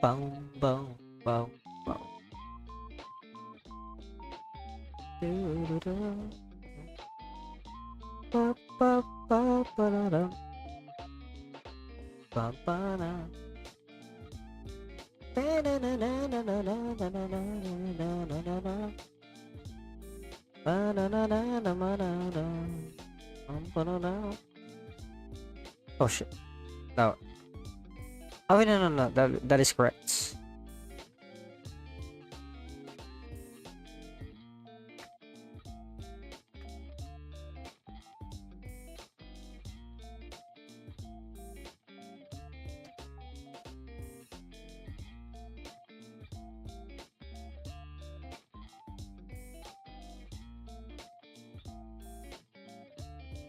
S1: Boom, boom, boom, boom. Pop, pop, pop, ba-da-da. Pop, ba-da. Ba-na-na-na-na-na-na-na-na-na-na-na-na. Ba-na-na-na-na-na-na-na. Ba-na-na. Oh shit. No. Oh, no. That is correct.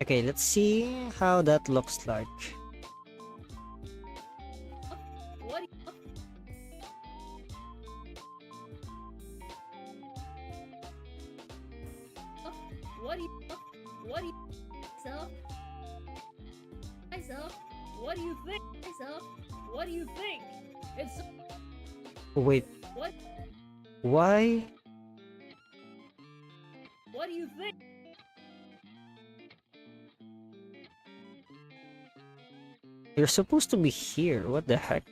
S1: Okay, let's see how that looks like.
S3: What? What do you? What do you? Myself? Myself? What do you think? Myself? What do you think? It's
S1: Wait,
S3: what?
S1: why?
S3: What do you think?
S1: You're supposed to be here. What the heck?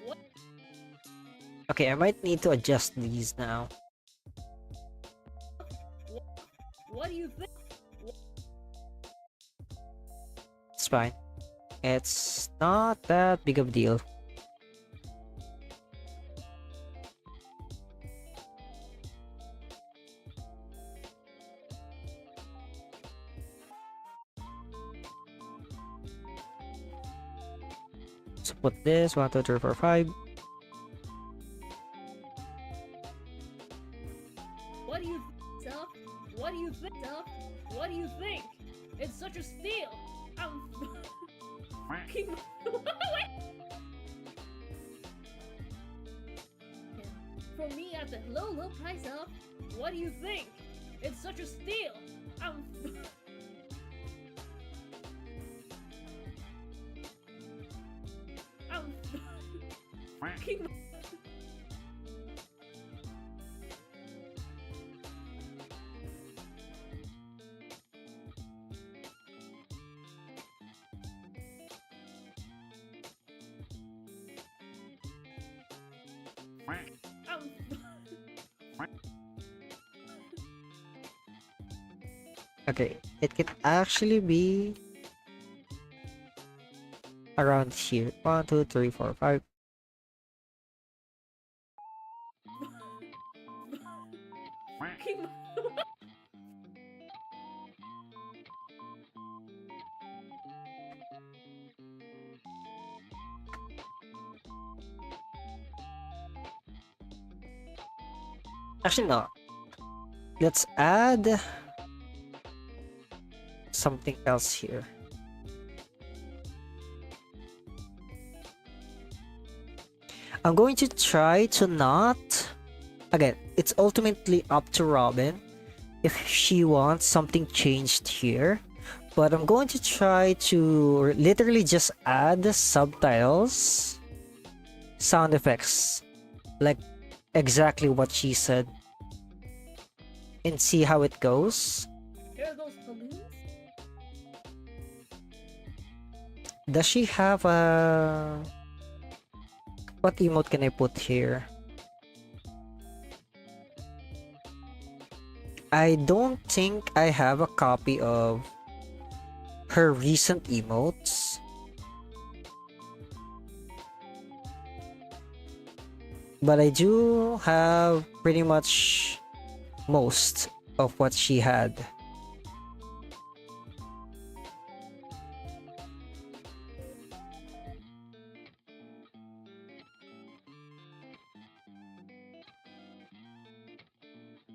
S3: What?
S1: Okay, I might need to adjust these now.
S3: What do you think?
S1: It's fine. It's not that big of a deal. So put this 1, 2, 3, 4, 5.
S3: What do you self? What do you think? Self? What do you think? It's such a steal. I'm fucking. For me at the low price of. What do you think? It's such a steal. I'm. I'm fucking.
S1: Okay, it can actually be around here. 1, 2, 3, 4, 5. Actually, no. Let's add something else here. I'm going to try to not... Again, it's ultimately up to Robin if she wants something changed here. But I'm going to try to literally just add subtitles, sound effects, like exactly what she said, and see how it goes.
S3: Hear those balloons?
S1: Does she have a... What emote can I put here? I don't think I have a copy of her recent emotes. But I do have pretty much most of what she had.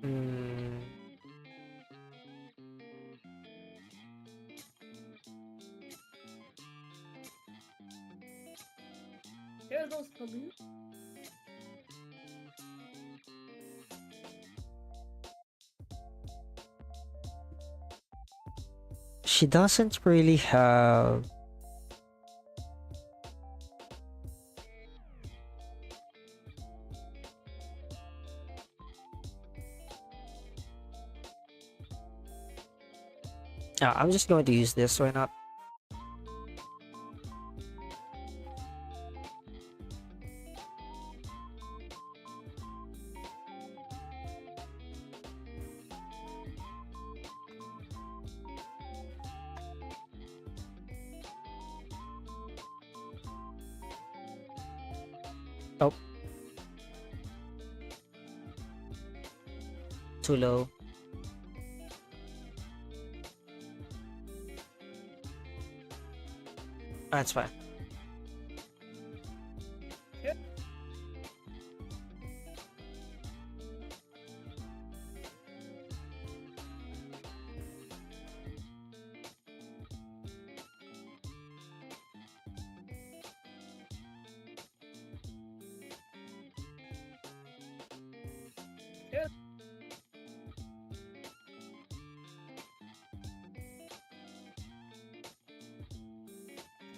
S1: Hmm.
S3: Hear those balloons?
S1: She doesn't really have... I'm just going to use this, why not? Oh. Too low. That's fine.
S2: Here's,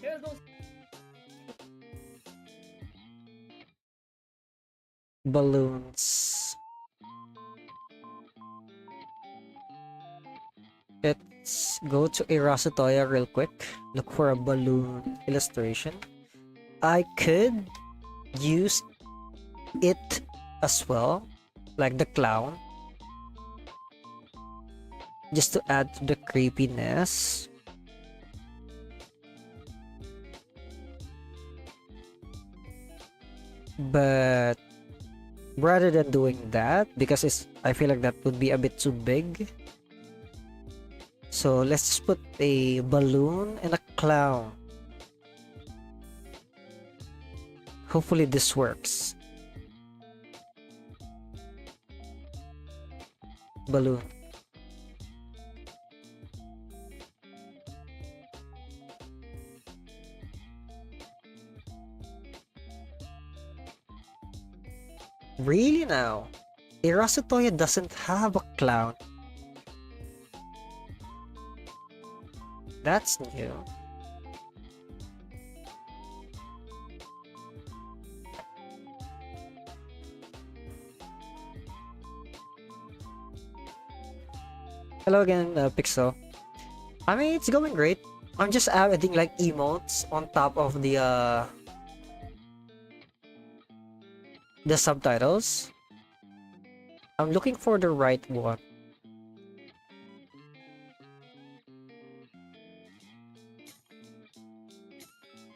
S2: here's no
S1: Balloons. Let's go to Erasatoya real quick. Look for a balloon illustration. I could use it as well, like the clown, just to add to the creepiness. But rather than doing that, because I feel like that would be a bit too big. So let's just put a balloon and a clown. Hopefully this works. Balloon. Really now? Erasatoya doesn't have a clown. That's new. Hello again, Pixel. I mean, it's going great. I'm just adding like emotes on top of the subtitles. I'm looking for the right one.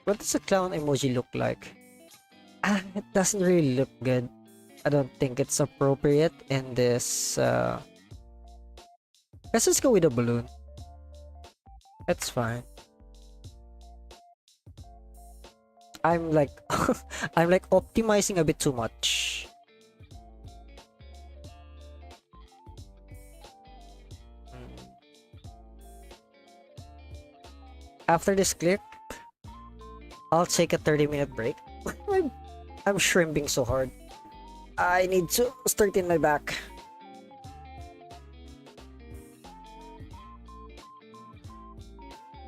S1: What does a clown emoji look like? It doesn't really look good. I don't think it's appropriate in this. Let's just go with a balloon. That's fine. I'm like, I'm like optimizing a bit too much. After this clip, I'll take a 30-minute break. I'm shrimping so hard. I need to straighten my back.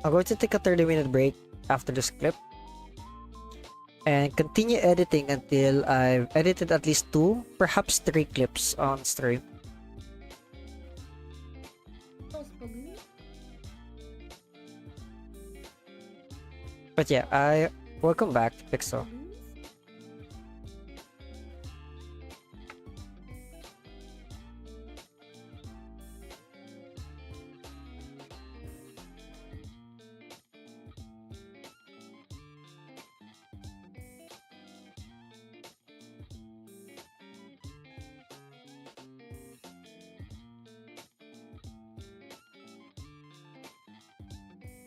S1: I'm going to take a 30-minute break after this clip and continue editing until I've edited at least 2, perhaps 3 clips on stream.
S3: Those balloons?
S1: But yeah, welcome back, Pixel.
S3: Balloons?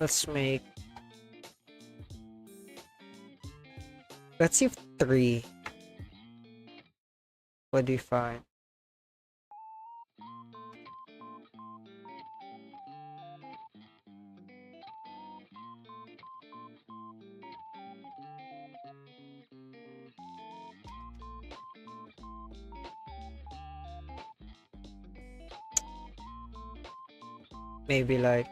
S1: Let's make. Let's see if 3. What do you find? Maybe like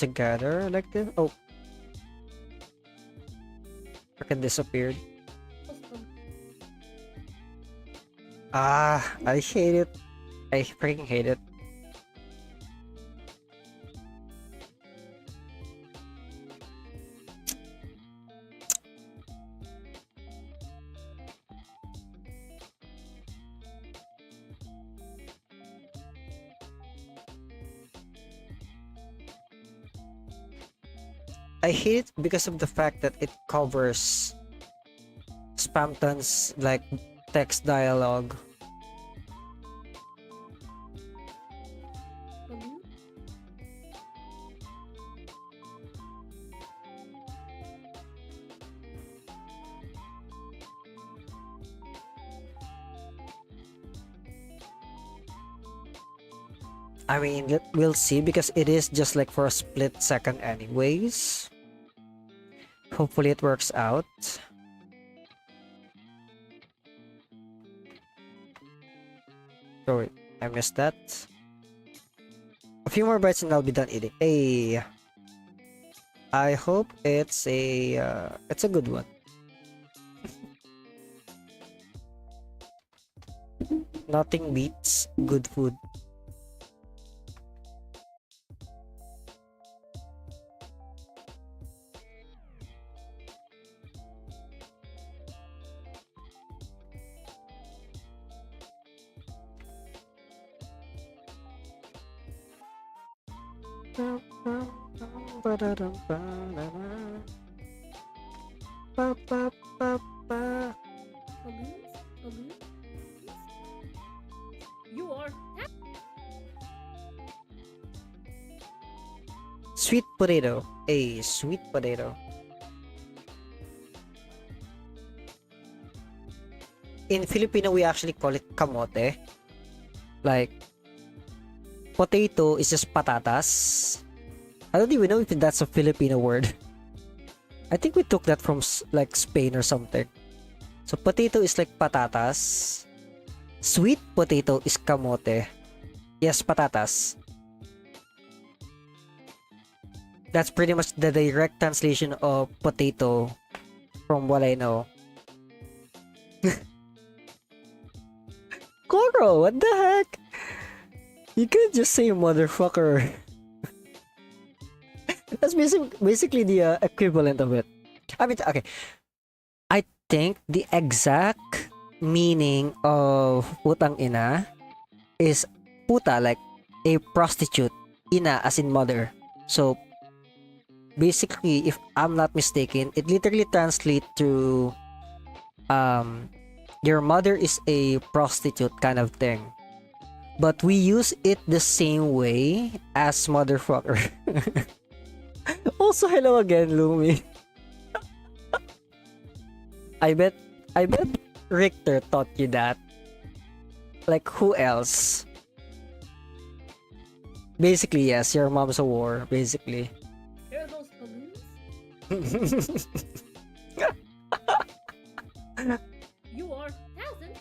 S1: together like this. Oh, freaking disappeared.
S3: Those balloons?
S1: I hate it. I freaking hate it. I hate it because of the fact that it covers Spamton's like text dialogue.
S3: Balloons?
S1: I mean, we'll see because it is just like for a split second anyways. hopefully it works out. Oh wait, I missed that. A few more bites and I'll be done eating. Hey, I hope it's a good one. Nothing beats good food.
S3: Balloons? Balloons? You are
S1: Sweet potato. A sweet potato. In Filipino, we actually call it kamote. Like, potato is just patatas. I don't even know if that's a Filipino word. I think we took that from like Spain or something. So potato is like patatas. Sweet potato is kamote. Yes, patatas. That's pretty much the direct translation of potato from what I know. Koro, what the heck? You could just say motherfucker. That's basically the equivalent of it. I mean, okay. I think the exact meaning of putang ina is puta, like a prostitute. Ina as in mother. So, basically, if I'm not mistaken, it literally translates to your mother is a prostitute kind of thing. But we use it the same way as motherfucker. Also, hello again, Lumi. I bet Richter taught you that. Like, who else? Basically, yes, your mom's a whore, basically.
S3: Hear those balloons? You are thousand.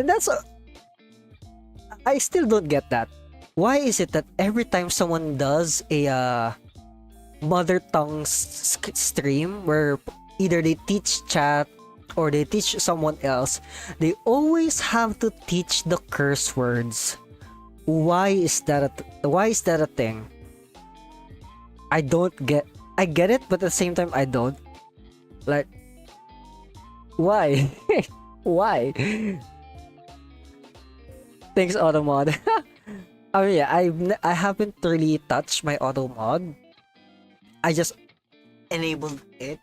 S1: That's I still don't get that. Why is it that every time someone does a mother tongue stream where either they teach chat or they teach someone else, they always have to teach the curse words? Why is that a thing? I get it, but at the same time I don't. Like, why? Why? Thanks, Automod. I mean, yeah, I haven't really touched my Automod. I just enabled it.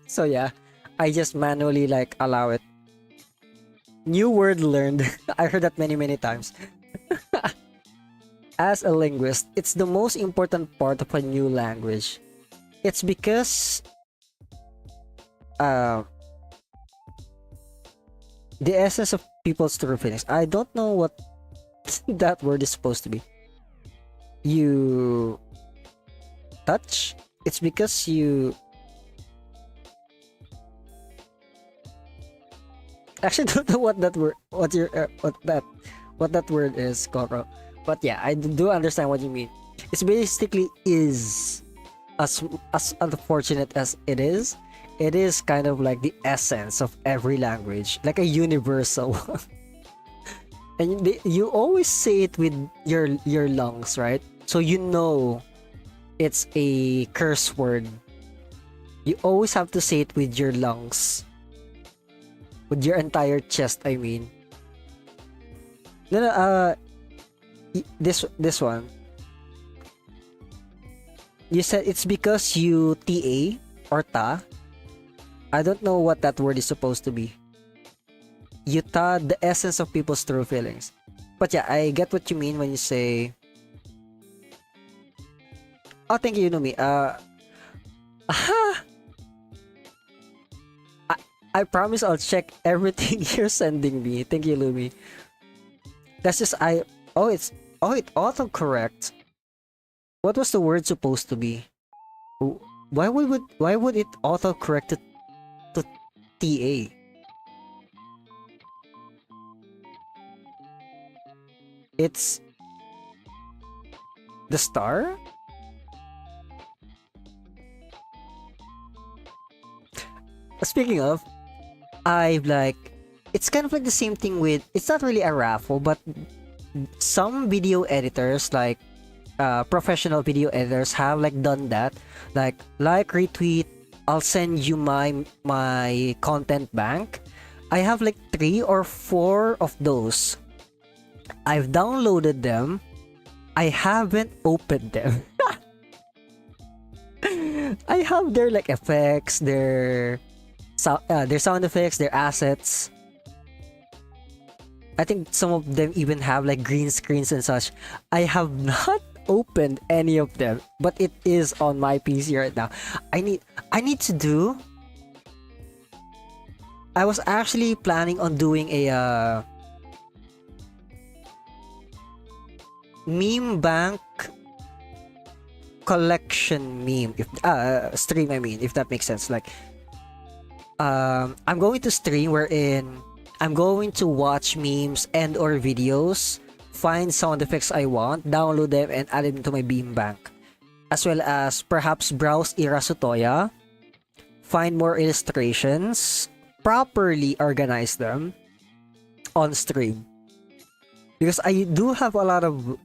S1: So yeah, I just manually like allow it. New word learned. I heard that many times. As a linguist, it's the most important part of a new language. It's because the essence of people's true feelings. I don't know what that word is supposed to be. You touch. It's because you actually don't know what that word. What that word is, Koro. But yeah, I do understand what you mean. It's basically is as unfortunate as it is. It is kind of like the essence of every language, like a universal. And you always say it with your lungs, right? So you know it's a curse word. You always have to say it with your lungs, with your entire chest. I mean, no. This one. You said it's because you ta or ta. I don't know what that word is supposed to be. Yuta, the essence of people's true feelings. But yeah, I get what you mean when you say. Oh, thank you, Numi. I promise I'll check everything you're sending me. Thank you, Lumi. That's just Oh, Oh, it autocorrect. What was the word supposed to be? W- why would it autocorrect to TA? It's the star? Speaking of, I've like it's kind of like the same thing with it's not really a raffle, but some video editors like professional video editors have like done that, like retweet, I'll send you my content bank. I have like 3 or 4 of those. I've downloaded them. I haven't opened them. I have their like effects, their sound effects, their assets. I think some of them even have like green screens and such. I have not opened any of them, but it is on my PC right now. I need to do. I was actually planning on doing a meme bank collection meme, if stream, I mean, if that makes sense. Like I'm going to stream wherein I'm going to watch memes and or videos, find sound effects I want, download them and add them to my beam bank, as well as perhaps browse Irasutoya, find more illustrations, properly organize them on stream, because I do have a lot of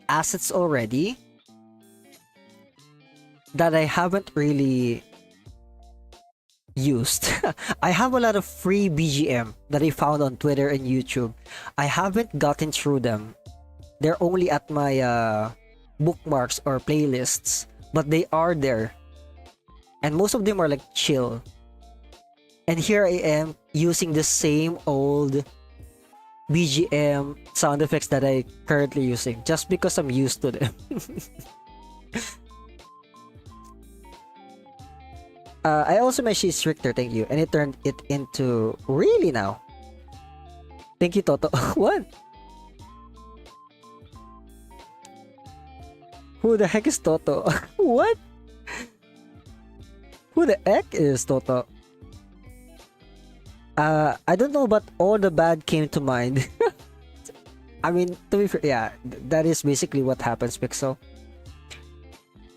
S1: assets already that I haven't really used. I have a lot of free BGM that I found on Twitter and YouTube. I haven't gotten through them. They're only at my bookmarks or playlists, but they are there. And most of them are like chill. And here I am using the same old BGM sound effects that I currently using just because I'm used to them. I also mentioned Stricter, thank you, and it turned it into really now. Thank you, Toto. What? Who the heck is Toto? What? Who the heck is Toto? I don't know, but all the bad came to mind. I mean, to be fair, yeah, that is basically what happens, Pixel.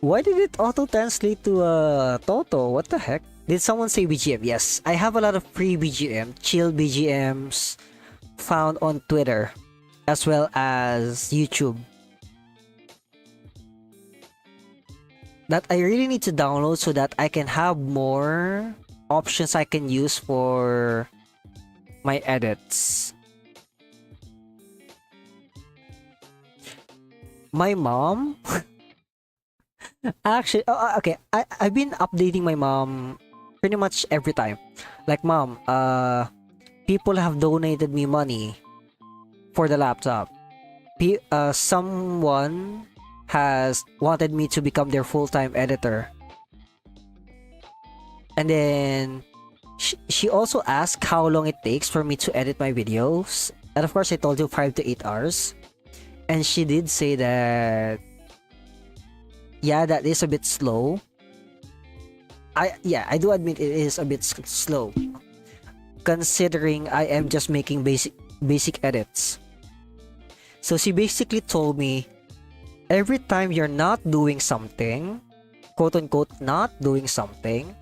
S1: Why did it auto-translate to Toto? What the heck? Did someone say BGM? Yes, I have a lot of free BGM, chill BGMs found on Twitter as well as YouTube that I really need to download so that I can have more options I can use for my edits. My mom actually, okay, I've been updating my mom pretty much every time. Like, mom, people have donated me money for the laptop. Someone has wanted me to become their full-time editor. And then she also asked how long it takes for me to edit my videos. And of course, I told you 5 to 8 hours. And she did say that, yeah, that is a bit slow. I do admit it is a bit slow, considering I am just making basic edits. So she basically told me, every time you're not doing something, quote unquote not doing something,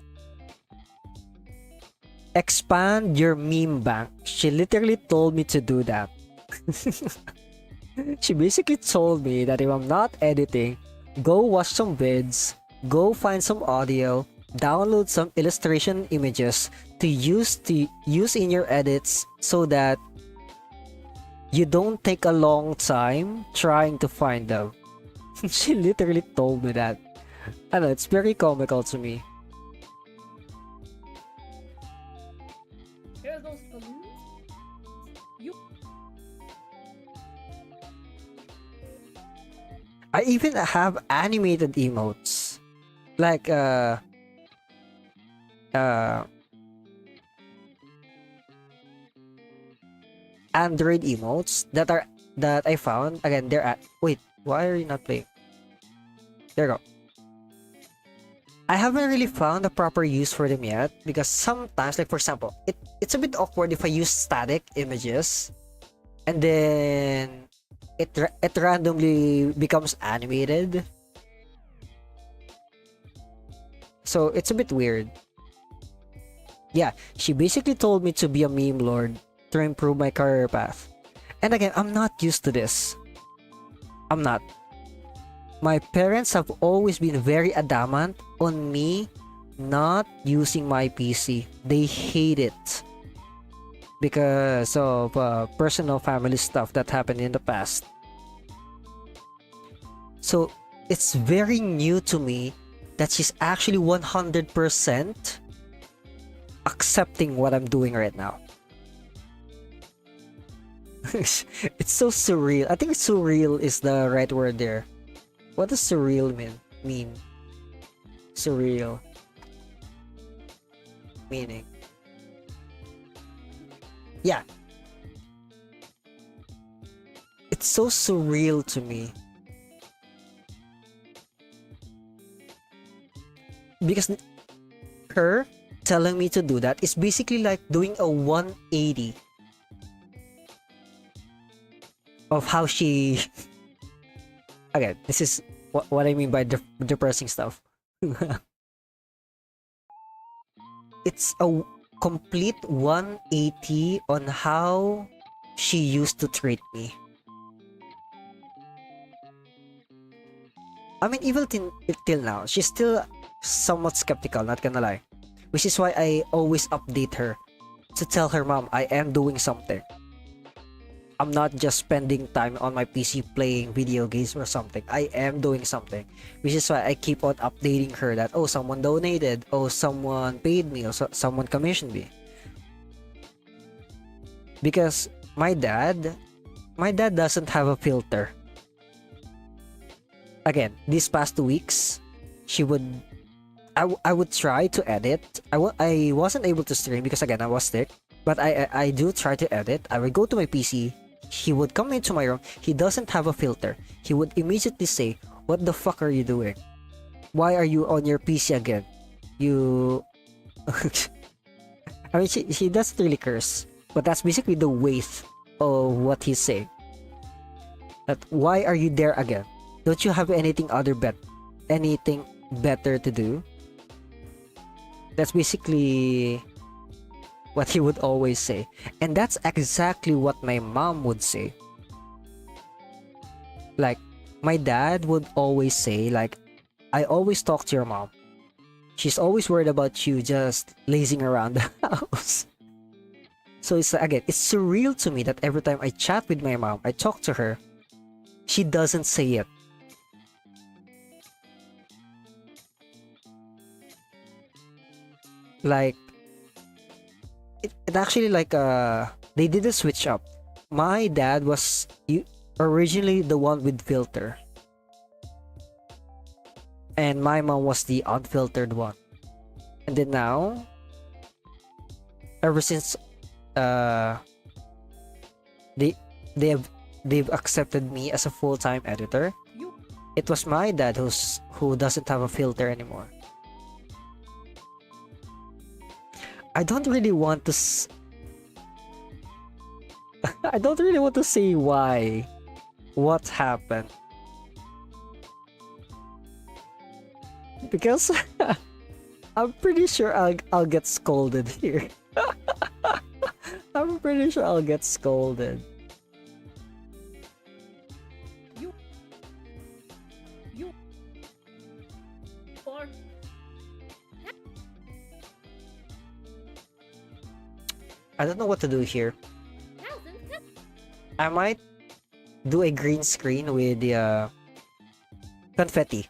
S1: expand your meme bank. She literally told me to do that. She basically told me that if I'm not editing, go watch some vids, go find some audio, download some illustration images to use in your edits so that you don't take a long time trying to find them. She literally told me that. I know, it's very comical to me.
S2: Here's those balloons. You
S1: I even have animated emotes. Like Android emotes that that I found, again, they're at, wait, why are you not playing? There you go. I haven't really found a proper use for them yet, because sometimes, like for example, it's a bit awkward if I use static images and then it randomly becomes animated. So it's a bit weird. Yeah, she basically told me to be a meme lord to improve my career path. And again, I'm not used to this. I'm not. My parents have always been very adamant on me not using my PC. They hate it because of personal family stuff that happened in the past. So it's very new to me that she's actually 100% accepting what I'm doing right now. It's so surreal. I think surreal is the right word there. What does surreal mean? Surreal. Meaning. Yeah. It's so surreal to me. Because her telling me to do that is basically like doing a 180 of how she again, this is what I mean by depressing stuff. It's a complete 180 on how she used to treat me. I mean, even till now, she's still somewhat skeptical, not gonna lie. Which is why I always update her to tell her, Mom, I am doing something. I'm not just spending time on my PC playing video games or something. I am doing something. Which is why I keep on updating her that, oh, someone donated, oh, someone paid me, or someone commissioned me. Because my dad doesn't have a filter. Again, these past 2 weeks, I would try to edit. I wasn't able to stream because again, I was sick. But I do try to edit. I would go to my PC. He would come into my room. He doesn't have a filter. He would immediately say, "What the fuck are you doing? Why are you on your PC again? You..." I mean, he doesn't really curse, but that's basically the weight of what he's saying. That why are you there again? Don't you have anything better to do? That's basically what he would always say. And that's exactly what my mom would say. Like, my dad would always say, like, I always talk to your mom. She's always worried about you just lazing around the house. So it's, again, it's surreal to me that every time I chat with my mom, I talk to her, she doesn't say it. Like, it actually like they did a switch up. My dad was originally the one with filter, and my mom was the unfiltered one. And then now, ever since they've accepted me as a full-time editor, it was my dad who doesn't have a filter anymore. I don't really want to I don't really want to say why. What happened? Because I'm pretty sure I'll get scolded here. I'm pretty sure I'll get scolded.
S3: You are
S1: I don't know what to do here.
S3: thousand.
S1: I might do a green screen with the confetti.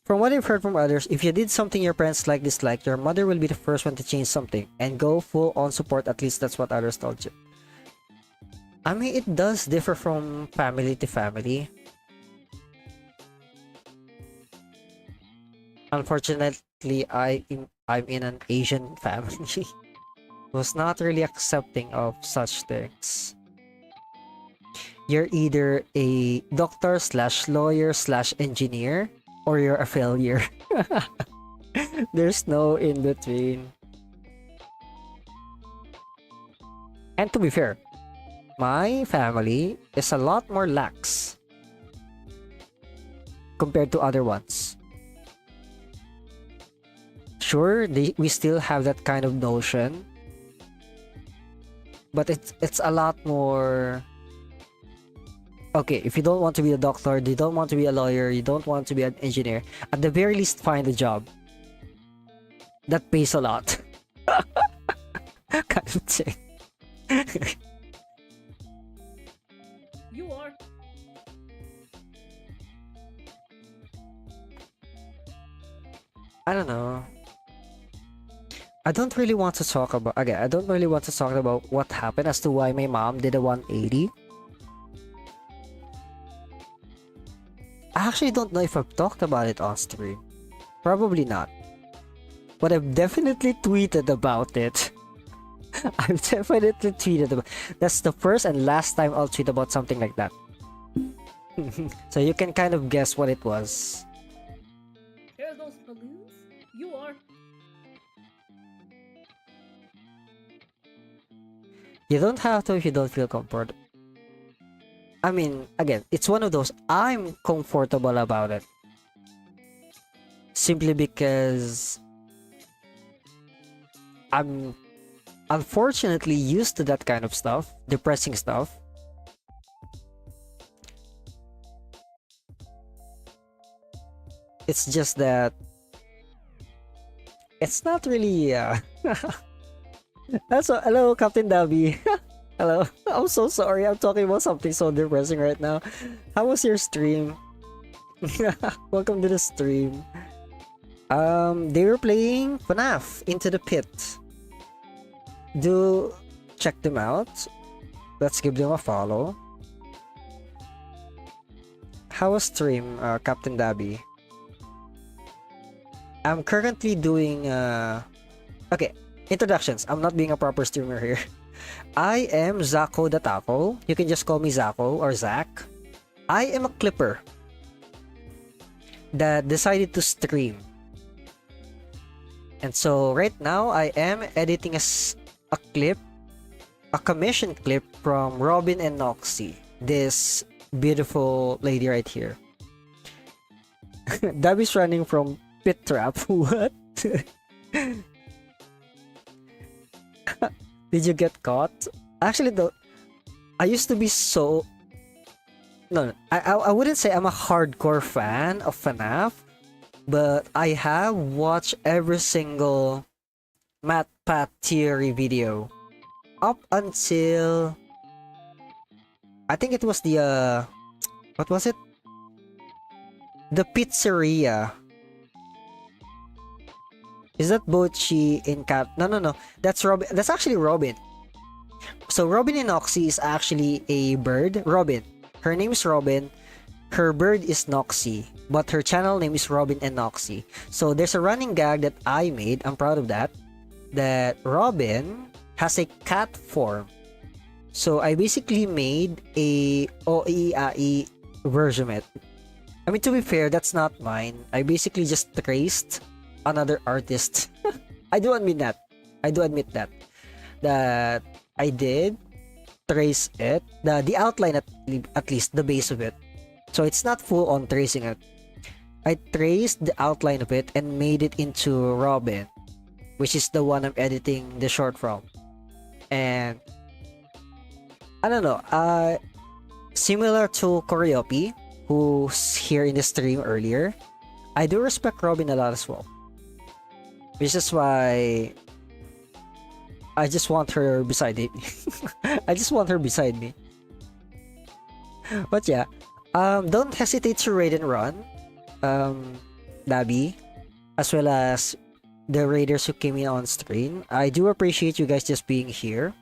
S1: From what I've heard from others, if you did something your parents dislike, your mother will be the first one to change something and go full on support. At least that's what others told you. I mean, it does differ from family to family. Unfortunately, I'm in an Asian family. Was not really accepting of such things. you're either a doctor slash lawyer slash engineer or you're a failure. There's no in between. And to be fair, my family is a lot more lax compared to other ones. Sure, we still have that kind of notion, but it's a lot more. Okay, if you don't want to be a doctor, you don't want to be a lawyer, you don't want to be an engineer, at the very least find a job that pays a lot. Kind of thing.
S3: You are.
S1: I don't know. I don't really want to talk about again. I don't really want to talk about what happened as to why my mom did a 180. I actually don't know if I've talked about it on stream. Probably not. But I've definitely tweeted about it. I've definitely tweeted about. That's the first and last time I'll tweet about something like that. So you can kind of guess what it was.
S3: Hear those balloons? You are.
S1: You don't have to if you don't feel comfortable. I mean, again, it's one of those, I'm comfortable about it. Simply because I'm unfortunately used to that kind of stuff, depressing stuff. It's just that it's not really Also, hello Captain Dabby. Hello. I'm so sorry. I'm talking about something so depressing right now. How was your stream? Welcome to the stream. They were playing FNAF Into the Pit. Do check them out. Let's give them a follow. How was stream, Captain Dabby? I'm currently doing okay, introductions. I'm not being a proper streamer here. I am Zako the Taco. You can just call me Zako or Zach. I am a clipper that decided to stream. And so right now I am editing a clip, a commission clip from Robin and Noxy, this beautiful lady right here. Dabby's running from pit trap. What? Did you get caught? Actually, though, I used to be so. No, I wouldn't say I'm a hardcore fan of FNAF, but I have watched every single Matt Pat theory video up until I think it was the what was it? The pizzeria. Is that Bochi in Cap? No. That's Robin. That's actually Robin. So Robin and Noxy is actually a bird. Robin. Her name is Robin. Her bird is Noxy. But her channel name is Robin and Noxy. So there's a running gag that I made. I'm proud of that. That Robin has a cat form. So I basically made a OEAE version of it. I mean, to be fair, that's not mine. I basically just traced another artist. I do admit that. That I did trace it. The outline at least, the base of it. So it's not full on tracing it. I traced the outline of it and made it into Robin, which is the one I'm editing the short from. And I don't know, similar to Koryopi, who's here in the stream earlier, I do respect Robin a lot as well. Which is why I just want her beside me. I just want her beside me. But yeah, don't hesitate to raid and run, Dabby, as well as the raiders who came in on stream. I do appreciate you guys just being here.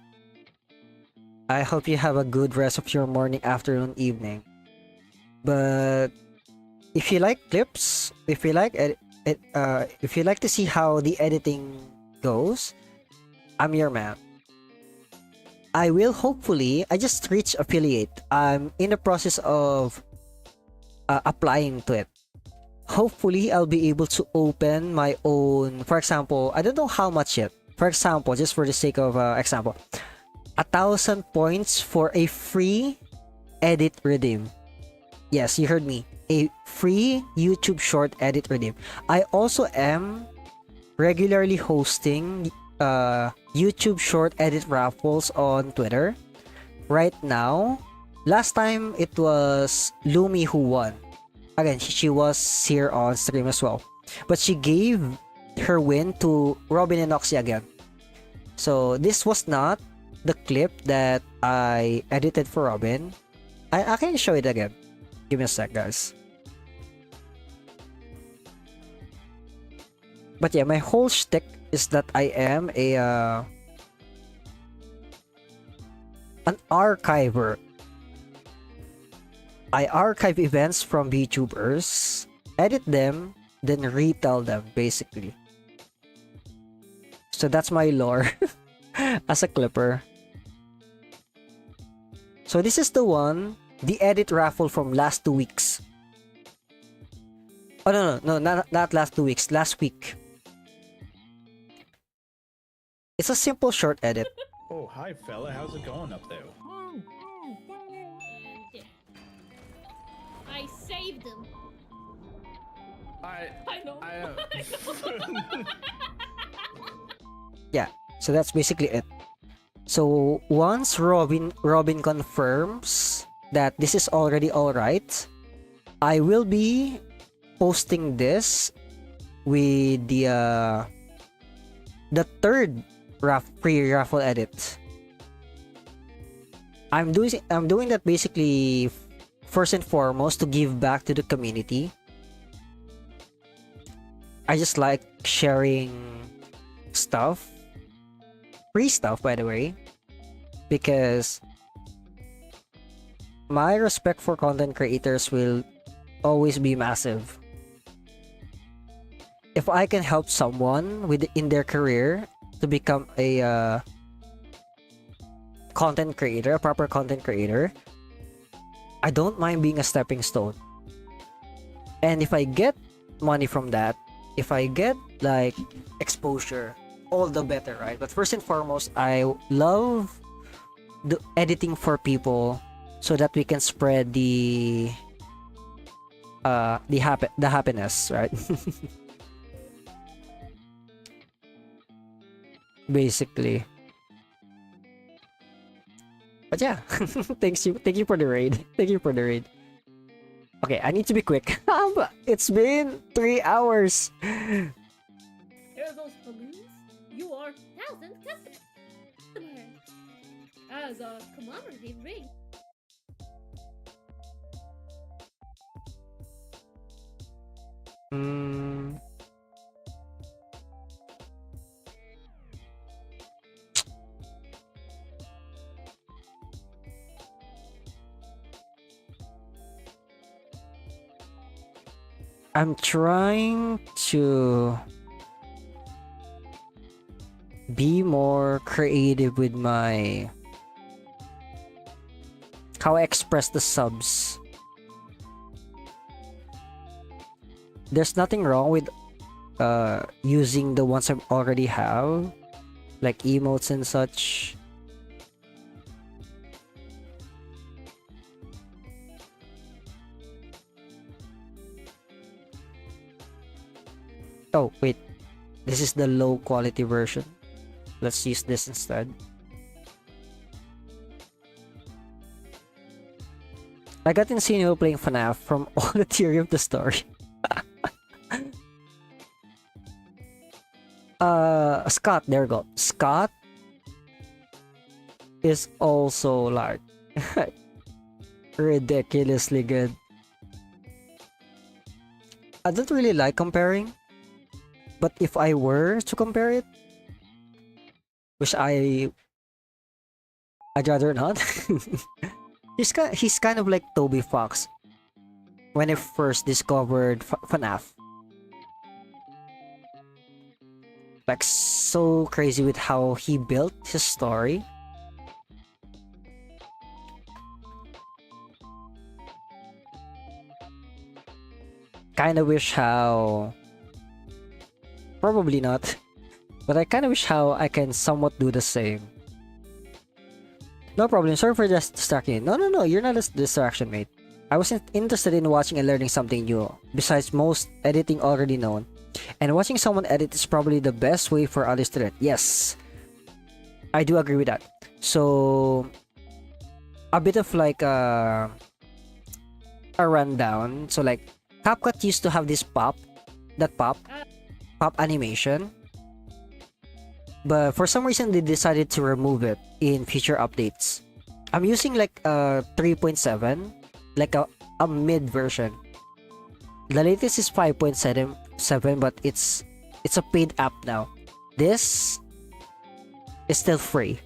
S1: I hope you have a good rest of your morning, afternoon, evening. But if you like clips, if you like if you like to see how the editing goes, I'm your man. I will hopefully, I just reached affiliate. I'm in the process of applying to it. Hopefully, I'll be able to open my own, for example, I don't know how much yet. For example, just for the sake of example, 1,000 points for a free edit redeem. Yes, you heard me. A free YouTube short edit redeem. I also am regularly hosting YouTube short edit raffles on Twitter. Right now, last time it was Lumi who won. Again, she was here on stream as well. But she gave her win to Robin and Oxy again. So this was not the clip that I edited for Robin. I can show it again. Give me a sec, guys. But yeah, my whole shtick is that I am an archiver. I archive events from VTubers, edit them, then retell them, basically. So that's my lore as a clipper. So this is the one, the edit raffle from last 2 weeks. Oh no, not last 2 weeks, last week. It's a simple short edit.
S5: Oh, hi fella, how's it going up there?
S3: And yeah. I saved him. I know.
S1: Yeah, so that's basically it. So once Robin confirms that this is already alright, I will be posting this with the third free raffle edit. I'm doing that basically first and foremost to give back to the community. I just like sharing stuff, free stuff by the way, because my respect for content creators will always be massive. If I can help someone in their career to become a content creator, a proper content creator, I don't mind being a stepping stone. And if I get money from that, if I get like exposure, all the better, right? But first and foremost, I love the editing for people so that we can spread the happiness, right? Basically. But yeah, thank you for the raid. Thank you for the raid. Okay, I need to be quick. It's been 3 hours.
S3: Hear those balloons? You are 1,000 customers. As a commemorative ring.
S1: I'm trying to be more creative with my how I express the subs. There's nothing wrong with using the ones I already have, like emotes and such. Oh, wait. This is the low quality version. Let's use this instead. I got Insinuo playing FNAF from all the theory of the story. Scott, there we go. Scott is also like ridiculously good. I don't really like comparing, but if I were to compare it, which I'd rather not. He's kind of like Toby Fox when I first discovered FNAF. Like so crazy with how he built his story. kind of wish how... Probably not. But I kind of wish how I can somewhat do the same. No problem. Sorry for just distracting you. No. You're not a distraction, mate. I wasn't interested in watching and learning something new. Besides most editing already known. And watching someone edit is probably the best way for others to learn. Yes. I do agree with that. So... a bit of like a rundown. So like CapCut used to have this pop animation, but for some reason they decided to remove it in future updates. I'm using like 3.7, like a mid version. The latest is 5.7, but it's a paid app now. This is still free.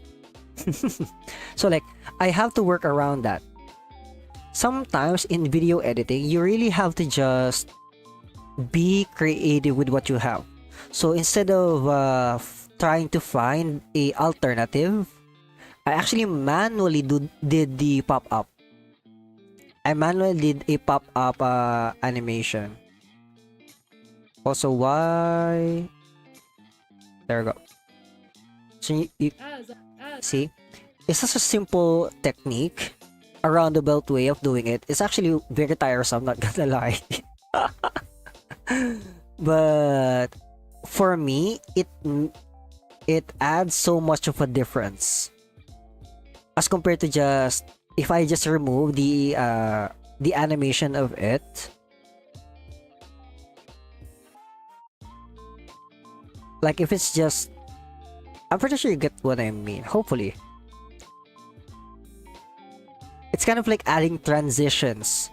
S1: So like I have to work around that. Sometimes in video editing you really have to just be creative with what you have. So instead of trying to find a alternative, I actually manually did the pop-up. I manually did a pop-up animation. Also, why? There we go. So you see, it's such a simple technique, a roundabout way of doing it. It's actually very tiresome, not gonna lie. But for me, it adds so much of a difference as compared to just if I just remove the animation of it. Like if it's just, I'm pretty sure you get what I mean. Hopefully, it's kind of like adding transitions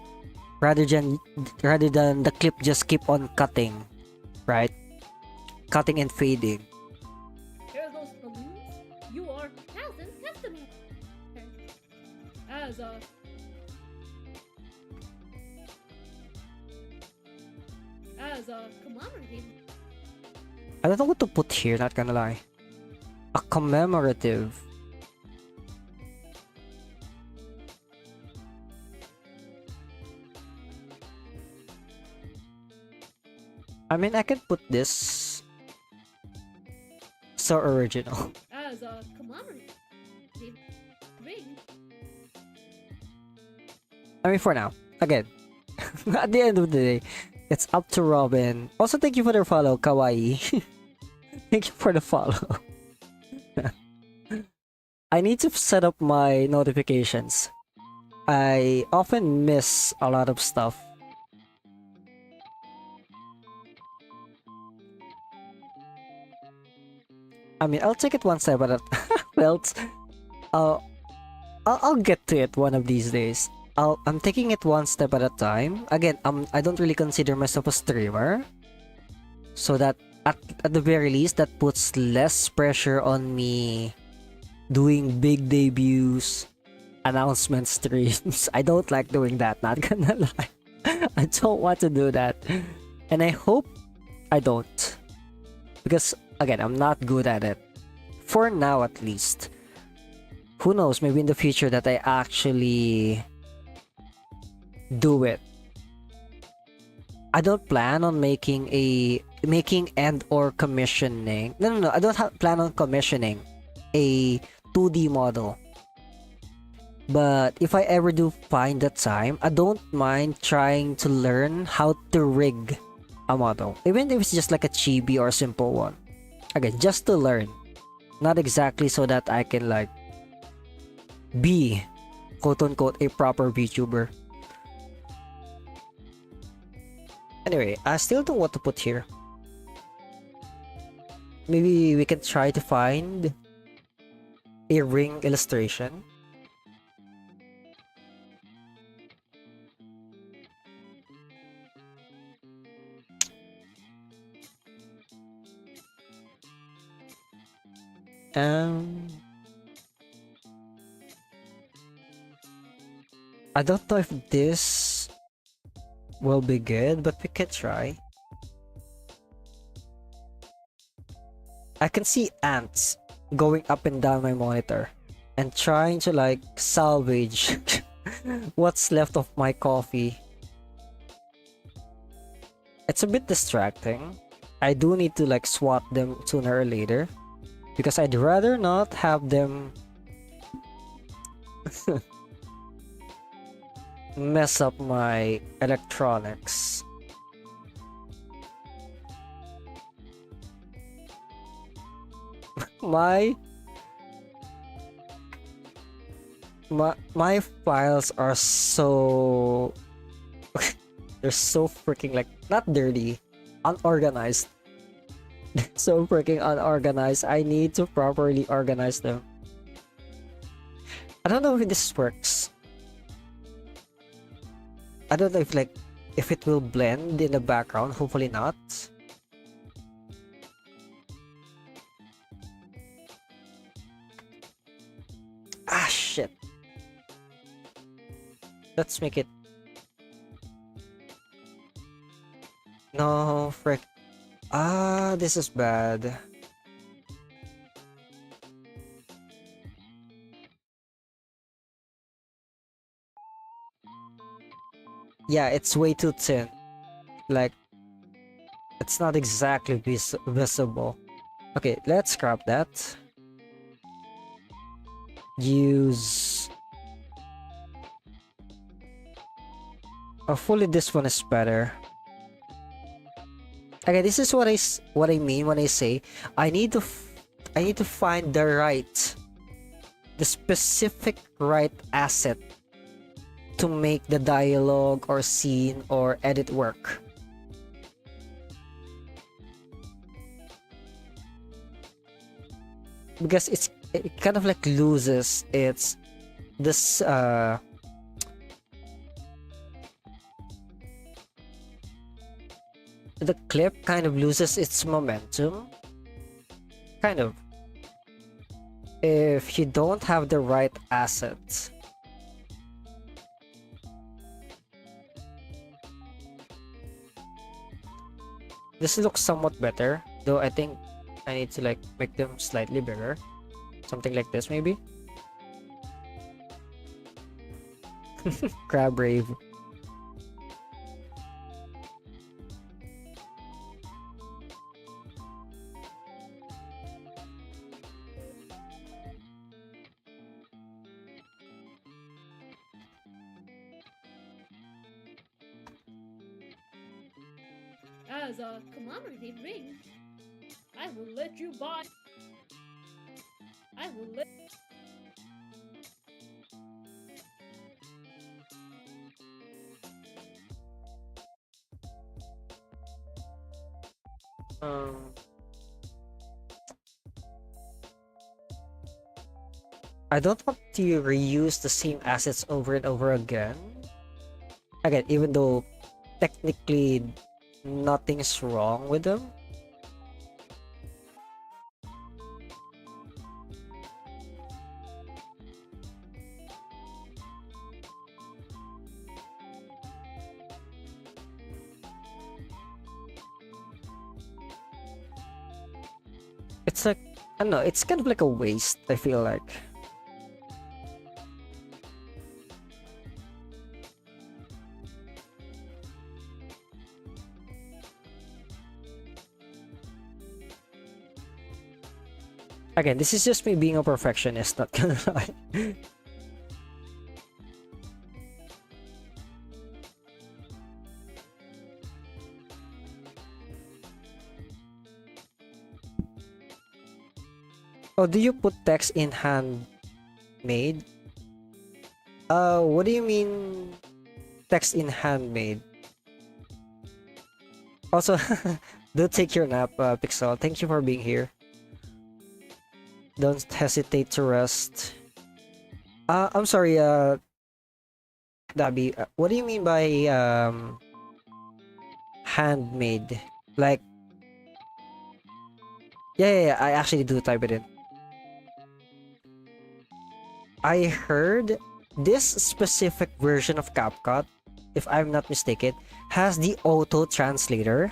S1: rather than the clip just keep on cutting, right? Cutting and fading.
S3: Hear those balloons? You are present testimony. As a commemorative.
S1: I don't know what to put here, not gonna lie. A commemorative. I mean, I can put this. So original.
S3: As a commemorative ring.
S1: I mean, for now. Again, at the end of the day, it's up to Robin. Also, thank you for the follow, Kawaii. Thank you for the follow. I need to set up my notifications. I often miss a lot of stuff. I mean, I'll take it one step at a well, I'll get to it one of these days. I'm taking it one step at a time. Again, I don't really consider myself a streamer, so that at the very least that puts less pressure on me doing big debuts, announcement streams. I don't like doing that, not gonna lie. I don't want to do that, and I hope I don't, because again, I'm not good at it for now, at least. Who knows, maybe in the future that I actually do it. I don't plan on making and or commissioning. No. I don't plan on commissioning a 2D model. But if I ever do find the time, I don't mind trying to learn how to rig a model, even if it's just like a chibi or simple one. Again, just to learn, not exactly so that I can like be quote unquote a proper VTuber. Anyway, I still don't know what to put here. Maybe we can try to find a ring illustration. I don't know if this will be good, but we can try. I can see ants going up and down my monitor and trying to like salvage what's left of my coffee. it's a bit distracting. I do need to like swap them sooner or later because I'd rather not have them mess up my electronics. my my files are so they're so freaking like not dirty, unorganized. So freaking unorganized. I need to properly organize them. I don't know if this works. I don't know if like if it will blend in the background. Hopefully not. Ah shit. Let's make it. No, frick. Ah, this is bad. Yeah, it's way too thin. Like, it's not exactly visible. Okay, let's scrap that. Use... Hopefully this one is better. Okay, this is what I mean when I say I need to find the specific right asset to make the dialogue or scene or edit work. Because it kind of like loses its this the clip kind of loses its momentum, kind of, if you don't have the right assets. This looks somewhat better, though I think I need to like make them slightly bigger, something like this maybe. Crab rave.
S3: As a commemorative ring, I will let you buy. I will let.
S1: I don't want to reuse the same assets over and over again. Again, even though technically nothing's wrong with them. It's like, I don't know, it's kind of like a waste, I feel like. Again, this is just me being a perfectionist, not gonna lie. Oh, do you put text in handmade? What do you mean text in handmade? Also, do take your nap, Pixel. Thank you for being here. Don't hesitate to rest. I'm sorry, Dabi. What do you mean by handmade? Like, yeah, I actually do type it in. I heard this specific version of CapCut, if I'm not mistaken, has the auto translator.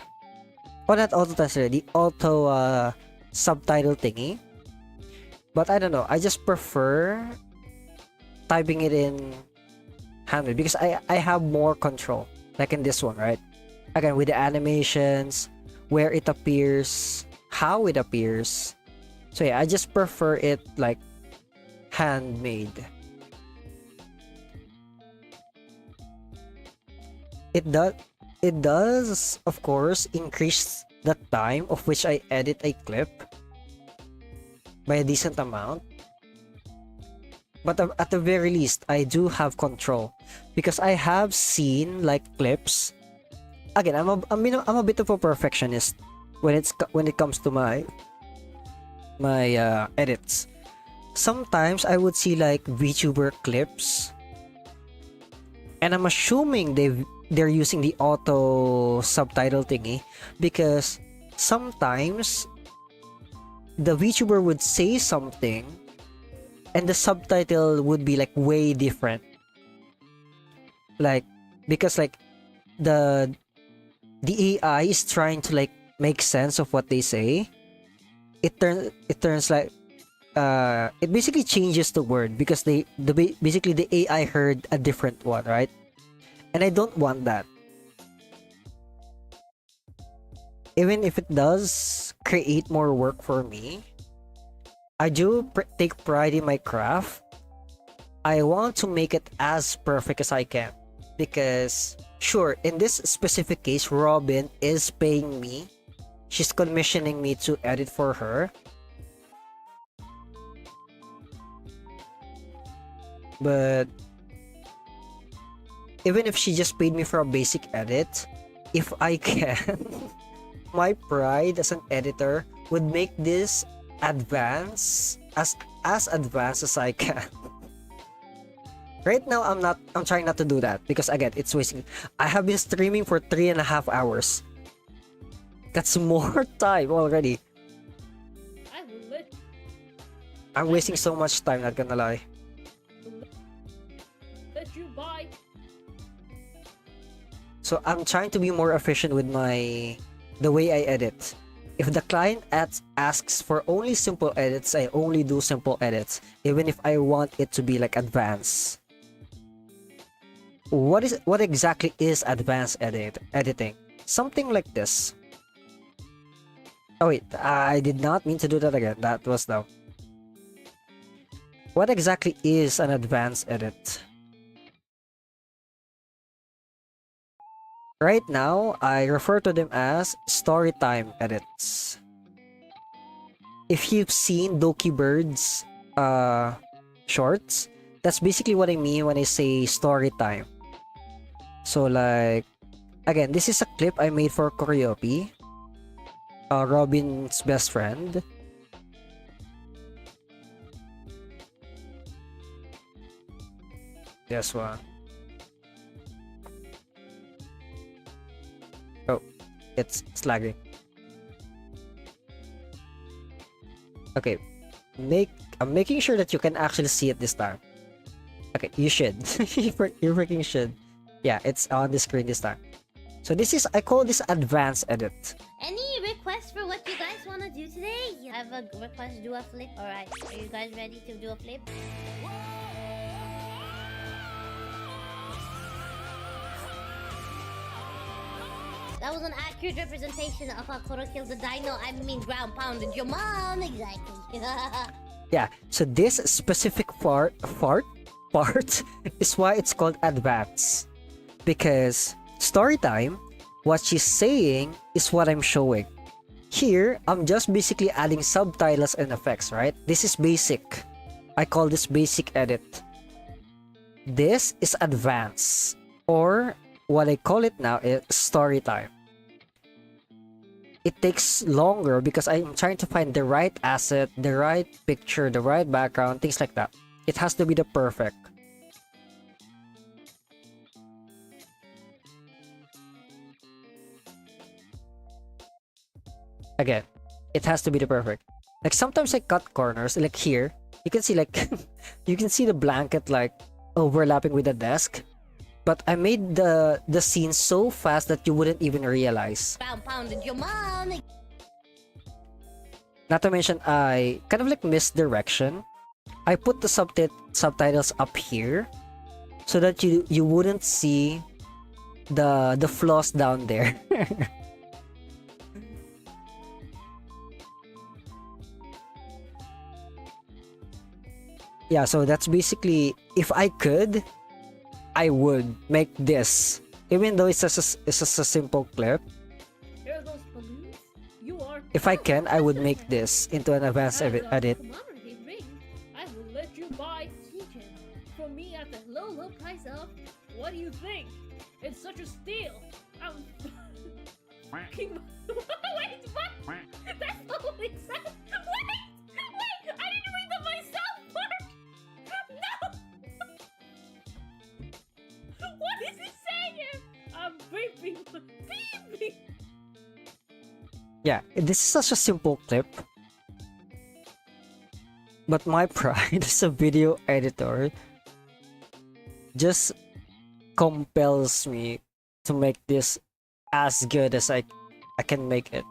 S1: Oh, not auto translator, the auto subtitle thingy. But I don't know, I just prefer typing it in handmade because I have more control. Like in this one, right? again, with the animations, where it appears, how it appears. So yeah, I just prefer it like handmade. It does of course increase the time of which I edit a clip by a decent amount. But at the very least, I do have control because I have seen like clips. Again, I'm a bit of a perfectionist when it comes to my edits. Sometimes I would see like VTuber clips, and I'm assuming they're using the auto subtitle thingy because sometimes the VTuber would say something and the subtitle would be like way different, like because like the AI is trying to like make sense of what they say. It turns like it basically changes the word because basically the AI heard a different one, right? And I don't want that. Even if it does create more work for me, I do take pride in my craft. I want to make it as perfect as I can because sure, in this specific case, Robin is paying me. She's commissioning me to edit for her. But even if she just paid me for a basic edit, if I can, my pride as an editor would make this advance as advanced as I can. Right now, I'm trying not to do that because again, it's wasting. I have been streaming for 3.5 hours. That's more time already.
S3: I will let
S1: I'm wasting so much time, not gonna lie.
S3: you buy.
S1: So I'm trying to be more efficient with the way I edit. If the client asks for only simple edits, I only do simple edits, even if I want it to be like advanced. What exactly is advanced editing? Something like this. Oh wait, I did not mean to do that again. That was dumb. What exactly is an advanced edit? Right now, I refer to them as storytime edits. If you've seen Doki Bird's shorts, that's basically what I mean when I say storytime. So like, again, this is a clip I made for Koryopi, Robin's best friend. This one. Oh, it's lagging. Okay, I'm making sure that you can actually see it this time. Okay, you should. You freaking should. Yeah, it's on the screen this time. So this is, I call this advanced edit.
S4: Any requests for what you guys want to do today? I have a request to do a flip. Alright, are you guys ready to do a flip? That was an accurate representation of how Koro killed the dino. I mean, ground pounded your mom. Exactly.
S1: Yeah, so this specific part is why it's called advanced. Because story time, what she's saying is what I'm showing. Here, I'm just basically adding subtitles and effects, right? This is basic. I call this basic edit. This is advanced, or what I call it now is story time. It takes longer because I'm trying to find the right asset, the right picture, the right background, things like that. It has to be the perfect. Again, it has to be the perfect. Like sometimes I cut corners, like here, you can see like, you can see the blanket like overlapping with the desk. But I made the scene so fast that you wouldn't even realize.
S4: Ground pounded your mom.
S1: Not to mention, I kind of like missed direction. I put the subtitles up here so that you wouldn't see the flaws down there. Yeah, so that's basically, if I could, I would make this. Even though it's just a simple clip,
S3: Hear those balloons? You are
S1: if I can, I would
S3: present
S1: make
S3: tense.
S1: this into an advanced
S3: As a
S1: edit.
S3: commemorative ring, I will let you buy keychain from me at the low price of. What do you think? It's such a steal. I'm fucking. Wait, what? That's not what he said. Wait! I didn't read the myself part. No. What is he saying? I'm beeping. Beeping.
S1: Yeah, this is such a simple clip. But my pride as a video editor just compels me to make this as good as I can make it.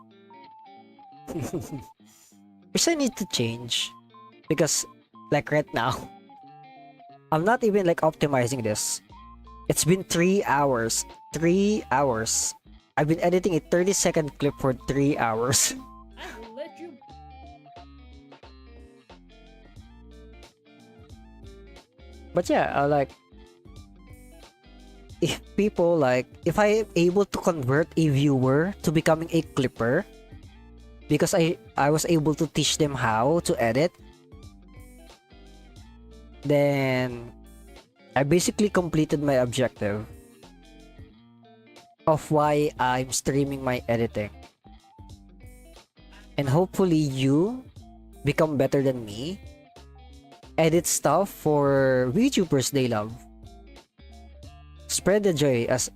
S1: Which I need to change. Because like right now, I'm not even like optimizing this. It's been 3 hours. 3 hours. I've been editing a 30-second clip for 3 hours.
S3: I will let you.
S1: But yeah, like, if people like, if I am able to convert a viewer to becoming a clipper, because I was able to teach them how to edit, then I basically completed my objective of why I'm streaming my editing. And hopefully you become better than me, edit stuff for VTubers they love. Spread the joy, as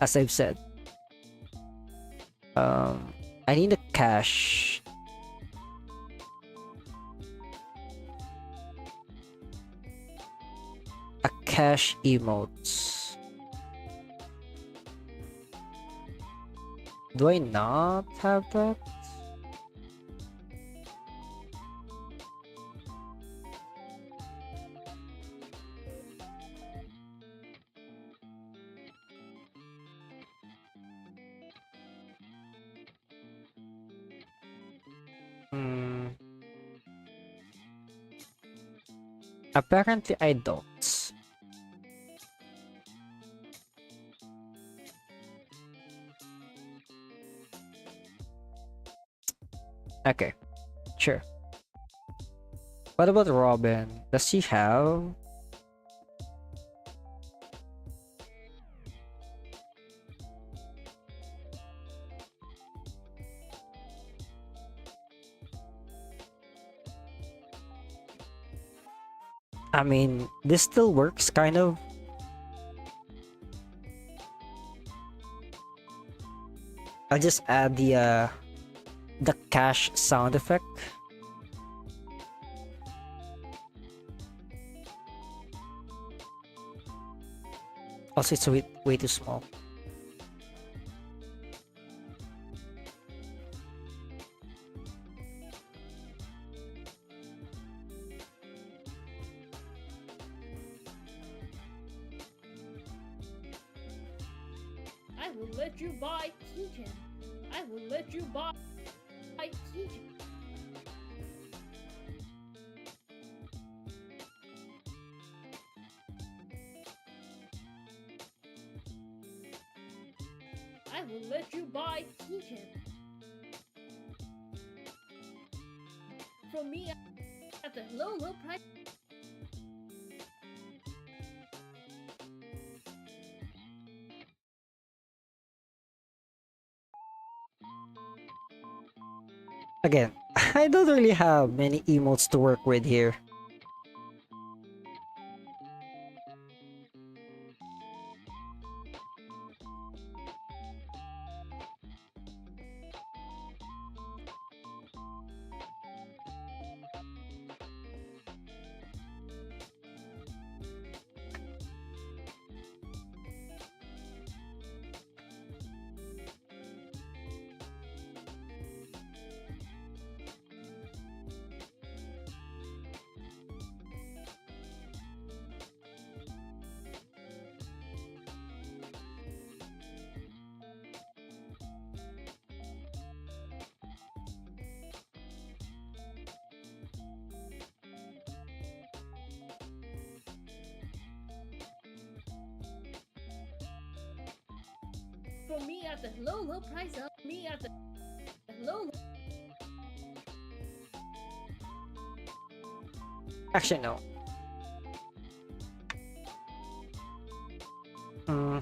S1: as I've said. I need a cash. A cash emotes. Do I not have that? Hmm. Apparently I don't. Okay, sure. What about Robin? Does she have? I mean, this still works, kind of. I'll just add the cash sound effect. Also, it's way too small.
S3: I will let you buy keychain. I will let you buy keychain. I will let you buy keychain from me at the low price.
S1: Again, I don't really have many emotes to work with here.
S3: For me at the low, low price of me at the low.
S1: Actually, no. Hmm.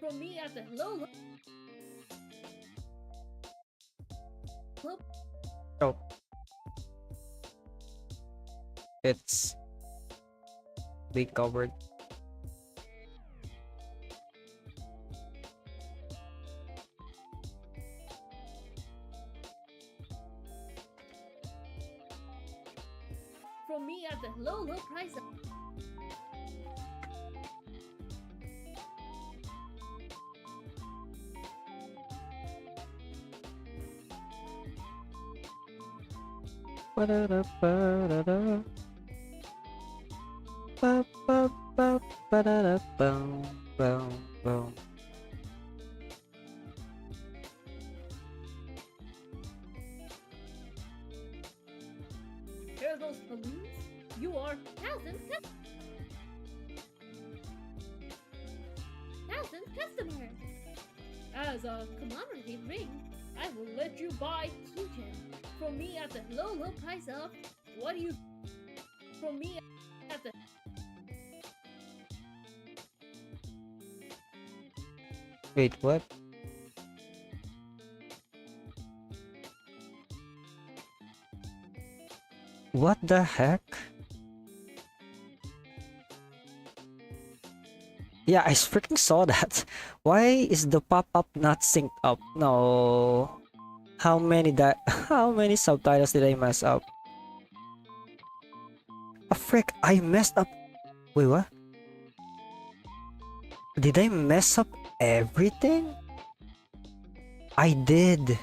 S3: For me at the low, low.
S1: Oh. It's being covered.
S3: From me at the low, low price of
S1: Ba-da-da-ba-da-da. Ba-ba-ba-ba-da-da-bum, bum, bum.
S3: hear those balloons? You are thousand customer. As a commemorative ring, I will let you buy 2 gems from me at the low, low price of what do you from me at the
S1: Wait, what? What the heck? Yeah, I freaking saw that. Why is the pop-up not synced up? No. How many how many subtitles did I mess up? Oh frick, I messed up. Wait, what? Did I mess up everything? I did.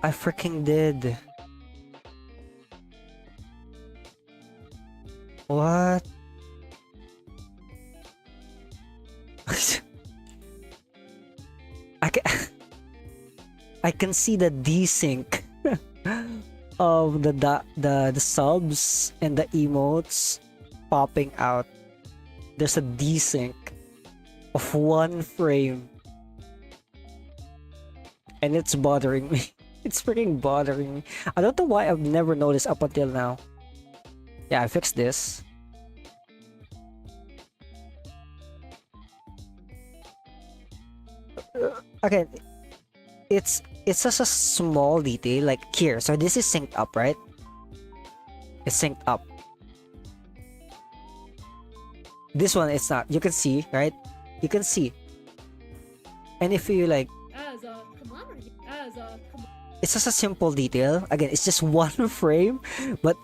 S1: I freaking did. What? I can I can see the desync of the subs and the emotes popping out. There's a desync of 1 frame. And it's bothering me. It's freaking bothering me. I don't know why I've never noticed up until now. Yeah, I fixed this. Okay, it's just a small detail like here. So this is synced up, right? It's synced up. This one it's not. You can see, right? You can see. And if you like, it's just a simple detail. Again, it's just 1 frame, but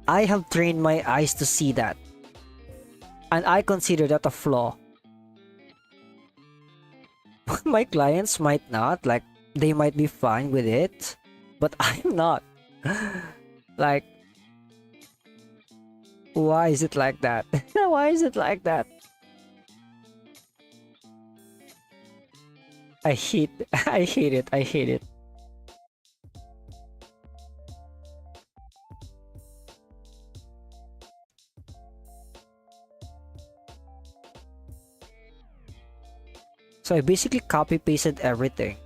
S1: I have trained my eyes to see that. And I consider that a flaw. My clients might not, like, they might be fine with it, but I'm not. Like, why is it like that? Why is it like that? I hate it. I hate it. So I basically copy pasted everything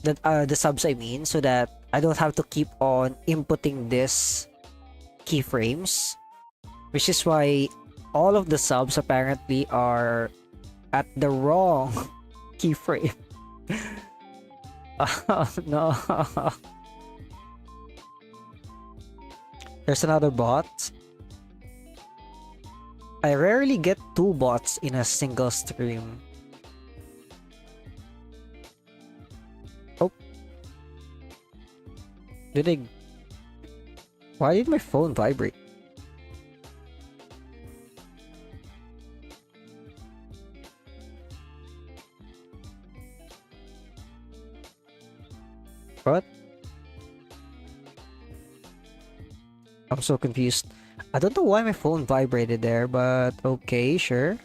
S1: that the subs I mean, so that I don't have to keep on inputting this keyframes, which is why all of the subs apparently are at the wrong keyframe. Oh no. There's another bot. I rarely get 2 bots in a single stream. Oh. Why did my phone vibrate? What? I'm so confused. I don't know why my phone vibrated there, but okay, sure.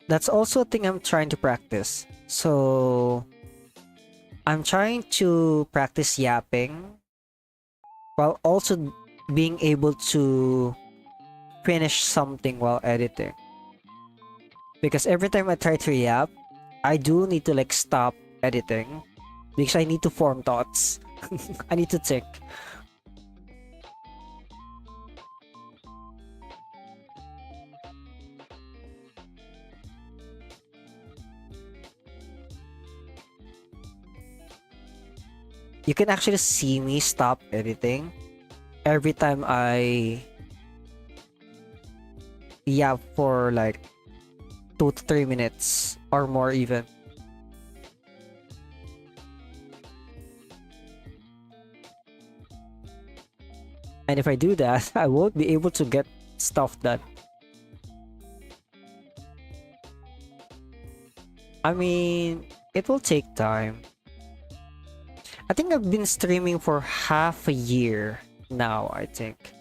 S1: That's also a thing I'm trying to practice. So I'm trying to practice yapping while also being able to finish something while editing. Because every time I try to yap, I do need to like stop editing because I need to form thoughts. I need to think. You can actually see me stop editing every time I yap for like 2 to 3 minutes or more even. And if I do that, I won't be able to get stuff done. I mean, it will take time. I think I've been streaming for half a year now, I think.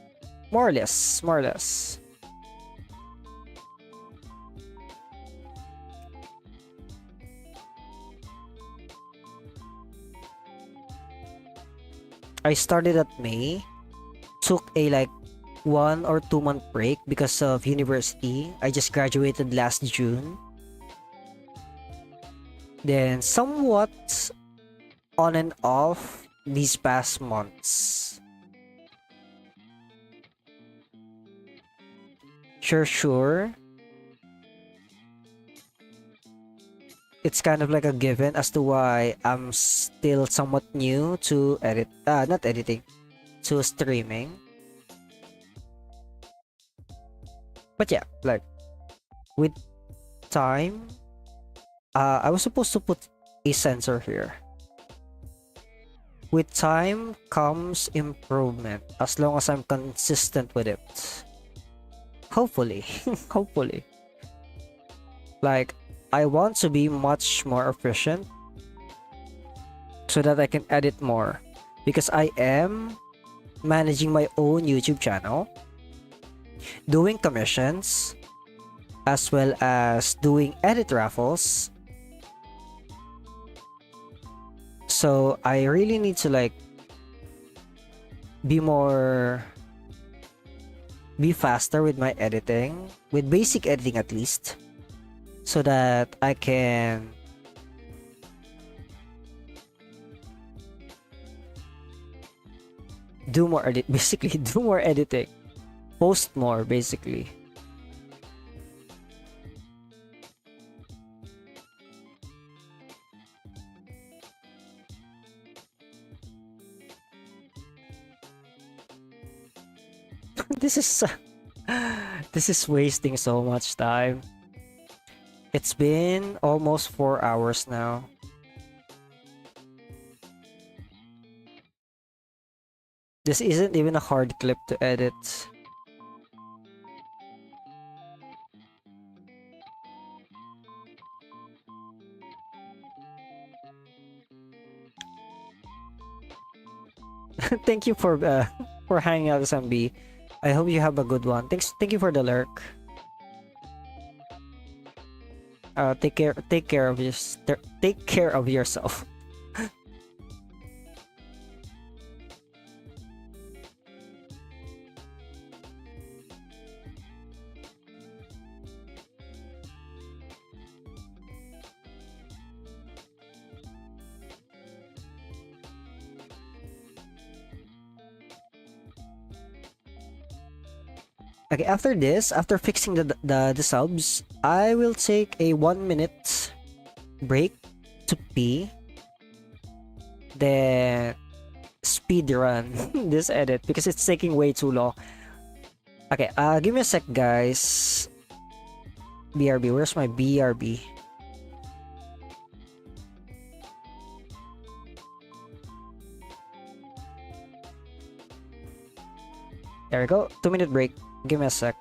S1: More or less, more or less. I started at May, took a like 1 or 2 month break because of university. I just graduated last June. Then somewhat on and off these past months. Sure. It's kind of like a given as to why I'm still somewhat new to not editing, to streaming. But yeah, like with time, I was supposed to put a sensor here. With time comes improvement as long as I'm consistent with it. Hopefully, hopefully. Like, I want to be much more efficient so that I can edit more because I am managing my own YouTube channel, doing commissions, as well as doing edit raffles. So I really need to like be faster with my editing, with basic editing at least, so that I can do more basically do more editing, post more basically. This is this is wasting so much time. It's been almost 4 hours now. This isn't even a hard clip to edit. Thank you for hanging out, SMB. I hope you have a good one. Thank you for the lurk. Take care of take care of yourself. Okay, after this, after fixing the subs, I will take a 1 minute break to pee. Then speed run this edit because it's taking way too long. Okay, give me a sec, guys. BRB, where's my BRB? There we go. 2-minute break. Give me a sec.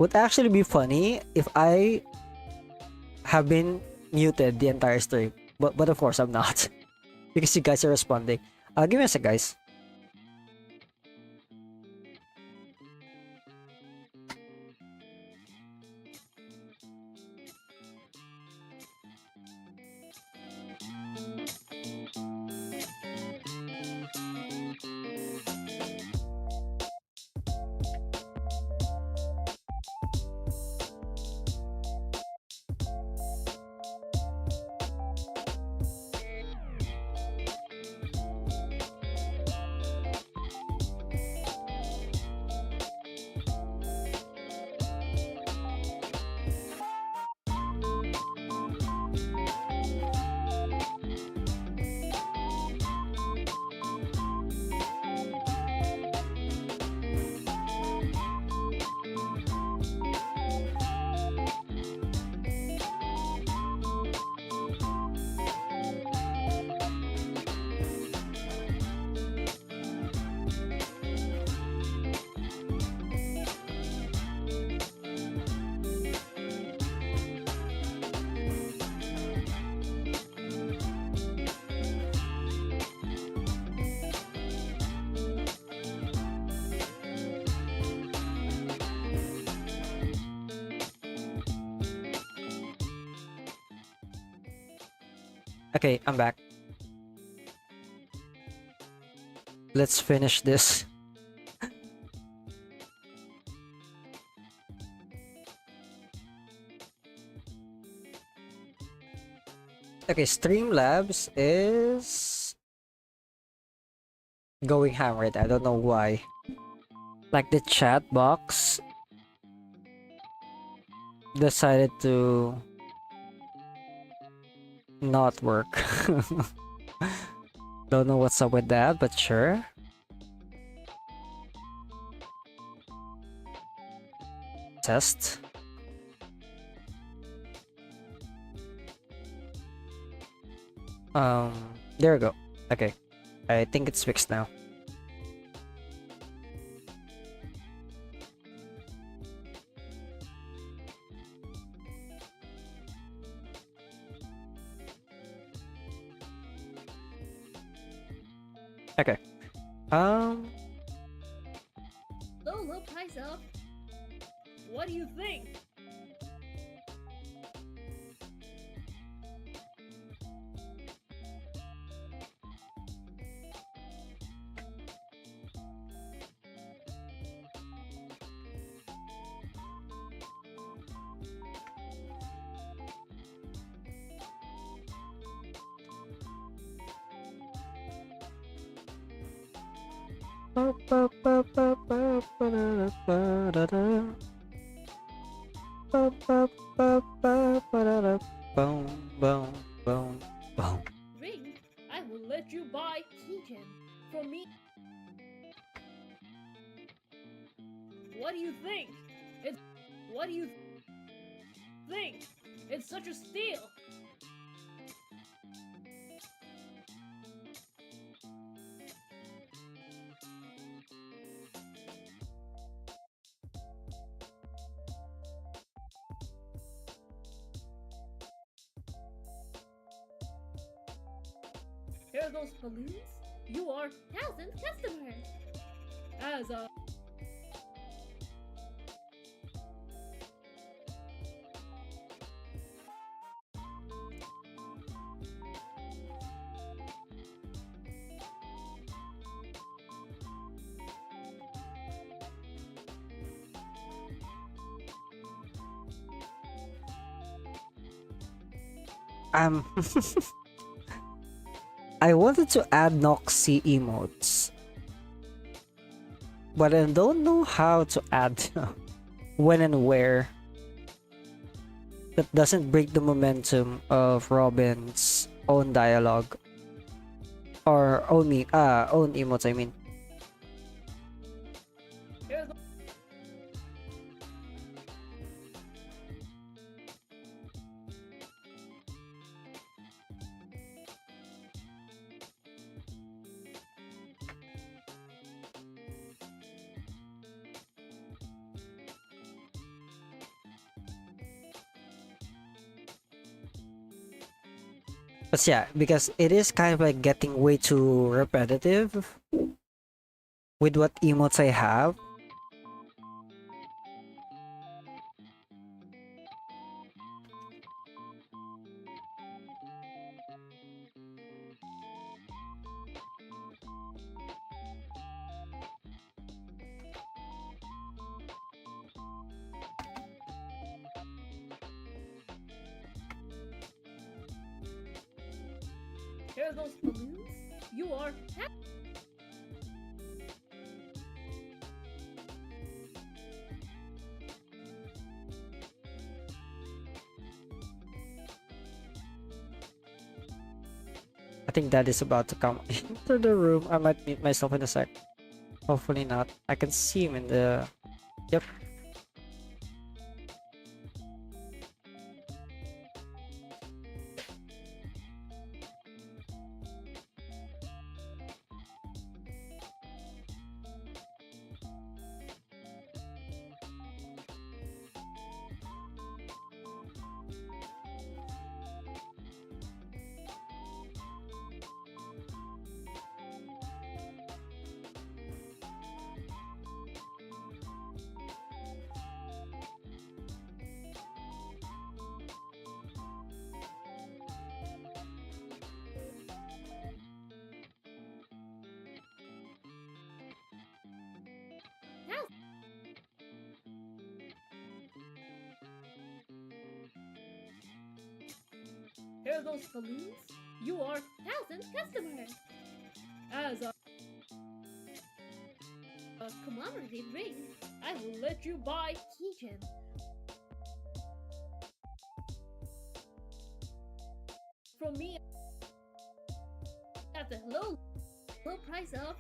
S1: Would actually be funny if I have been muted the entire stream. But of course I'm not. Because you guys are responding. Give me a sec, guys. Okay, I'm back. Let's finish this. Okay, Streamlabs is going ham right now. I don't know why. Like the chat box decided to not work. Don't know what's up with that, but sure. Test. There we go. Okay. I think it's fixed now. Okay.
S3: Look myself. What do you think? Ring, I will let you buy keychain from me. What do you think? What do you think? It's such a steal. Hear those balloons? You are 1,000 customers. As a
S1: I wanted to add Noxy emotes, but I don't know how to add them, when and where. That doesn't break the momentum of Robin's own dialogue or own emotes. I mean,
S3: hear those
S1: But yeah, because it is kind of like getting way too repetitive with what emotes I have.
S3: Hear those balloons? You are
S1: I think Dad is about to come into the room. I might mute myself in a sec. Hopefully not. I can see him in the... Yep.
S3: Hear those balloons? You are 1,000 customers. As a commemorative ring, I will let you buy keychain. From me at the low price of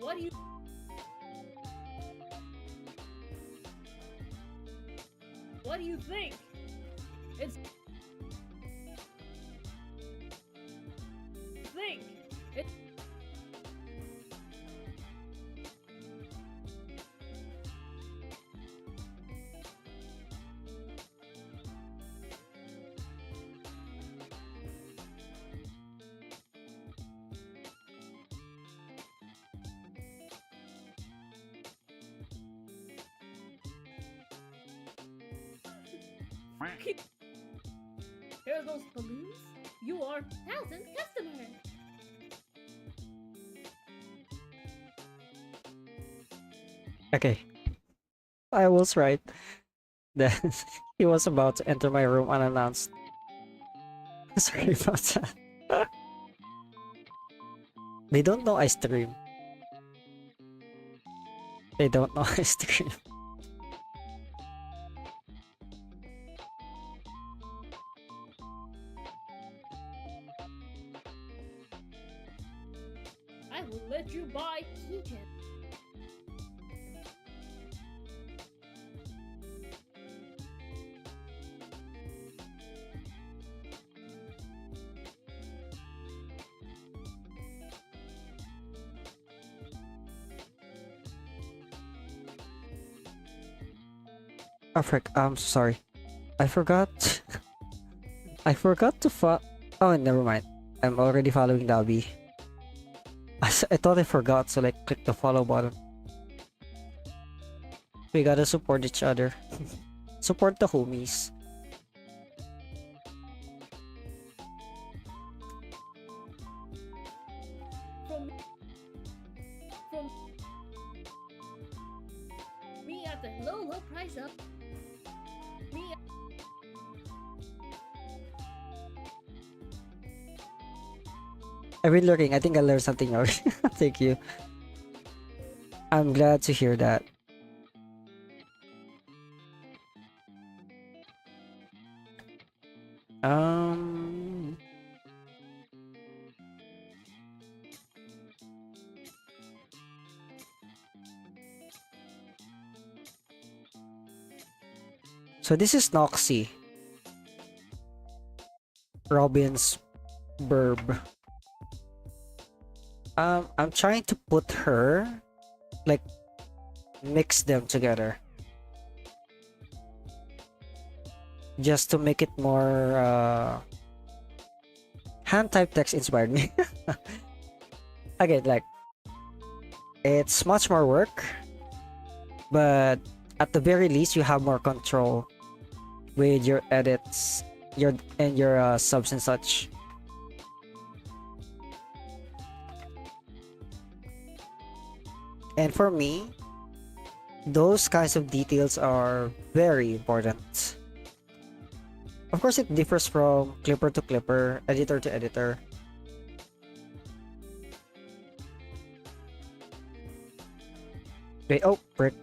S3: what do you think? It's think it Hear those balloons? You are 1,000 customers.
S1: Okay. I was right. Then he was about to enter my room unannounced. Sorry about that. They don't know I stream. They don't know I stream.
S3: I will let you buy keychain.
S1: Oh frick, I'm sorry. I forgot. I forgot to Oh, never mind. I'm already following Dabi. I thought I forgot, so like click the follow button. We gotta support each other. Support the homies.
S3: From me at the low price of me.
S1: I've been looking. I think I learned something already. Thank you. I'm glad to hear that. Um. So this is Noxy, Robin's burb. I'm trying to put her, like, mix them together, just to make it more hand type text inspired me. Again, like, it's much more work, but at the very least you have more control with your edits, your subs and such. And for me, those kinds of details are very important. Of course, it differs from clipper to clipper, editor to editor. Wait, oh, brick.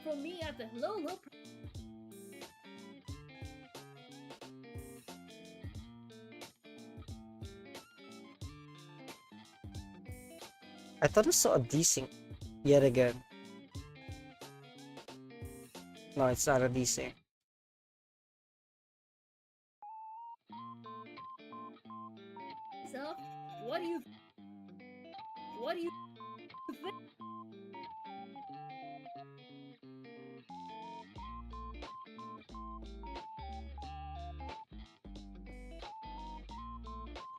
S3: From me at the low
S1: I thought I saw a desync yet again. No, it's not a desync.
S3: myself, what do you think?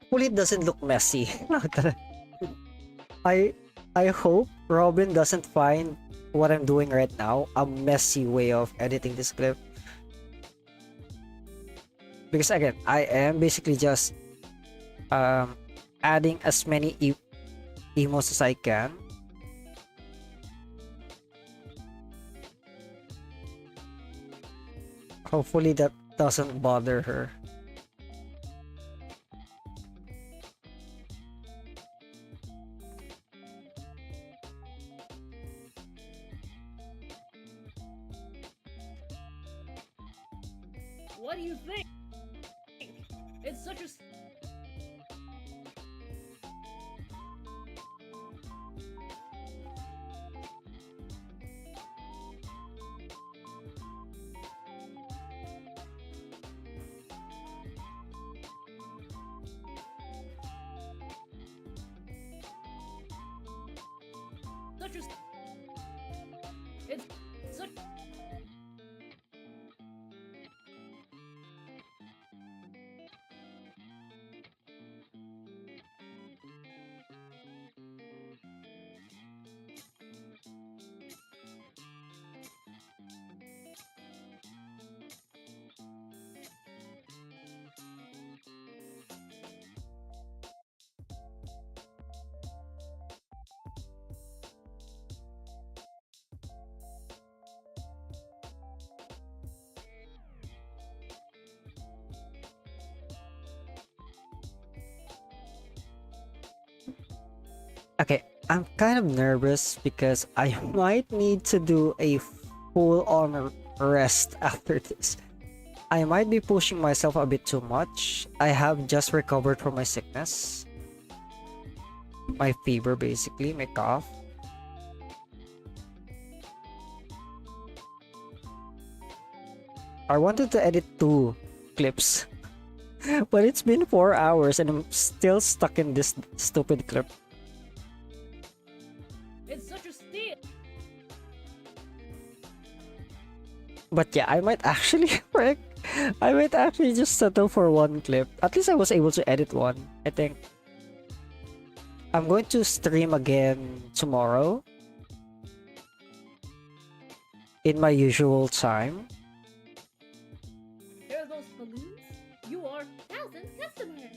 S1: Hopefully it doesn't look messy. I I hope Robin doesn't find what I'm doing right now a messy way of editing this clip. Because again, I am basically just adding as many emotes as I can. Hopefully that doesn't bother her.
S3: What do you think? It's such a such a it's such
S1: Okay, I'm kind of nervous because I might need to do a full-on rest after this. I might be pushing myself a bit too much. I have just recovered from my sickness. My fever, basically, my cough. I wanted to edit 2 clips, but it's been 4 hours and I'm still stuck in this stupid clip.
S3: it's such a steal.
S1: But yeah, I might actually I might actually just settle for 1 clip. At least I was able to edit one, I think. I'm going to stream again tomorrow in my usual time.
S3: Hear those balloons? You are 1,000 customer.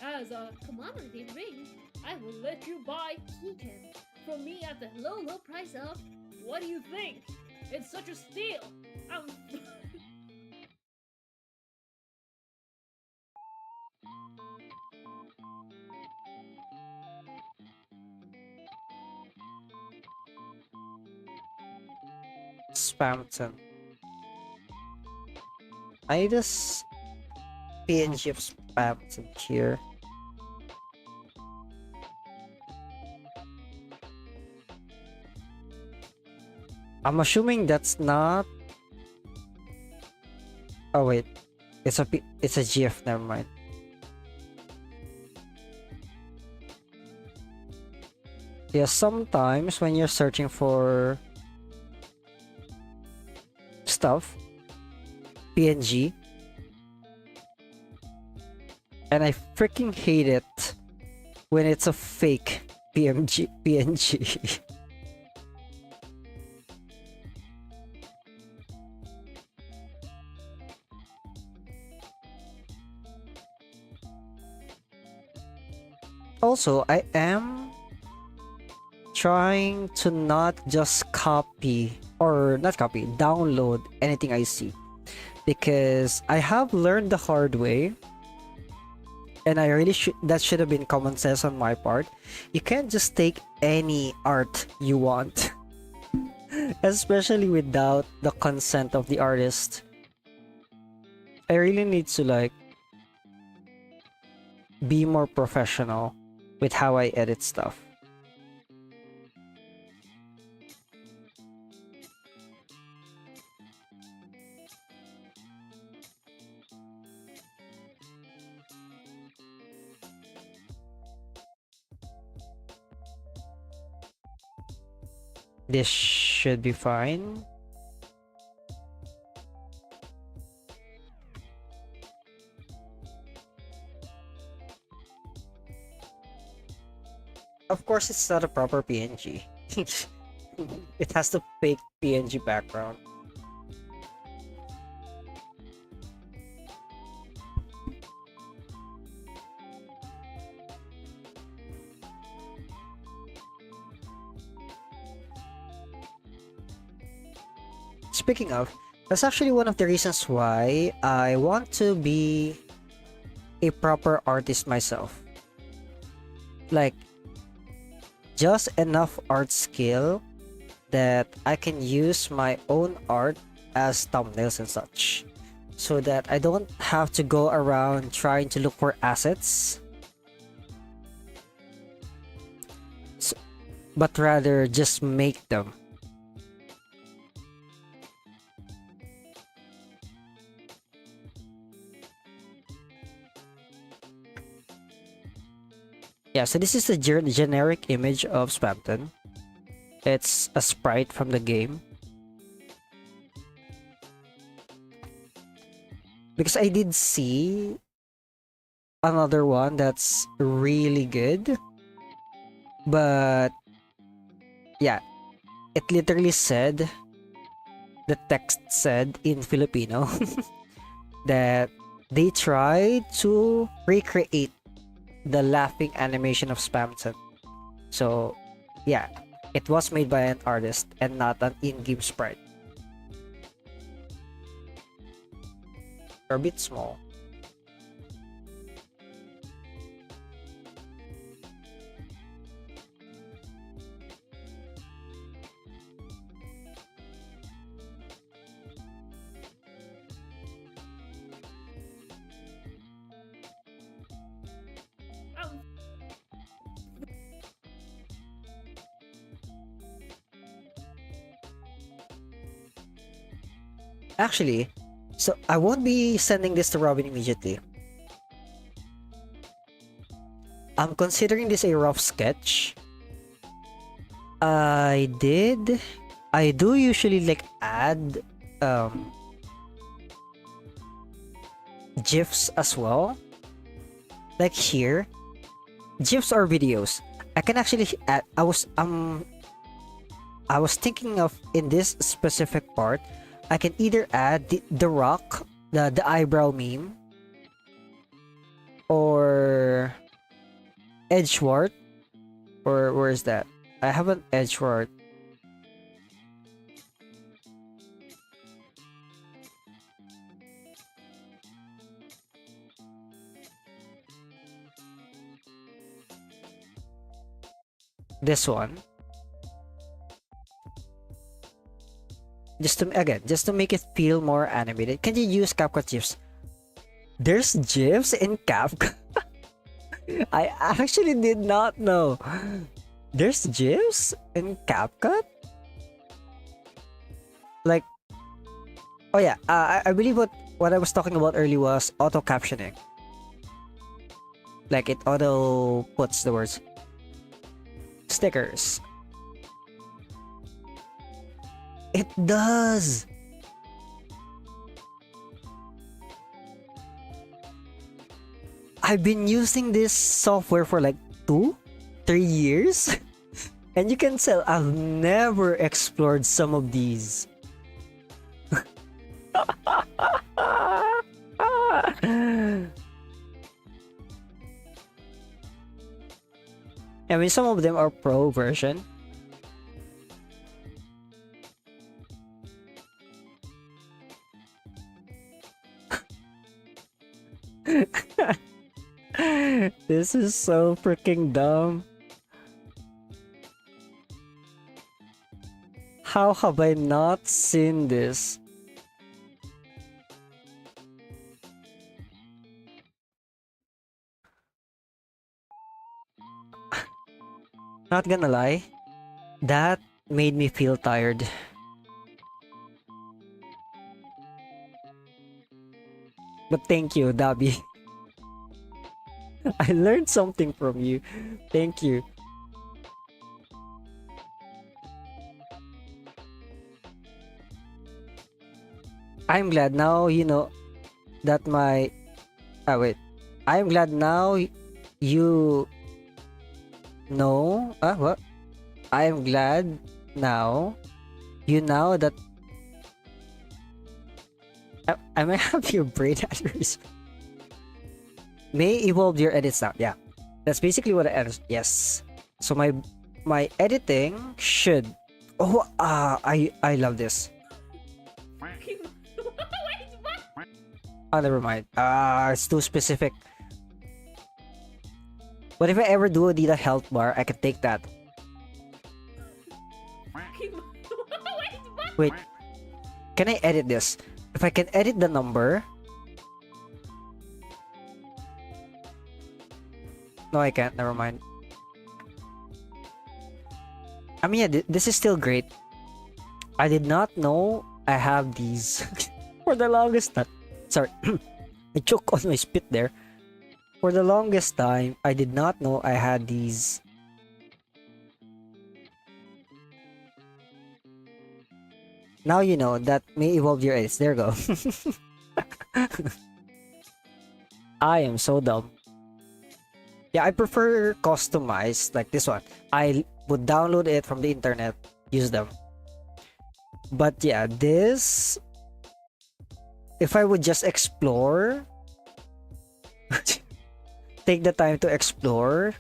S3: As a commemorative ring, I will let you buy keychain from me at the low price of, what do you think? It's such a steal.
S1: Spamton. I just PNG of Spamton here. I'm assuming that's not. Oh wait, it's a GIF. Never mind. Yeah, sometimes when you're searching for stuff, PNG, and I freaking hate it when it's a fake PNG. Also, I am trying to not just copy or not copy, download anything I see, because I have learned the hard way, and I really should have been common sense on my part. You can't just take any art you want, especially without the consent of the artist. I really need to like be more professional with how I edit stuff. This should be fine. Of course, it's not a proper PNG. It has the fake PNG background. Speaking of, that's actually one of the reasons why I want to be a proper artist myself. Like, just enough art skill that I can use my own art as thumbnails and such, so that I don't have to go around trying to look for assets, but rather just make them. Yeah, so this is the generic image of Spamton. It's a sprite from the game. Because I did see another one that's really good. But yeah, it literally said, the text said in Filipino that they tried to recreate the laughing animation of Spamton. So yeah, it was made by an artist and not an in-game sprite. They're a bit small.
S3: Oh,
S1: Actually, so I won't be sending this to Robin immediately. I'm considering this a rough sketch. I do usually like add GIFs as well. Like here, GIFs or videos. I can actually add, I was thinking of, in this specific part, I can either add the rock, the eyebrow meme, or Edgewort, or where is that? I have an Edgewort. This one. just to make it feel more animated, can you use CapCut GIFs? There's GIFs in CapCut. I actually did not know. There's GIFs in CapCut? Like, oh yeah, I believe what I was talking about earlier was auto captioning. Like it auto puts the words. Stickers. It does. I've been using this software for like 2-3 years. And you can tell I've never explored some of these. I mean, some of them are pro version. This is so freaking dumb. How have I not seen this? Not gonna lie, that made me feel tired. But thank you, Dabi. I learned something from you. Thank you. I'm glad now you know that my... Ah, wait. I'm glad now you know... Ah, what? I'm glad now you know that... I might have your brain address. May evolve your edits now. Yeah. That's basically what I... Yes. So my editing should... Oh, I love this.
S3: Wait, what?
S1: Oh, never mind. It's too specific. But if I ever do need a health bar, I can take that.
S3: Wait, what?
S1: Wait. Can I edit this? If I can edit the number... No, I can't. Never mind. I mean, yeah, this is still great. I did not know I have these for the longest time. Sorry, I choked on my spit there. For the longest time, I did not know I had these. Now you know that may evolve your edits. There you go. I am so dumb. Yeah, I prefer customized like this one. I would download it from the internet, use them. But yeah, this... If I would just explore... take the time to explore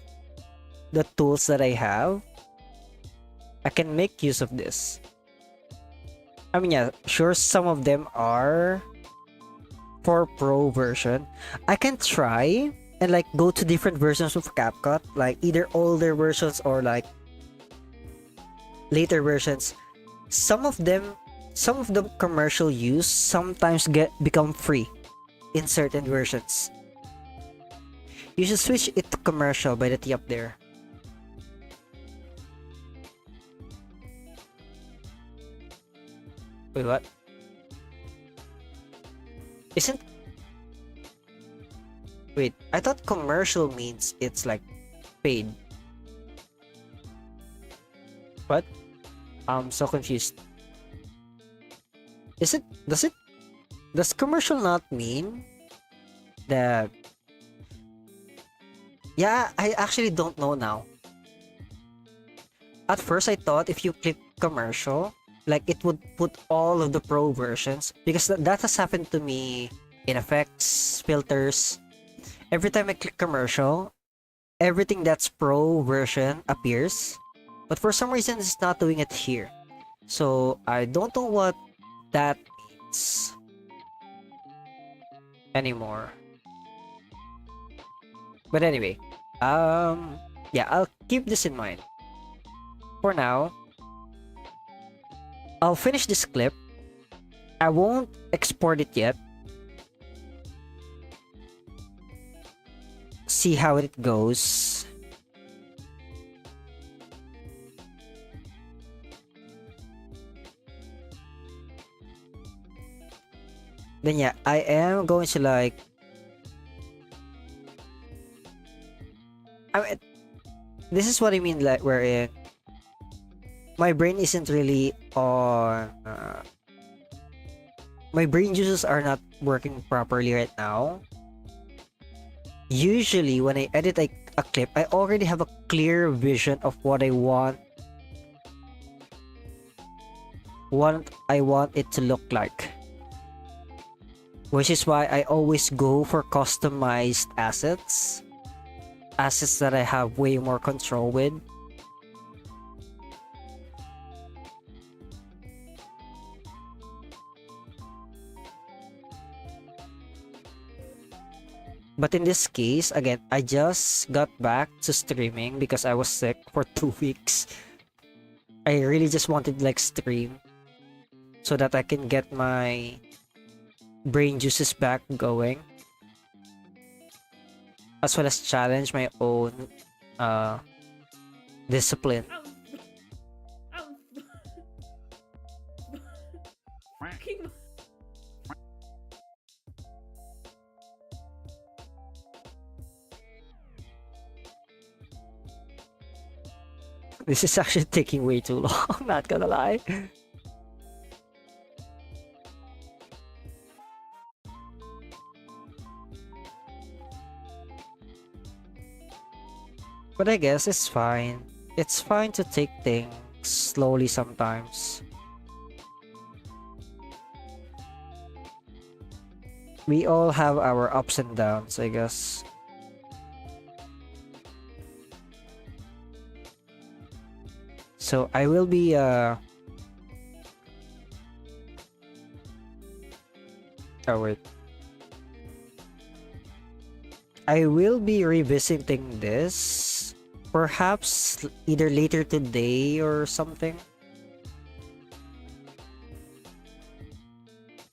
S1: the tools that I have, I can make use of this. I mean, yeah, sure, some of them are for pro version. I can try and like go to different versions of CapCut, like either older versions or like later versions. Some of the commercial use sometimes become free in certain versions. You should switch it to commercial by the T up there. Wait, what? Isn't... Wait, I thought commercial means it's like paid. What? I'm so confused. Does commercial not mean that... Yeah, I actually don't know now. At first, I thought if you click commercial, like it would put all of the pro versions, because that has happened to me in effects, filters. Every time I click commercial, everything that's pro version appears, but for some reason it's not doing it here. So I don't know what that means anymore. But anyway, yeah, I'll keep this in mind. For now, I'll finish this clip I won't export it yet. See how it goes. Then yeah, I am going to like I mean, this is what I mean, like wherein my brain isn't really on my brain juices are not working properly right now. Usually when I edit a clip, I already have a clear vision of what I want it to look like, which is why I always go for customized assets that I have way more control with. But in this case, again, I just got back to streaming because I was sick for 2 weeks. I really just wanted to like stream so that I can get my brain juices back going, as well as challenge my own discipline.
S3: Fucking
S1: This is actually taking way too long, not gonna lie. But I guess it's fine. It's fine to take things slowly sometimes. We all have our ups and downs, I guess. So I will be oh wait. I will be revisiting this perhaps either later today or something,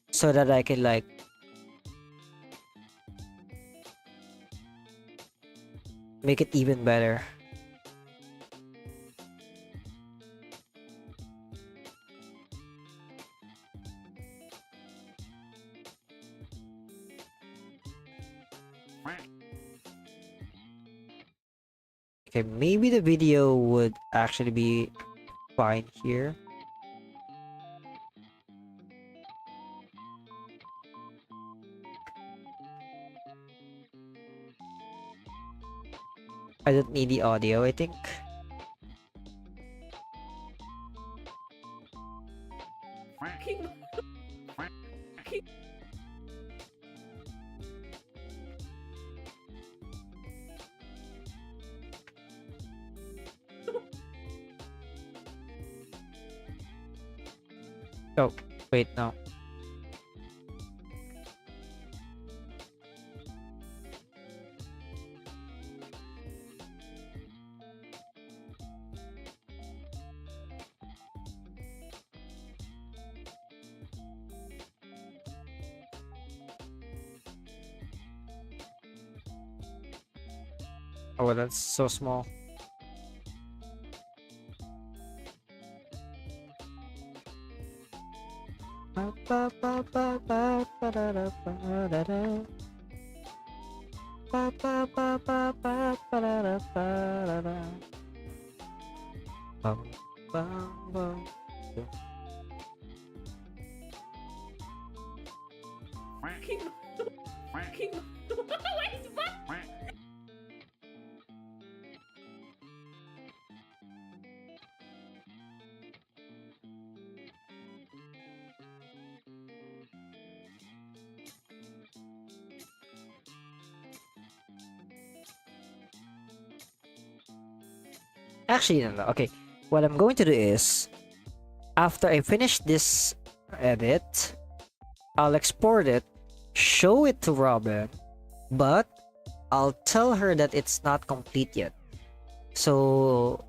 S1: so that I can like make it even better. Okay, maybe the video would actually be fine here. I don't need the audio, I think.
S3: fucking
S1: Oh, wait, no. Oh, that's so small.
S3: fucking wait, what?
S1: Actually, no. Okay, what I'm going to do is, after I finish this edit, I'll export it, show it to Robin, but I'll tell her that it's not complete yet. So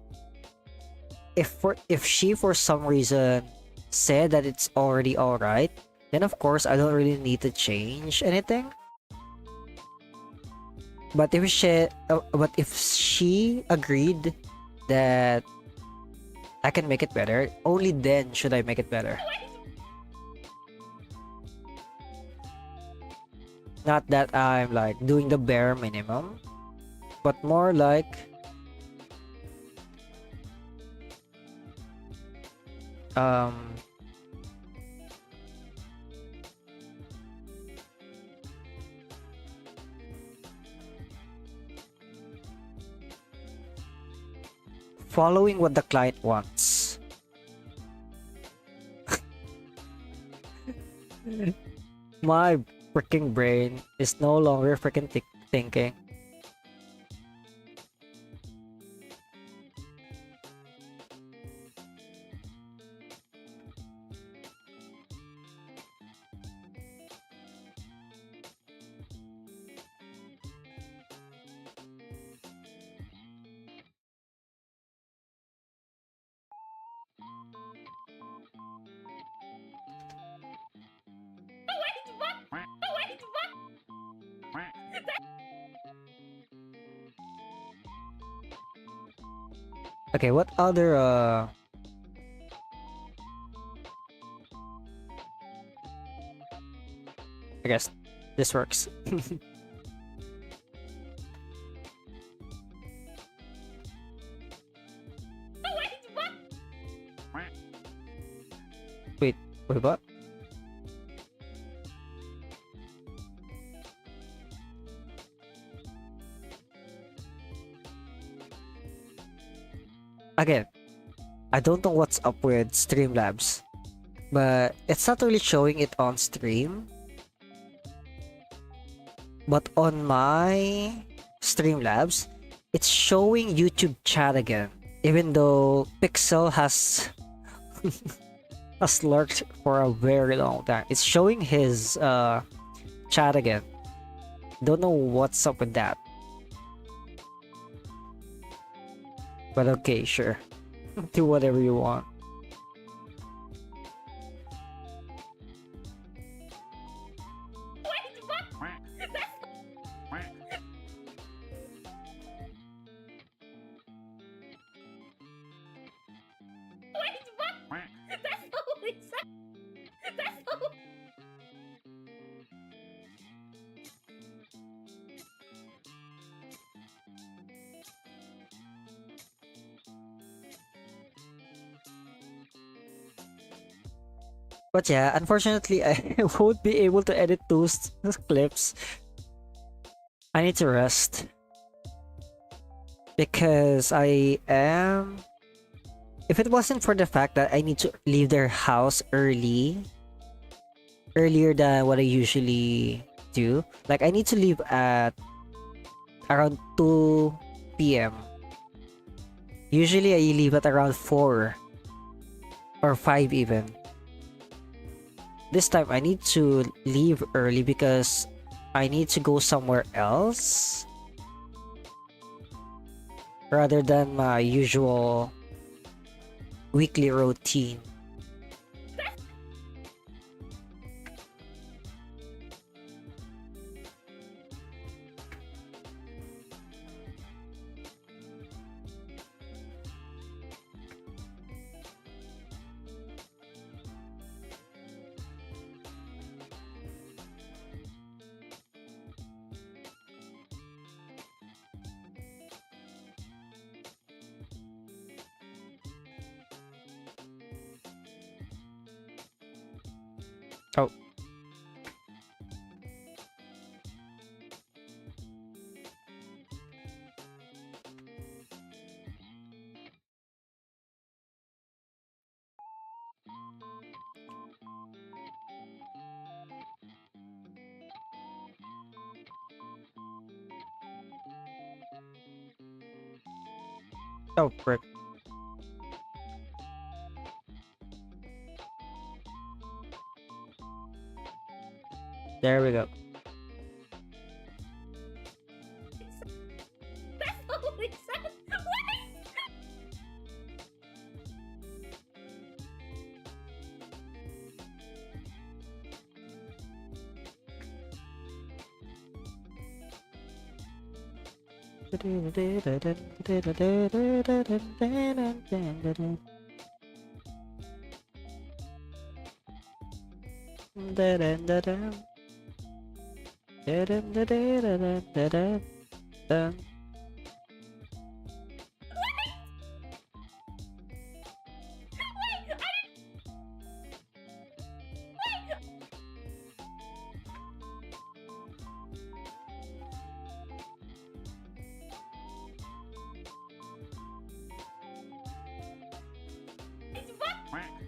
S1: if she for some reason said that it's already alright, then of course I don't really need to change anything. But if she agreed that I can make it better, only then should I make it better. Not that I'm like doing the bare minimum, but more like um following what the client wants. My freaking brain is no longer freaking thinking. Okay, what other I guess this works. Wait, wait, what? Again, I don't know what's up with Streamlabs, but it's not really showing it on stream. But on my Streamlabs, it's showing YouTube chat again, even though Pixel has has lurked for a very long time. It's showing his chat again. Don't know what's up with that. But okay, sure. Do whatever you want. But yeah, unfortunately, I won't be able to edit those clips. I need to rest. Because I am... If it wasn't for the fact that I need to leave their house earlier than what I usually do. Like, I need to leave at around 2 p.m. Usually, I leave at around 4 or 5 even. This time, I need to leave early because I need to go somewhere else rather than my usual weekly routine. Oh. Oh, frick. There we go.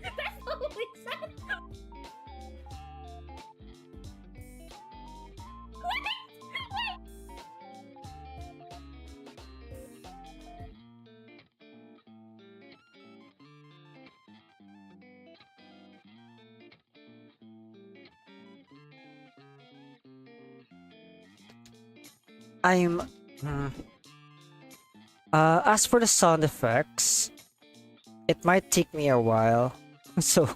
S4: That's what we said.
S1: I'm. hmm. As for the sound effects, it might take me a while, so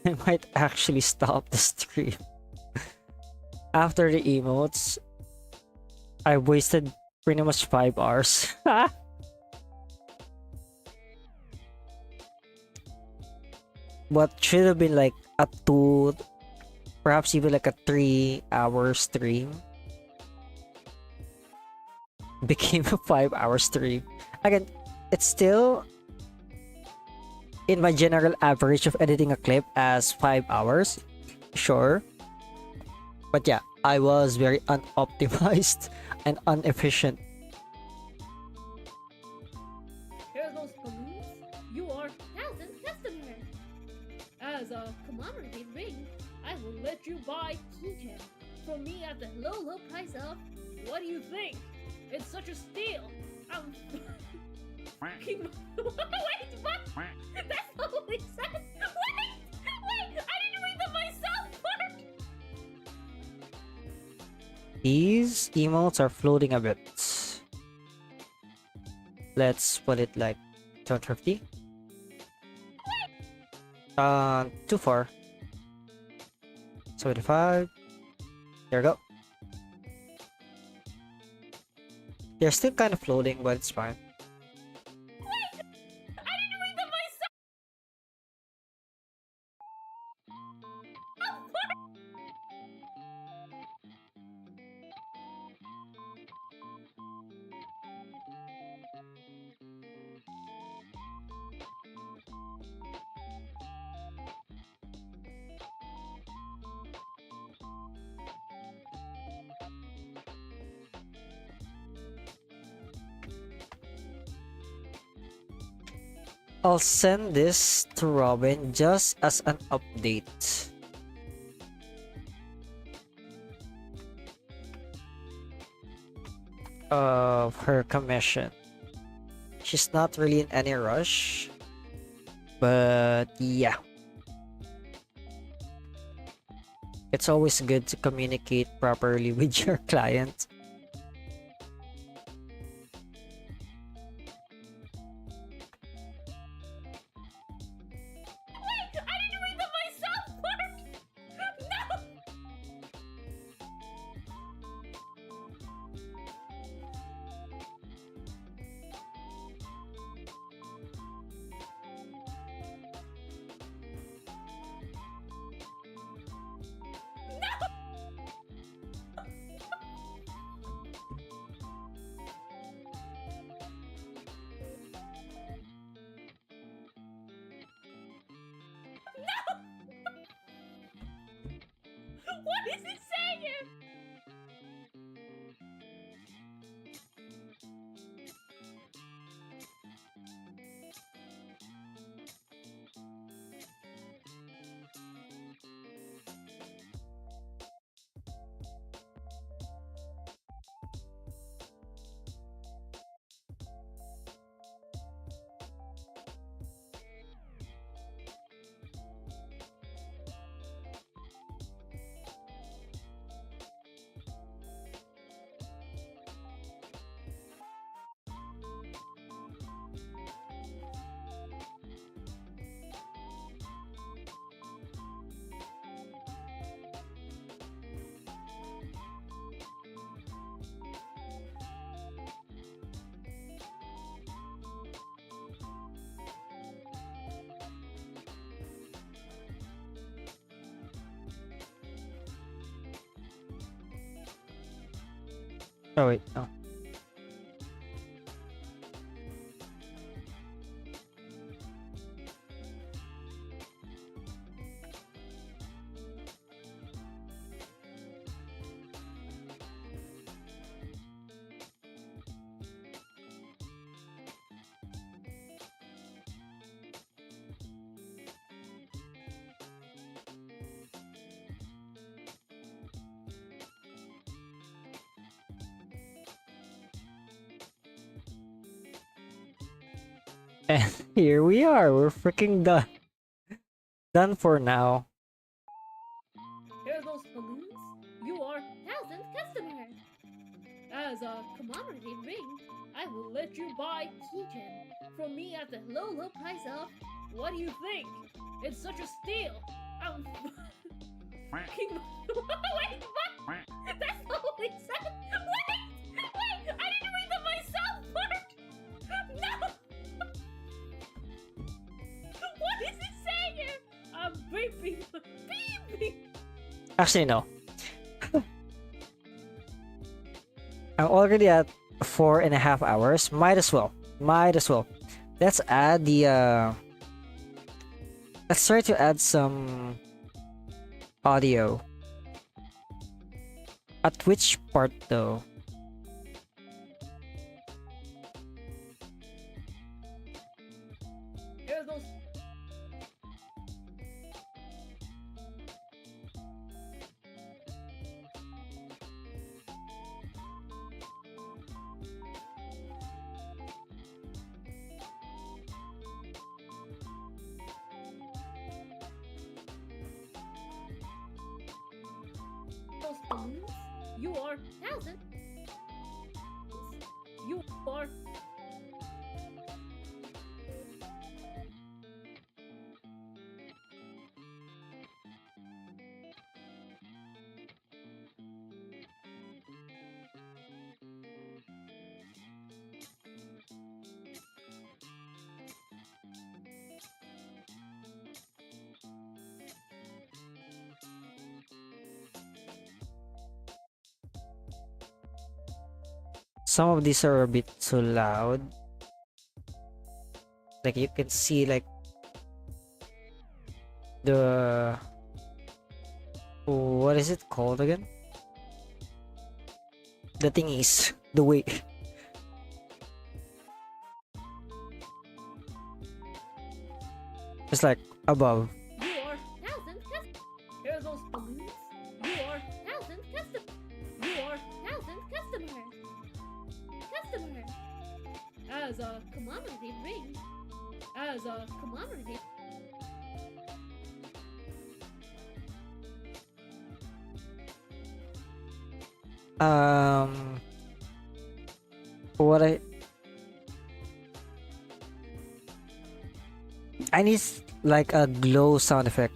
S1: I might actually stop the stream. After the emotes, I wasted pretty much 5 hours. What should have been like a 2, perhaps even like a 3 hour stream became a 5 hour stream. Again, it's still in my general average of editing a clip as 5 hours, sure. But yeah, I was very unoptimized and inefficient.
S3: Hear those balloons? You are Thousand Customer. As a commemorative ring, I will let you buy keychain from me at the low price of. What do you think? It's such a steal. I'm fucking. Wait, what? That's what we said. Wait, I didn't read them myself.
S1: These emotes are floating a bit. Let's put it like 250. Too far. 75. There we go. They're still kind of floating, but it's fine.
S3: I didn't read them myself.
S1: I'll send this to Robin just as an update. Of her commission. She's not really in any rush, but yeah. It's always good to communicate properly with your client.
S3: I didn't read them myself. No. What is it saying?
S1: Oh wait, no. And here we are. We're freaking done. Done for now.
S3: Hear those balloons? You are 1,000th customer. As a commemorative ring, I will let you buy keychain from me at the low price of, what do you think? It's such a steal. I'm fucking. Wait, what? That's not what he said. Wait, I didn't read the myself part. No. What is he saying here? I'm beeping.
S1: Actually, no. I'm already at 4.5 hours. Might as well. Might as well. Let's add the let's try to add some audio. At which part though?
S3: Hear those. Those balloons? You are 1,000. You are.
S1: Some of these are a bit too loud. Like you can see like the what is it called again? The thingies, the way. It's like above.
S3: You are 1,000th customer. Hear those balloons? You are 1,000th customer. You are 1,000th customer. Customer. As a commemorative ring. As a commemorative.
S1: What I need like a glow sound effect.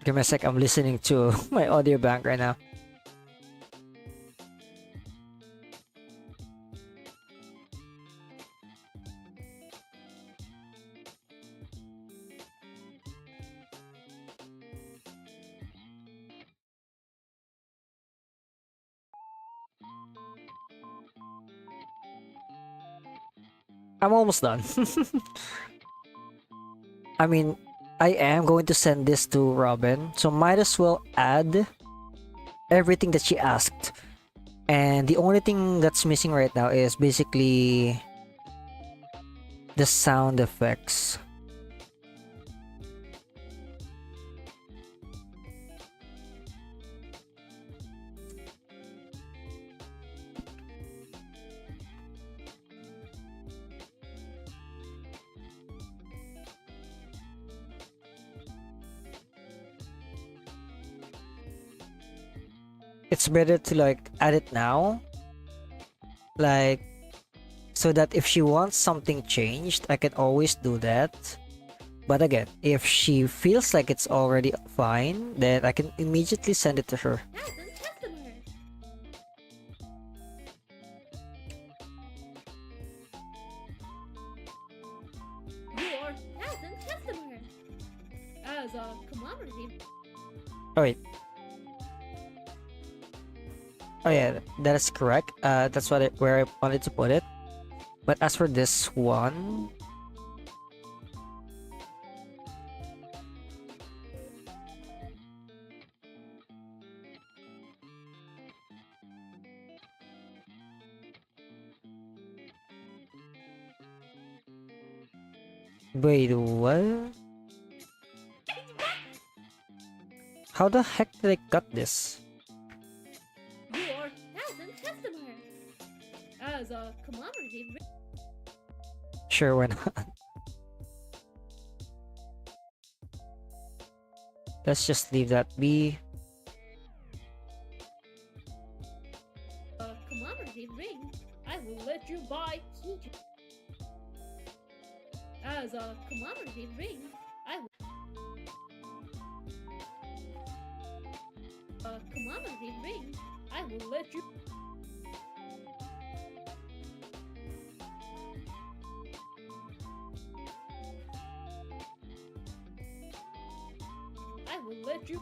S1: Give me a sec, I'm listening to my audio bank right now. I'm almost done. I mean, I am going to send this to Robin, so might as well add everything that she asked. And the only thing that's missing right now is basically the sound effects. It's better to like add it now, like so that if she wants something changed, I can always do that. But again, if she feels like it's already fine, then I can immediately send it to her.
S3: 1,000th customer.
S1: Oh wait. Oh yeah, that is correct. That's where I wanted to put it. But as for this one, wait, what? How the heck did I cut this?
S3: You are 1,000 customer. As a commemorative.
S1: Sure, why not? Let's just leave that be.
S3: Commemorative ring, I will let you buy keychain. As a commemorative ring, I will. Commemorative ring, I will let you. I will let you.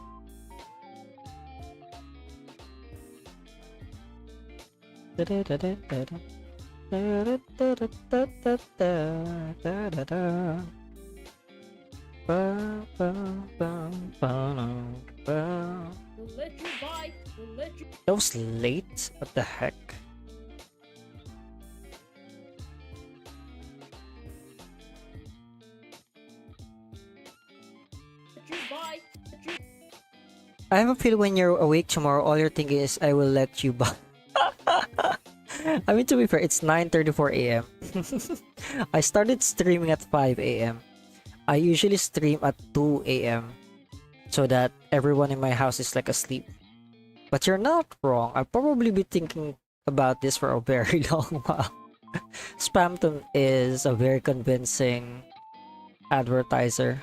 S3: Will let you buy. Will let you.
S1: That was late? What the heck?
S3: Let you buy. Let you.
S1: I have a feeling when you're awake tomorrow, all you're thinking is, I will let you buy. I mean, to be fair, it's 9:34 a.m. I started streaming at 5 a.m. I usually stream at 2 a.m. so that everyone in my house is like asleep. But you're not wrong. I'll probably be thinking about this for a very long while. Spamton is a very convincing advertiser.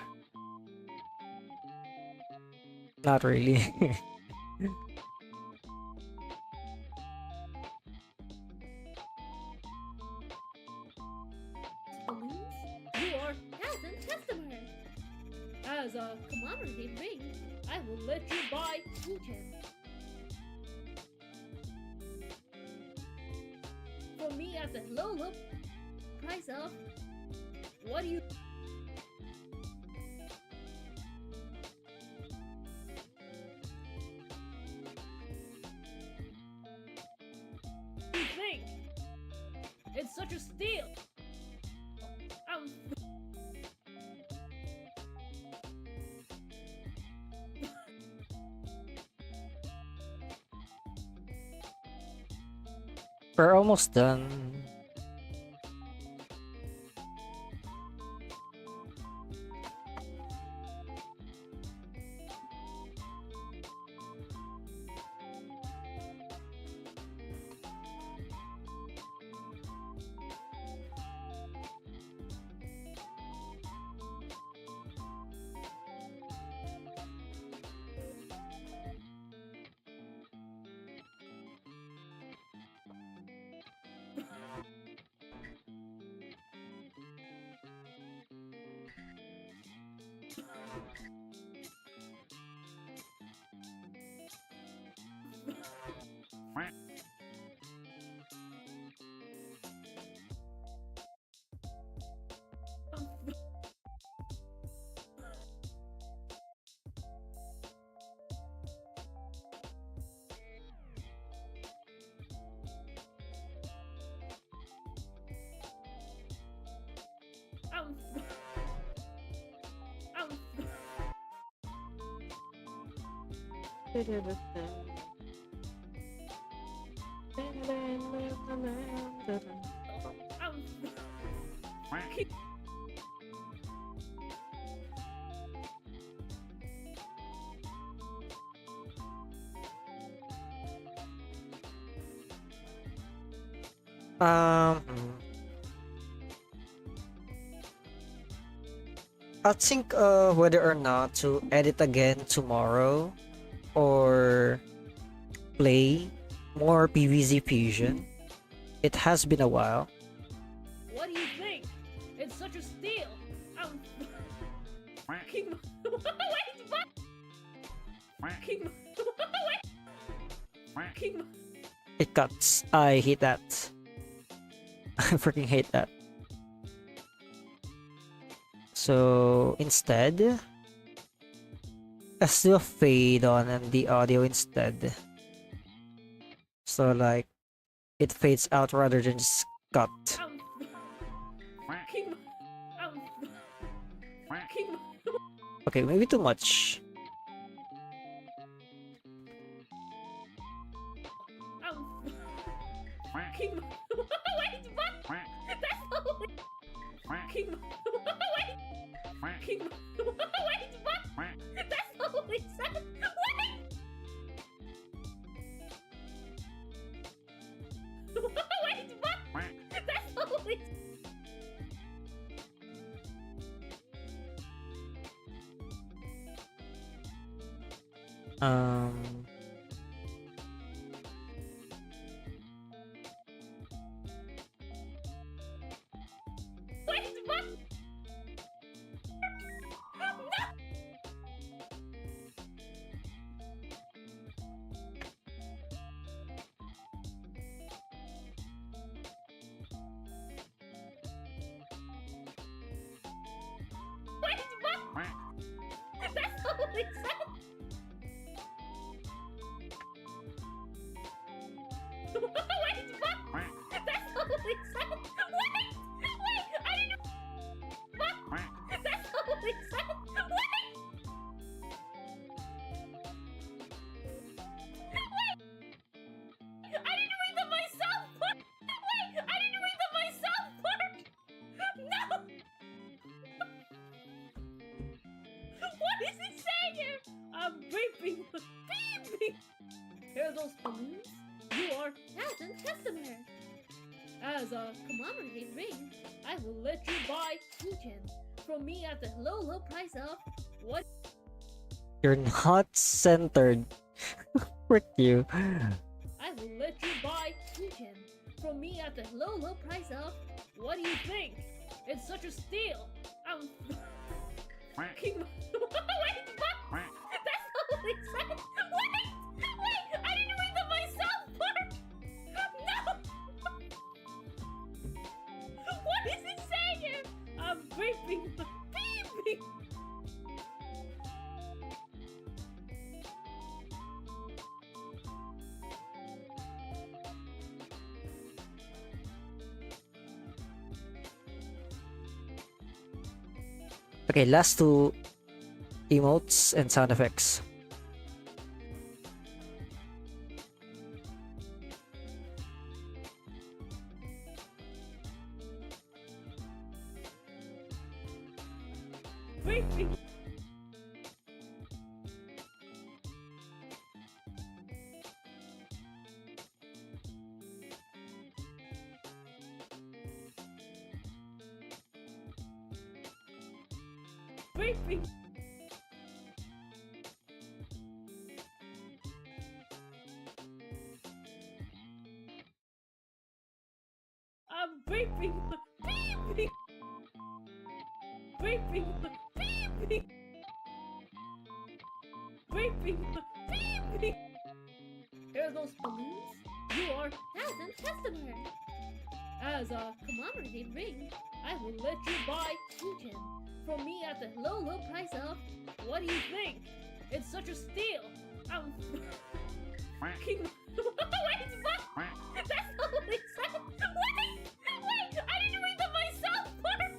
S1: Not really.
S3: Balloons, you are 1,000 customer. As a commemorative ring, I will let you buy keychain. For me at the low look price of what do you think? It's such a steal. I'm
S1: We're almost done. I'm I'm Um, I'll think whether or not to edit again tomorrow or play more PVZ Fusion. It has been a while.
S3: What do you think? It's such a steal. I'm Wait, what? King. King.
S1: It cuts. I hate that. I freaking hate that. So instead, let's do a fade on and the audio instead. So like it fades out rather than just cut.
S3: King. King.
S1: Okay, maybe too much.
S3: King. Wait, what? That's only. King. Wait. King. Wait, what? That's only said. Wait. Wait, what? That's only.
S1: Um
S3: Wait, what? Wait, what? That's only said. Wait, what? That's only said. Wait, I didn't know. What? That's only said. I didn't read the myself part. Wait, I didn't read the myself part. No. What is it saying here? I'm beeping. Beeping. Hear those balloons? You are Thousand Customer. As a commemorative ring, I will let you buy 2 gems from me at the low price of what?
S1: you're not centered. Frick you.
S3: I will let you buy 2 gems from me at the low price of what do you think? It's such a steal. I'm King. Wait, what? That's only said. Wait, I didn't read the myself part. No. What is it saying here? I'm beeping. Beeping.
S1: Okay, last two emotes and sound effects.
S3: Beeping. Beeping. I'm beeping. Beeping. Beeping. Beeping. Beeping. Beeping. Hear those balloons? You are Thousand Customer. As a commemorative ring, I will let you buy 2 gems from me at the low price of what do you think? It's such a steal. I'm King. Wait, what? That's only said. Wait, I didn't read the myself part.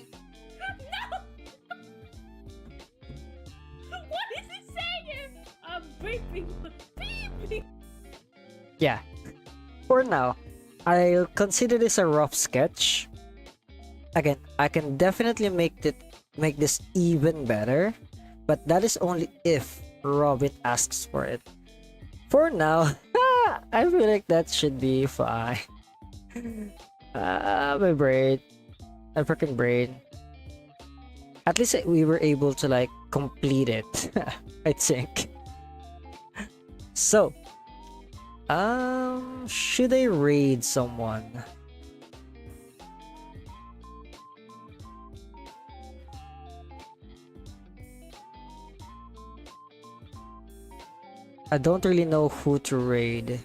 S3: No. What is it saying here? I'm beeping. Beeping.
S1: Yeah. For now, I'll consider this a rough sketch. Again, I can definitely make this even better, but that is only if Robin asks for it. For now, I feel like that should be fine. My brain. My freaking brain. At least we were able to like complete it, I think. So, should I raid someone? I don't really know who to raid.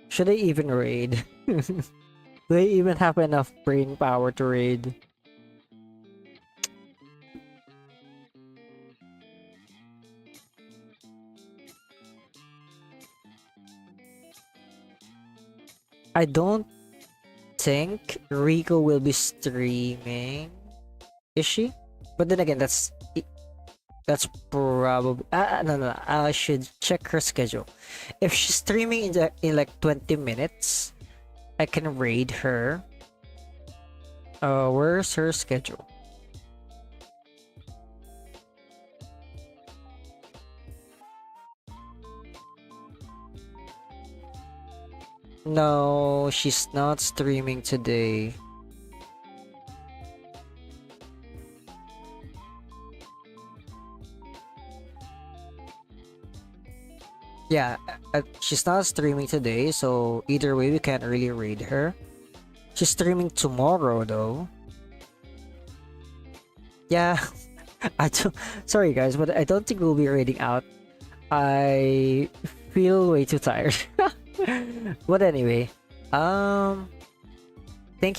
S1: Should I even raid? Do I even have enough brain power to raid? I don't think Rico will be streaming. Is she? But then again, that's probably no. I should check her schedule. If she's streaming in like 20 minutes, I can raid her. Where's her schedule? No, she's not streaming today. Yeah, she's not streaming today, so either way we can't really raid her. She's streaming tomorrow though. Yeah, I don't. Sorry guys, but I don't think we'll be raiding out. I feel way too tired. But anyway, thank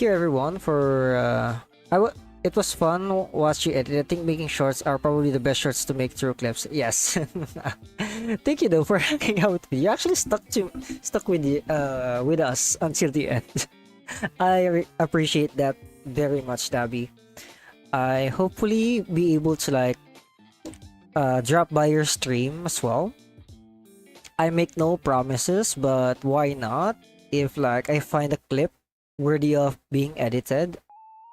S1: you everyone for it was fun watching you edit. I think making shorts are probably the best shorts to make through clips. Yes. Thank you though for hanging out with me. You actually stuck with us until the end. I appreciate that very much, Tabby. I hopefully be able to like drop by your stream as well. I make no promises, but why not? If like I find a clip worthy of being edited,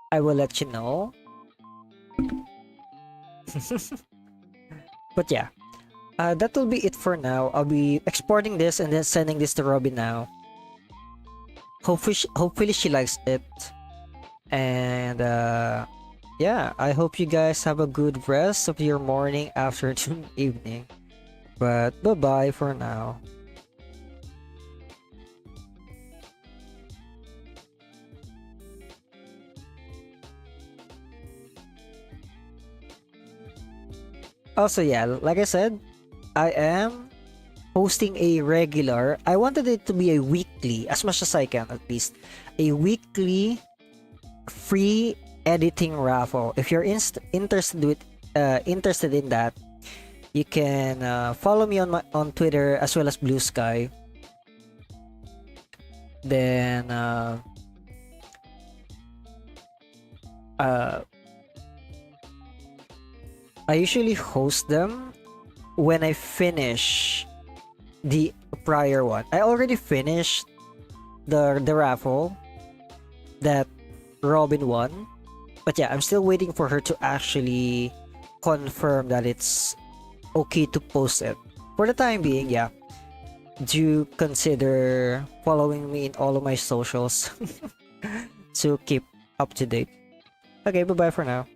S1: I will let you know. But yeah, that will be it for now. I'll be exporting this and then sending this to Robin now. Hopefully she likes it. And yeah, I hope you guys have a good rest of your morning, afternoon, evening. But bye-bye for now. Also, yeah, like I said, I am hosting a regular. I wanted it to be a weekly, as much as I can at least. A weekly free editing raffle. If you're interested in that, you can follow me on Twitter as well as Blue Sky. Then I usually host them when I finish the prior one. I already finished the raffle that Robin won, but yeah, I'm still waiting for her to actually confirm that it's okay to post it. For the time being, yeah, do consider following me in all of my socials to keep up to date. Okay, bye bye for now.